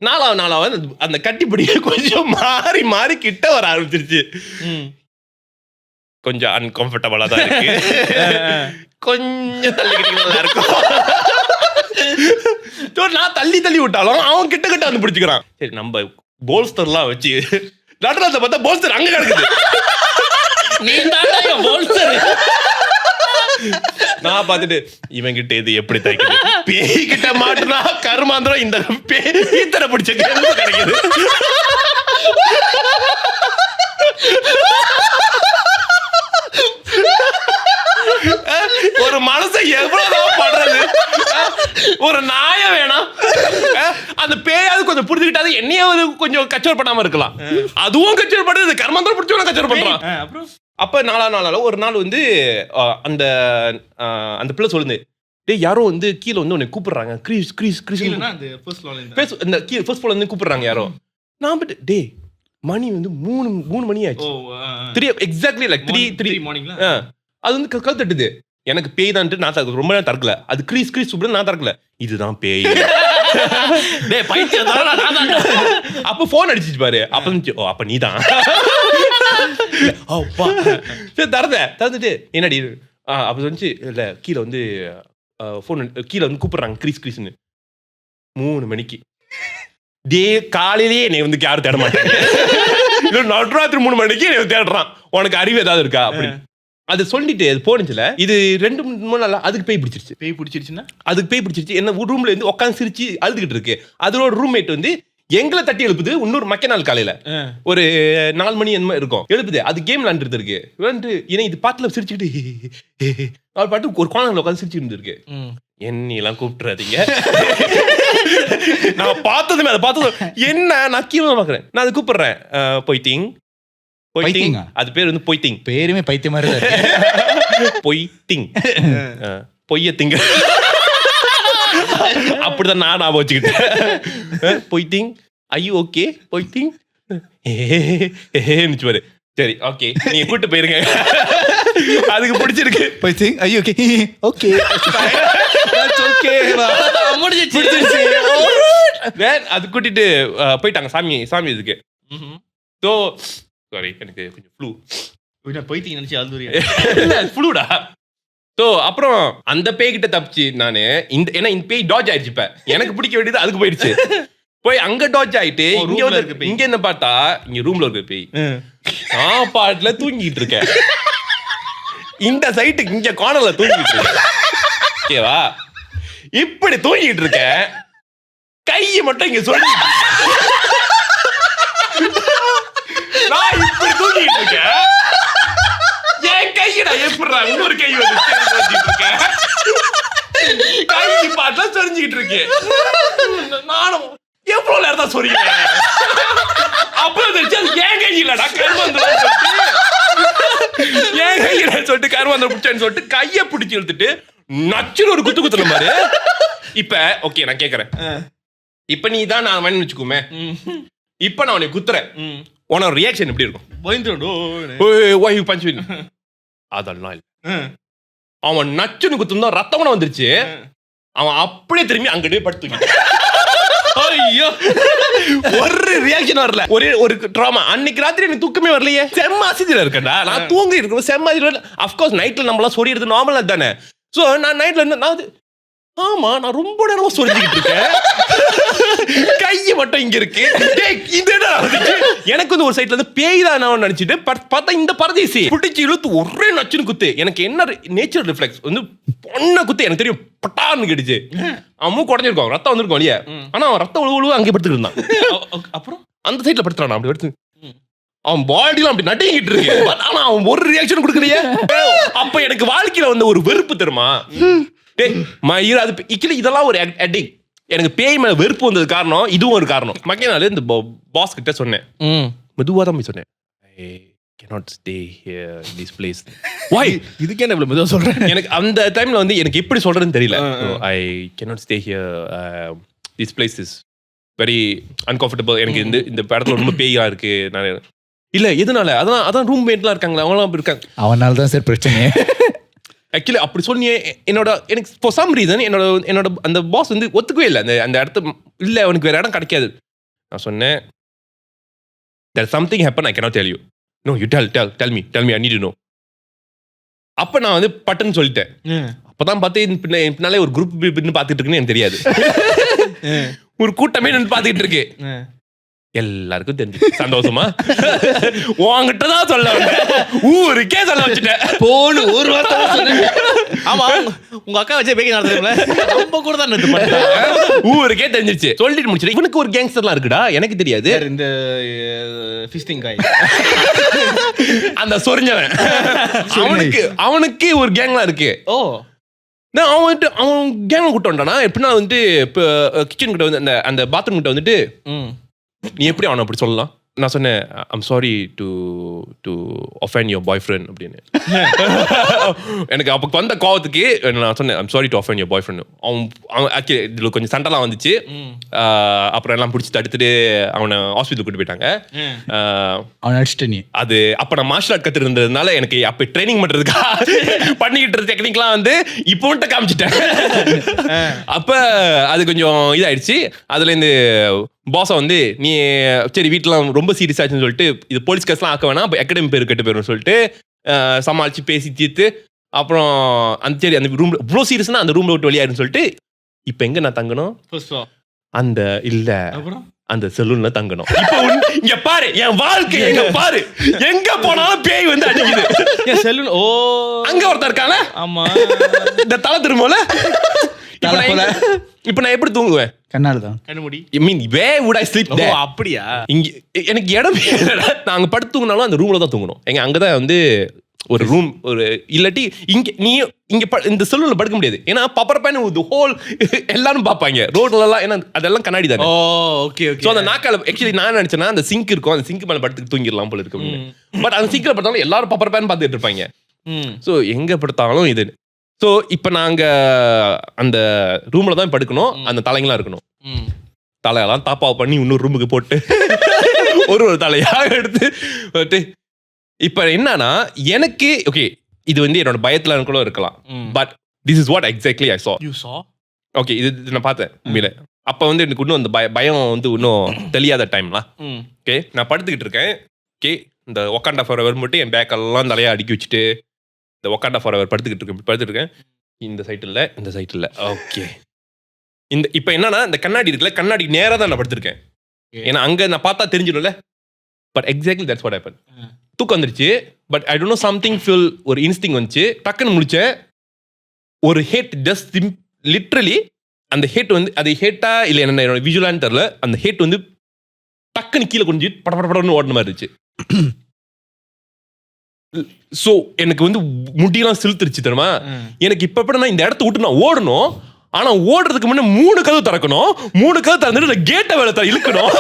நாலாவது அந்த கட்டி பிடிக்க கொஞ்சம் மாறி கிட்ட வர ஆரம்பிச்சிருச்சு. கொஞ்சம் அன்கம்ஃபர்டபுளா தான் இருக்கு. கொஞ்சம் தள்ளிக்கிட்டு நல்லா இருக்கும். நான் தள்ளி விட்டாலும் அவன் கிட்ட வந்து பிடிச்சிக்கிறான். சரி நம்ம போல்ஸ்டர்லாம் வச்சு நடுறத பார்த்தா போல்ஸ்டர் அங்க கிடக்குது. நீ தான் போல்ஸ்டர். நான் பார்த்துட்டு இவன் கிட்ட இது எப்படி தைக்குது, பேய் கிட்ட மாட்டுனா கருமாந்திரம் இந்த பீத்தரை பிடிச்ச கிடைக்குது. ஒரு மனசை எவ்வளவுதான் பண்றது, ஒரு நாய வேணாம், அந்த பேயாவது கொஞ்சம் புரிஞ்சுக்கிட்டாது என்னையாவது கொஞ்சம் கச்சோர் பண்ணாம இருக்கலாம். அதுவும் கச்சோர் பண்ணுறது, கர்மந்திரம் பிடிச்சவன கச்சோர் பண்றான். அப்ப நாளால ஒரு நாள் வந்து அந்த அந்த பிள்ளை சொல்லுது, டேய் யாரோ வந்து கீழே வந்து உன்னை கூப்பிடுறாங்க, கிரீஸ் கிரீஸ் கிரீஸ், இந்த கீழே ஃபர்ஸ்ட் ஃப்ளோர்ல இருந்து கூப்பிடுறாங்க யாரோ. நான் பட் டேய் மணி வந்து 3 மணி ஆச்சு, 3 எக்ஸாக்ட்லி லைக் 3 மார்னிங்ல. அது வந்து கல் தட்டுது. எனக்கு பேய் தான் நான் ரொம்ப நேரம் தரக்கல. அது கிரீஸ் கிரீஸ் சுப்ரன் நான் தரக்கல. இதுதான் பேய். டேய் பைத்தியம் தான். அப்ப போன் அடிச்சிச்சு பாரு. அப்ப அப்ப நீதான். அப்பா சரி தரந்துட்டு என்னடி அப்ப சொன்னிச்சு, இல்ல கீழே வந்து போன் கீழே வந்து கூப்பிடுறாங்க கிரீஸ் கிரீஸ்னு 3 மணிக்கு. டே காலையிலேயே என்னை வந்து யாரும் தேட மாட்டாங்க, நடுராத்திரி 3 மணிக்கு என்னை தேடுறான், உனக்கு அறிவு ஏதாவது இருக்கா அப்படின்னு. அது சொல்லிட்டு அது போனுச்சுல. இது 2-3 நாள் அதுக்கு பேய் பிடிச்சிருச்சுன்னா அதுக்கு பேய் பிடிச்சிருச்சு. என்ன ரூம்ல இருந்து உட்காந்து சிரிச்சு அழுதுகிட்டு இருக்கு. அதோட ரூம்மேட் வந்து எங்களை தட்டி எழுப்புது. இன்னொரு மக்க நாள் காலையில ஒரு 4 மணி என்ன இருக்கும் எழுப்புது. அது கேம் விளாண்டுட்டு இருக்கு. ஏன்னா இது பாட்டுல சிரிச்சுக்கிட்டு அவர் பாட்டு ஒரு குழந்தை உட்காந்து சிரிச்சுட்டு இருந்திருக்கு. என்னெல்லாம் கூப்பிட்டுறாதீங்க. நான் பார்த்ததுமே அதை பார்த்ததும் என்ன நான் கீழே பாக்குறேன். நான் அதை கூப்பிடுறேன் போயிட்டிங். அது பேர் வந்து பொய்த்திங். பேருமே பைத்தியம் மாதிரி பொய்த்திங், பொய்யத்திங்க. அப்படிதான் நான் ஞாபகம் வச்சுக்கிட்டேன். பொய்த்திங் ஐயோ ஓகே பொய்த்திங் பாரு. சரி ஓகே நீங்க கூட்டு போயிருங்க, அதுக்கு பிடிச்சிருக்கு. பொய்த்திங் ஐயோ ஓகே ஓகே அது கூட்டிட்டு போயிட்டாங்க சாமி இதுக்கு. ஸோ சாரி எனக்கு கொஞ்சம் ஃப்ளூ போயிட்டீங்க நினைச்சு அழுதுறியா? இல்ல ஃப்ளூடா. ஸோ அப்புறம் அந்த பேய்கிட்ட தப்பிச்சு நானு ஏன்னா இந்த பேய் டாஜ் ஆயிடுச்சு. இப்ப எனக்கு பிடிக்க வேண்டியது அதுக்கு போயிடுச்சு. போய் அங்க டாஜ் ஆயிட்டு இங்க என்ன பார்த்தா இங்க ரூம்ல இருக்க பேய் சாப்பாட்டுல தூங்கிட்டு இருக்கேன். இந்த சைட்டுக்கு இங்க கார்னர்ல தூங்கிட்டு இருக்கேன். ஓகேவா? இப்படி தூங்கிட்டு இருக்கேன், கையை மட்டும் இங்க சொல்லி நான் இப்படி தூங்கிட்டு இருக்கேன். என் கையிட எப்படிடா இன்னொரு கை வந்து வச்சுட்டு இருக்கேன். கை பாட்டுல சொரிஞ்சுக்கிட்டு இருக்கேன். நானும் எவ்வளவு நேரம் தான் சொரிக்கிறேன். அப்புறம் தெரிஞ்சு அது என் கையிலடா கருமந்திரம் சொல்லிட்டு என் கையில சொல்லிட்டு கருமந்திரம் பிடிச்சேன்னு சொல்லிட்டு கையை பிடிச்சி இழுத்துட்டு நச்சுன்னு ஒரு குத்துன மாதிரி. இப்ப ஓகே நான் கேக்குறேன், இப்ப நீ தான் நான் வேணும்னு வச்சுக்கோமே, இப்ப நான் உன்னை குத்துறேன், உனோட ரியாக்ஷன் எப்படி இருக்கும்? அதெல்லாம் இல்ல. அவன் நச்சுன்னு குத்துனா ரத்தம் வந்துருச்சு. அவன் அப்படியே திரும்பி அங்கிட்டே படுத்து ஐயோ ஒரு ரியாக்ஷன் வரல. ஒரு டிராமா. அன்னைக்கு ராத்திரி எனக்கு தூக்கமே வரலையே. செம்ம அசிதில இருக்கேன்டா. நான் தூங்கி இருக்கேன் செம்ம அசிதில. அஃப்கோர்ஸ் நைட்ல நம்மளாம் சொரியறது நார்மலா தானே. சோ நான் நைட்ல நான் ஆமா நான் ரொம்ப நேரமா சொரிஞ்சுக்கிட்டு இருக்கேன். கையை மட்டும் இங்க இருக்கு. எனக்கு வந்து ஒரு சைட்ல இருந்து பேய் தான் நான் நினைச்சிட்டு பார்த்தா இந்த பரதேசி புடிச்சு இழுத்து ஒரே நச்சுன்னு குத்து. எனக்கு என்ன நேச்சர் ரிஃப்ளெக்ஸ் வந்து பொண்ண குத்து எனக்கு தெரியும். பட்டான்னு கேட்டுச்சு. அவன் மூக்கு உடஞ்சிருக்கும், ரத்தம் வந்திருக்கும் இல்லையா. ஆனா அவன் ரத்தம் உழுவு அங்கே படுத்துட்டு இருந்தான். அப்புறம் அந்த சைட்ல படுத்துறான். அப்படி படுத்து அவன் பாடிலாம் அப்படி நட்டிக்கிட்டு இருக்கு. ஆனா அவன் ஒரு ரியாக்ஷன் கொடுக்கலையே. அப்ப எனக்கு வாழ்க்கையில வந்து ஒரு வெறுப்பு தெரியுமா. இதெல்லாம் ஒரு அடிக்ட். எனக்கு பேய் மேல வெறுப்பு வந்தது காரணம் இதுவும் ஒரு காரணம். மக்கள் இந்த பாஸ் கிட்ட சொன்னேன், மெதுவா தான் போய் சொன்னேன், I cannot stay here in this place. Why? இதுக்கு என்ன இவ்வளவு மெதுவா சொல்றேன்? எனக்கு அந்த டைம்ல வந்து எனக்கு எப்படி சொல்றதுன்னு தெரியல. I cannot stay here. This place is very uncomfortable. எனக்கு இந்த இடத்துல ரொம்ப பேயா இருக்கு. நான் இல்ல எதனால அதான் ரூம்மேட்லாம் இருக்காங்களா அவங்களாம் இருக்காங்க. அவனால தான் சார் பிரச்சனை. ஆக்சுவலி அப்படி சொன்னியே எனக்கு ஃபார் சம் ரீசன் என்னோட அந்த பாஸ் வந்து ஒத்துக்கவே இல்லை. அந்த இடத்த இல்லை அவனுக்கு வேற இடம் கிடைக்காது. நான் சொன்னேன், there is something happen, I cannot tell you. No, you tell me, I need to know. அப்ப நான் வந்து பட்டுன்னு சொல்லிட்டேன். அப்பதான் பார்த்து பின்னாலே ஒரு குரூப் பார்த்துட்டு இருக்குன்னு எனக்கு தெரியாது. ஒரு கூட்டமே நின்று பார்த்துக்கிட்டு இருக்கு. எல்லாருக்கும் தெரிஞ்சு சந்தோஷமா உங்ககிட்ட தான் சொல்ல ஊருக்கே சொல்ல வச்சுட்டேன் போன்னு ஒரு வார்த்தை சொன்னேன். ஆமா உங்க அக்கா வச்சே பேக்கி நடத்துறீங்களா ரொம்ப கூட தான் நிறுத்து பண்ண ஊருக்கே தெரிஞ்சிருச்சு சொல்லிட்டு முடிச்சிட்டு இவனுக்கு ஒரு கேங்ஸ்டர்லாம் இருக்குடா எனக்கு தெரியாது இந்த ஃபிஸ்டிங் காய் அந்த சொரிஞ்சவன் அவனுக்கு ஒரு கேங்லாம் இருக்கு. ஓ அவன் கேங்க கூட்ட வந்தானா எப்படின்னா வந்துட்டு இப்போ கிச்சன் கிட்ட வந்து அந்த பாத்ரூம் கிட்ட வந்துட்டு நீ எப்படி அவனை அப்படி சொல்லலாம் நான் சொன்னேன் I'm sorry to offend your bye friend அப்படின்னு. எனக்கு அப்போ வந்த கோவத்துக்கு நான் சொன்னேன் I'm sorry to offend your bye friend. அவன் ஆக்சுவலி இதில் கொஞ்சம் சண்டைலாம் வந்துச்சு. அப்புறம் எல்லாம் பிடிச்சி தடுத்துட்டு அவனை ஹாஸ்பிட்டல் கூட்டு போயிட்டாங்க. அவன் அடிச்சிட்டு நீ அது அப்போ நான் மார்ஷல் ஆர்ட் கற்று இருந்ததுனால எனக்கு அப்போ ட்ரைனிங் பண்ணுறதுக்கா பண்ணிக்கிட்டு இருந்த டெக்னிக்லாம் வந்து இப்போ மட்டும் காமிச்சிட்டேன். அப்போ அது கொஞ்சம் இதாகிடுச்சு. அதுலேருந்து பாஸை வந்து நீ சரி வீட்டிலாம் ரொம்ப சீரியஸ் ஆச்சுன்னு சொல்லிட்டு இது போலீஸ் கேஸ்லாம் ஆக்க வேணாம் அப்போ அகாடமி பேர் கெட்டு போயிடும் சொல்லிட்டு சமாளித்து பேசி தீர்த்து அப்புறம் அந்த சரி அந்த ரூம் இவ்வளோ சீரியஸ்னா அந்த ரூமில் விட்டு வெளியாருன்னு சொல்லிட்டு இப்போ எங்கே நான் தங்கணும் அந்த இல்லை அந்த செலூன்ல தங்கணும். இப்போ இங்க பாரு என் வாழ்க்கை எங்க பாரு எங்க போனாலும் பேய் வந்து அடிக்குது. என் செலூன் ஓ அங்க ஒருத்தர் இருக்காங்க. ஆமா இந்த தலை திரும்பல இப்ப நான் எப்படி தூங்குவேன் கண்ணால்தான் கண்ணுமுடி ஐ மீன் வே வுட் ஐ ஸ்லீப் தேர். அப்படியா இங்க எனக்கு இடம் இல்லடா. நான் அங்க படுத்து தூங்கினாலும் அந்த ரூம்ல தான் தூங்கணும். எங்க அங்கதான் வந்து ஒரு ரூம் ஒரு இல்லாட்டி இங்க நீ இங்க இந்த செலூன்ல படுக்க முடியாது. ஏன்னா பப்பரப்பான ஒரு ஹோல் எல்லாரும் பாப்பாங்க ரோட்ல எல்லாம். ஏன்னா அதெல்லாம் கண்ணாடி தானே. Okay okay. சோ அந்த நாக்கால ஆக்சுவலி நான் நினைச்சேன்னா அந்த சிங்க் இருக்கும் அந்த சிங்க் மேல படுத்து தூங்கிடலாம் போல இருக்கு. பட் அந்த சிங்க்ல படுத்தாலும் எல்லாரும் பப்பரப்பான்னு பார்த்துட்டு இருப்பாங்க. சோ எங்க படுத்தாலும் இது. ஸோ இப்போ நாங்கள் அந்த ரூமில் தான் படுக்கணும். அந்த தலைங்களாம் இருக்கணும். தலையெல்லாம் தாப்பாவை பண்ணி இன்னொரு ரூமுக்கு போட்டு ஒரு தலையாக எடுத்து இப்போ என்னன்னா எனக்கு ஓகே இது வந்து என்னோட பயத்தில் கூட இருக்கலாம். But this is what exactly I சா. ஓகே இது நான் பார்த்தேன் உண்மையில. அப்போ வந்து எனக்கு இன்னும் அந்த பயம் வந்து இன்னும் தெரியாத டைம்லாம். ஓகே நான் படுத்துக்கிட்டு இருக்கேன். ஓகே இந்த ஒக்காண்டா ஃபார் மட்டும் என் பேக்கெல்லாம் தலையை அடுக்கி வச்சுட்டு இந்த ஒக்காண்டா ஃபார் படுத்துக்கிட்டு இருக்கேன். இந்த சைட் இல்லை ஓகே. இந்த இப்போ என்னன்னா இந்த கண்ணாடி இருக்குல்ல கண்ணாடி நேராக தான் நான் படுத்திருக்கேன். ஏன்னா அங்கே நான் பார்த்தா தெரிஞ்சிடும்ல. But exactly that's what happen. தூக்கம் வந்துருச்சு. But I don't know something feel ஒரு இன்ஸ்டிங் வந்துச்சு. டக்குன்னு முடிச்சேன். ஒரு ஹேட் ஜஸ்ட் லிட்ரலி அந்த ஹேட் வந்து அது ஹேட்டா இல்லை என்னோட விஜுவலான்னு தெரியல. அந்த ஹேட் வந்து டக்குன்னு கீழே குனிஞ்சு படப்படன்னு ஓடின மாதிரி இருந்துச்சு. ஸோ எனக்கு வந்து முடியெல்லாம் செலுத்துருச்சு தெரியுமா. எனக்கு இப்போ எப்படின்னா இந்த இடத்த விட்டு நான் ஓடணும். ஆனால் ஓடுறதுக்கு முன்னே 3 கதவு திறக்கணும். 3 கதவு திறந்துட்டு கேட்டை வேலை இழுக்கணும்.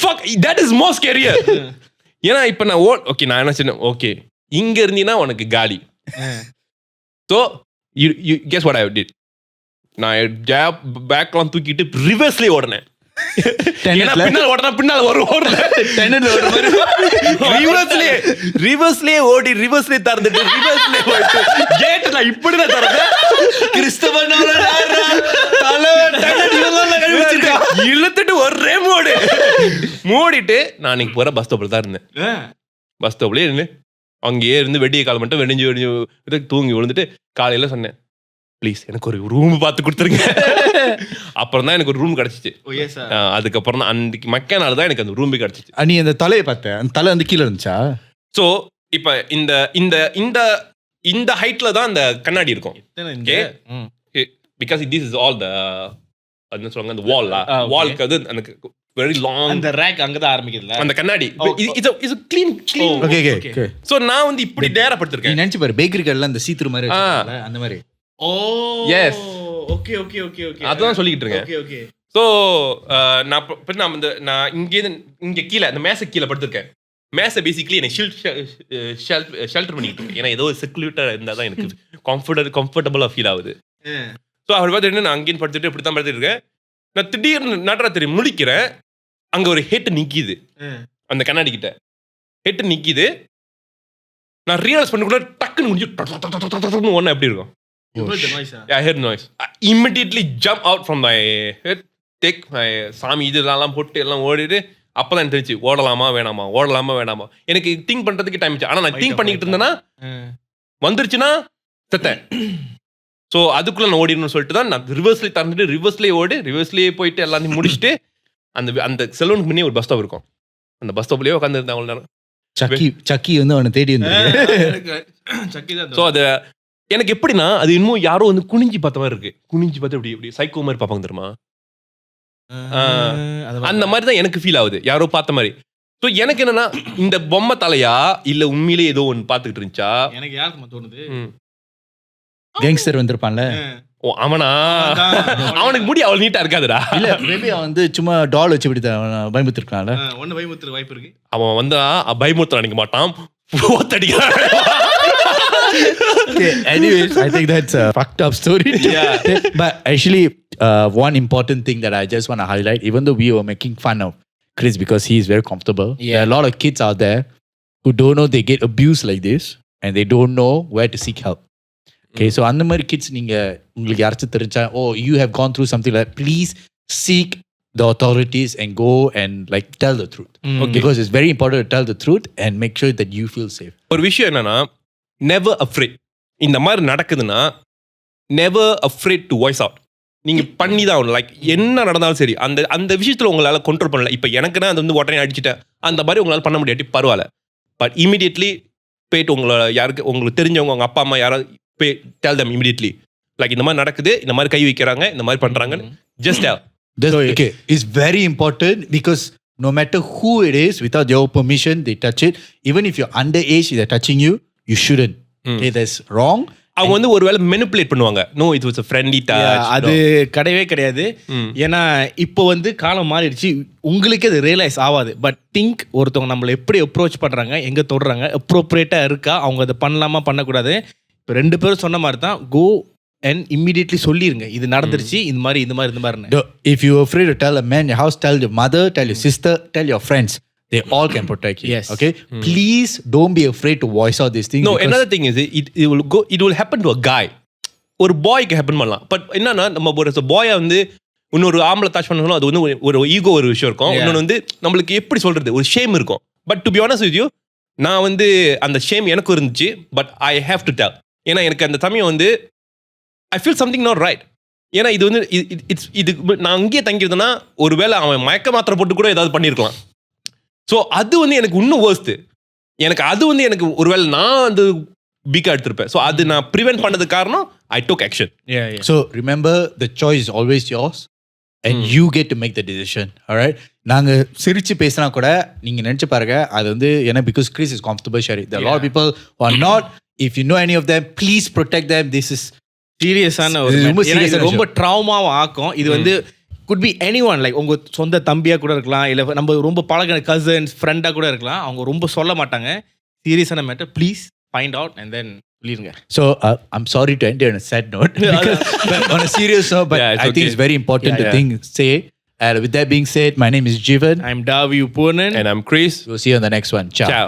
Fuck that is most scarier. ஏன்னா இப்போ நான் ஓகே நான் என்ன சொன்னேன் ஓகே இங்கே இருந்தீங்கன்னா உனக்கு காலி. So you guess what I did. நான் பேக்லாம் தூக்கிட்டு ரிவர்ஸ்லேயே ஓடினேன். பின்னால் ஒரு ரிவர்ஸ்லயே ஓடி ரிவர்ஸ்லயே திறந்துட்டு ரிவர்ஸ்லயே ஓடிட்டு கேட் நான் இப்படி தான் திறந்தேன். கிறிஸ்தவன் இழுத்துட்டு ஒரே மூடிட்டு நான் இன்னைக்கு போற பஸ் ஸ்டாப்ல தான் இருந்தேன். பஸ் ஸ்டாப்லயே இருந்து அங்கேயே இருந்து வெடிய காலம் மட்டும் வெடிஞ்சு தூங்கி விழுந்துட்டு காலையில சொன்னேன் ப்ளீஸ் எனக்கு ஒரு ரூம் பார்த்து கொடுத்துருங்க. அப்புறம் தான் எனக்கு ஒரு ரூம் கிடைச்சிச்சு. அதுக்கப்புறம் தான் அன்னைக்கு மக்கனால தான் எனக்கு அந்த ரூம் கிடைச்சிச்சு. நீ அந்த தலையை பார்த்தேன் அந்த தலை வந்து கீழே இருந்துச்சா. ஸோ இப்போ இந்த இந்த இந்த இந்த ஹைட்ல தான் அந்த கண்ணாடி இருக்கும். Because this is all the என்ன சொல்லுவாங்க அந்த வால்க்கு அது எனக்கு வெரி லாங் அந்த ரேக் அங்க தான் ஆரம்பிக்குதுல அந்த கண்ணாடி. It's clean okay. ஸோ நான் வந்து இப்படி நேரா படுத்திருக்கேன். நீ நினைச்சு பாரு பேக்கரி கடையில அந்த சீத்துரு மாதிரி அந்த மாதிரி. Oh yes okay okay okay okay அதான் சொல்லிட்டு இருக்கேன். Okay okay. ஸோ நான் இங்கே கீழே அந்த மேசை கீழே படுத்திருக்கேன். மேசை பேசிக்கலி என்னை ஷெல்டர் பண்ணிக்கிட்டு இருக்கேன். ஏன்னா ஏதோ செக்யூரிட்டாக இருந்தால் தான் எனக்கு கம்ஃபர்டபுளாக ஃபீல் ஆகுது. ஸோ அப்படி பார்த்துட்டு நான் அங்கேயும் படுத்துட்டு இப்படி தான் படுத்துட்டு இருக்கேன். நான் திடீர்னு நடராத்திரி முடிக்கிறேன். அங்கே ஒரு ஹெட் நிற்கிது அந்த கண்ணாடி கிட்ட. ஹெட் நிற்கிது. நான் ரியலைஸ் பண்ணக்குள்ள டக்குன்னு முடிஞ்சு ஒன்று எப்படி இருக்கும். You heard the noise? I heard noise. I immediately jump out from my head, take my சாமி இதெல்லாம் போட்டு எல்லாம் ஓடிட்டு அப்பதான் எனக்கு தெரிஞ்சு ஓடலாமா வேணாமா எனக்கு திங்க் பண்றதுக்கு டைம் ஆச்சு. ஆனா நான் திங்க் பண்ணிக்கிட்டு இருந்தேன்னா வந்துருச்சுன்னா செத்தேன். ஸோ அதுக்குள்ள நான் ஓடிடணும்னு சொல்லிட்டு தான் நான் ரிவர்ஸ்லேயே திறந்துட்டு ரிவர்ஸ்லேயே போயிட்டு எல்லாத்தையும் முடிச்சுட்டு அந்த செலூனுக்கு முன்னே ஒரு பஸ் ஸ்டாப் இருக்கும். அந்த பஸ் ஸ்டாப்லயே உட்காந்துருந்தேன் அவ்வளோ நேரம். சக்கி வந்து அவனை தேடி வந்து. ஸோ அது எனக்கு எப்படின்னா அது இன்னும் யாரோ வந்து குனிஞ்சி பார்த்த மாதிரி இருக்கு. குனிஞ்சி பார்த்து இப்படி சைக்கோ மாதிரி பார்ப்பாங்க தெரியுமா? அந்த மாதிரி தான் எனக்கு ஃபீல் ஆகுது, யாரோ பார்த்த மாதிரி. ஸோ எனக்கு என்னன்னா இந்த பொம்மை தலையா இல்ல உண்மையிலேயே ஏதோ ஒன்று பார்த்துக்கிட்டு இருந்துச்சா? எனக்கு யாருக்கு தோணுது கேங்ஸ்டர் வந்திருப்பான்ல. ஓ அவனா? அவனுக்கு முடி அவ்வளவு நீட்டா இருக்காதுடா. இல்ல மேபி அவன் வந்து சும்மா டால் வச்சு இப்படி பயமுத்திருக்கான்ல. ஒன்னு பயமுத்துற வாய்ப்பு இருக்கு. அவன் வந்தா பயமுறுத்த நினைக்க மாட்டான், ஓத்தடிக்கிறான். Okay, anyways, I think that's a fucked up story. Yeah. But actually, one important thing that I just want to highlight, even though we were making fun of Kris because he is very comfortable, there are a lot of kids out there who don't know they get abused like this and they don't know where to seek help. Okay, so அந்த மாதிரி kids நீங்க உங்களுக்கு யாராச்சும் தெரிஞ்சா, oh you have gone through something like that, please seek the authorities and go and like tell the truth. Okay. Because it's very important to tell the truth and make sure that you feel safe. ஒரு விஷயம் என்னன்னா never afraid. இந்த மாதிரி நடக்குதுன்னா never afraid to voice out. நீங்க பண்ணி தான் ஆகணும். லைக் என்ன நடந்தாலும் சரி அந்த விஷயத்துல உங்களால கண்ட்ரோல் பண்ணல. இப்போ எனக்குன்னா அது வந்து உடனே அடிச்சுட்டேன் அந்த மாதிரி உங்களால பண்ண முடியாட்டி பரவாயில்ல. பட் இமீடியட்லி போயிட்டு உங்களோட யாருக்கு உங்களுக்கு தெரிஞ்சவங்க உங்க அப்பா அம்மா யாராவது tell them immediately. Like இந்த மாதிரி நடக்குது, இந்த மாதிரி கை வைக்கிறாங்க, இந்த மாதிரி பண்றாங்கன்னு just tell. Okay, it's very important because no matter who it is, without your permission, they touch it. Even if you're underage, they're touching you, you shouldn't. Okay, that's wrong. அவங்க வந்து ஒருவேளை மெனிப்புலேட் பண்ணுவாங்க. No it was a friendly touch. அது கிடையவே கிடையாது. ஏன்னா இப்போ வந்து காலம் மாறிடுச்சு, உங்களுக்கு அது ரியலைஸ் ஆகாது. பட் திங்க் ஒருத்தவங்க நம்மளை எப்படி அப்ரோச் பண்றாங்க, எங்க தொடுறாங்க, அப்ரோப்ரியேட்டா இருக்கா, அவங்க அதை பண்ணலாமா பண்ணக்கூடாது. இப்போ 2 பேரும் சொன்ன மாதிரி தான், கோ அண்ட் இம்மீடியட்லி சொல்லிருங்க இது நடந்துருச்சு, இந்த மாதிரி. If you're afraid to tell a man in your house, tell your mother, tell your sister, tell your friends. They all can protect you. Yes. Okay? Please don't be afraid to voice out these things. No, another thing is it will happen to a guy. ஒரு பாய்க்கு happen பண்ணலாம். But என்னன்னா நம்ம ஒரு பாயை வந்து இன்னொரு ஆம்பளை டச் பண்ணணும், அது வந்து ஒரு ஈகோ ஒரு விஷயம் இருக்கும். இன்னொன்று வந்து நம்மளுக்கு எப்படி சொல்றது, ஒரு ஷேம் இருக்கும். But to be honest with you, நான் வந்து அந்த ஷேம் எனக்கும் இருந்துச்சு. But I have to tell. ஏன்னா எனக்கு அந்த சமயம் வந்து I feel something not right. ஏன்னா இது வந்து இது நான் அங்கேயே தங்கியிருந்தேன்னா ஒருவேளை அவன் மயக்க மாத்திரை போட்டு கூட ஏதாவது பண்ணியிருக்கலாம். ஸோ அது வந்து எனக்கு இன்னும் வேர்ஸ்ட்டு. எனக்கு அது வந்து எனக்கு ஒருவேளை நான் வந்து பீக்கா எடுத்திருப்பேன். ஸோ அது நான் ப்ரிவென்ட் பண்ணது காரணம் ஐ டுக் action. So remember, the choice is always yours and you get to make the decision. Alright? நாங்க சிரிச்சு பேசினா கூட நீங்க நினைச்சு பாருங்க, அது வந்து ஏன்னா because Kris is comfortable sharing. There are a lot of people who are not. If you know any of them, please protect them. This is சீரியஸான ஒரு ரொம்ப ட்ராமாவும் ஆக்கும். இது வந்து could be anyone, like உங்க சொந்த தம்பியா கூட இருக்கலாம், இல்ல நம்ம ரொம்ப பழகின கசின்ஸ் ஃப்ரெண்டா கூட இருக்கலாம். அவங்க ரொம்ப சொல்ல மாட்டாங்க. சீரியஸான matter, please find out and then சொல்லிருங்க. So I'm sorry to end on a sad note because on a serious note, but I think it's very important to say. With that being said, my name is Jiven. I'm Puvanan. And I'm Kris. We'll see you on the next one. Ciao.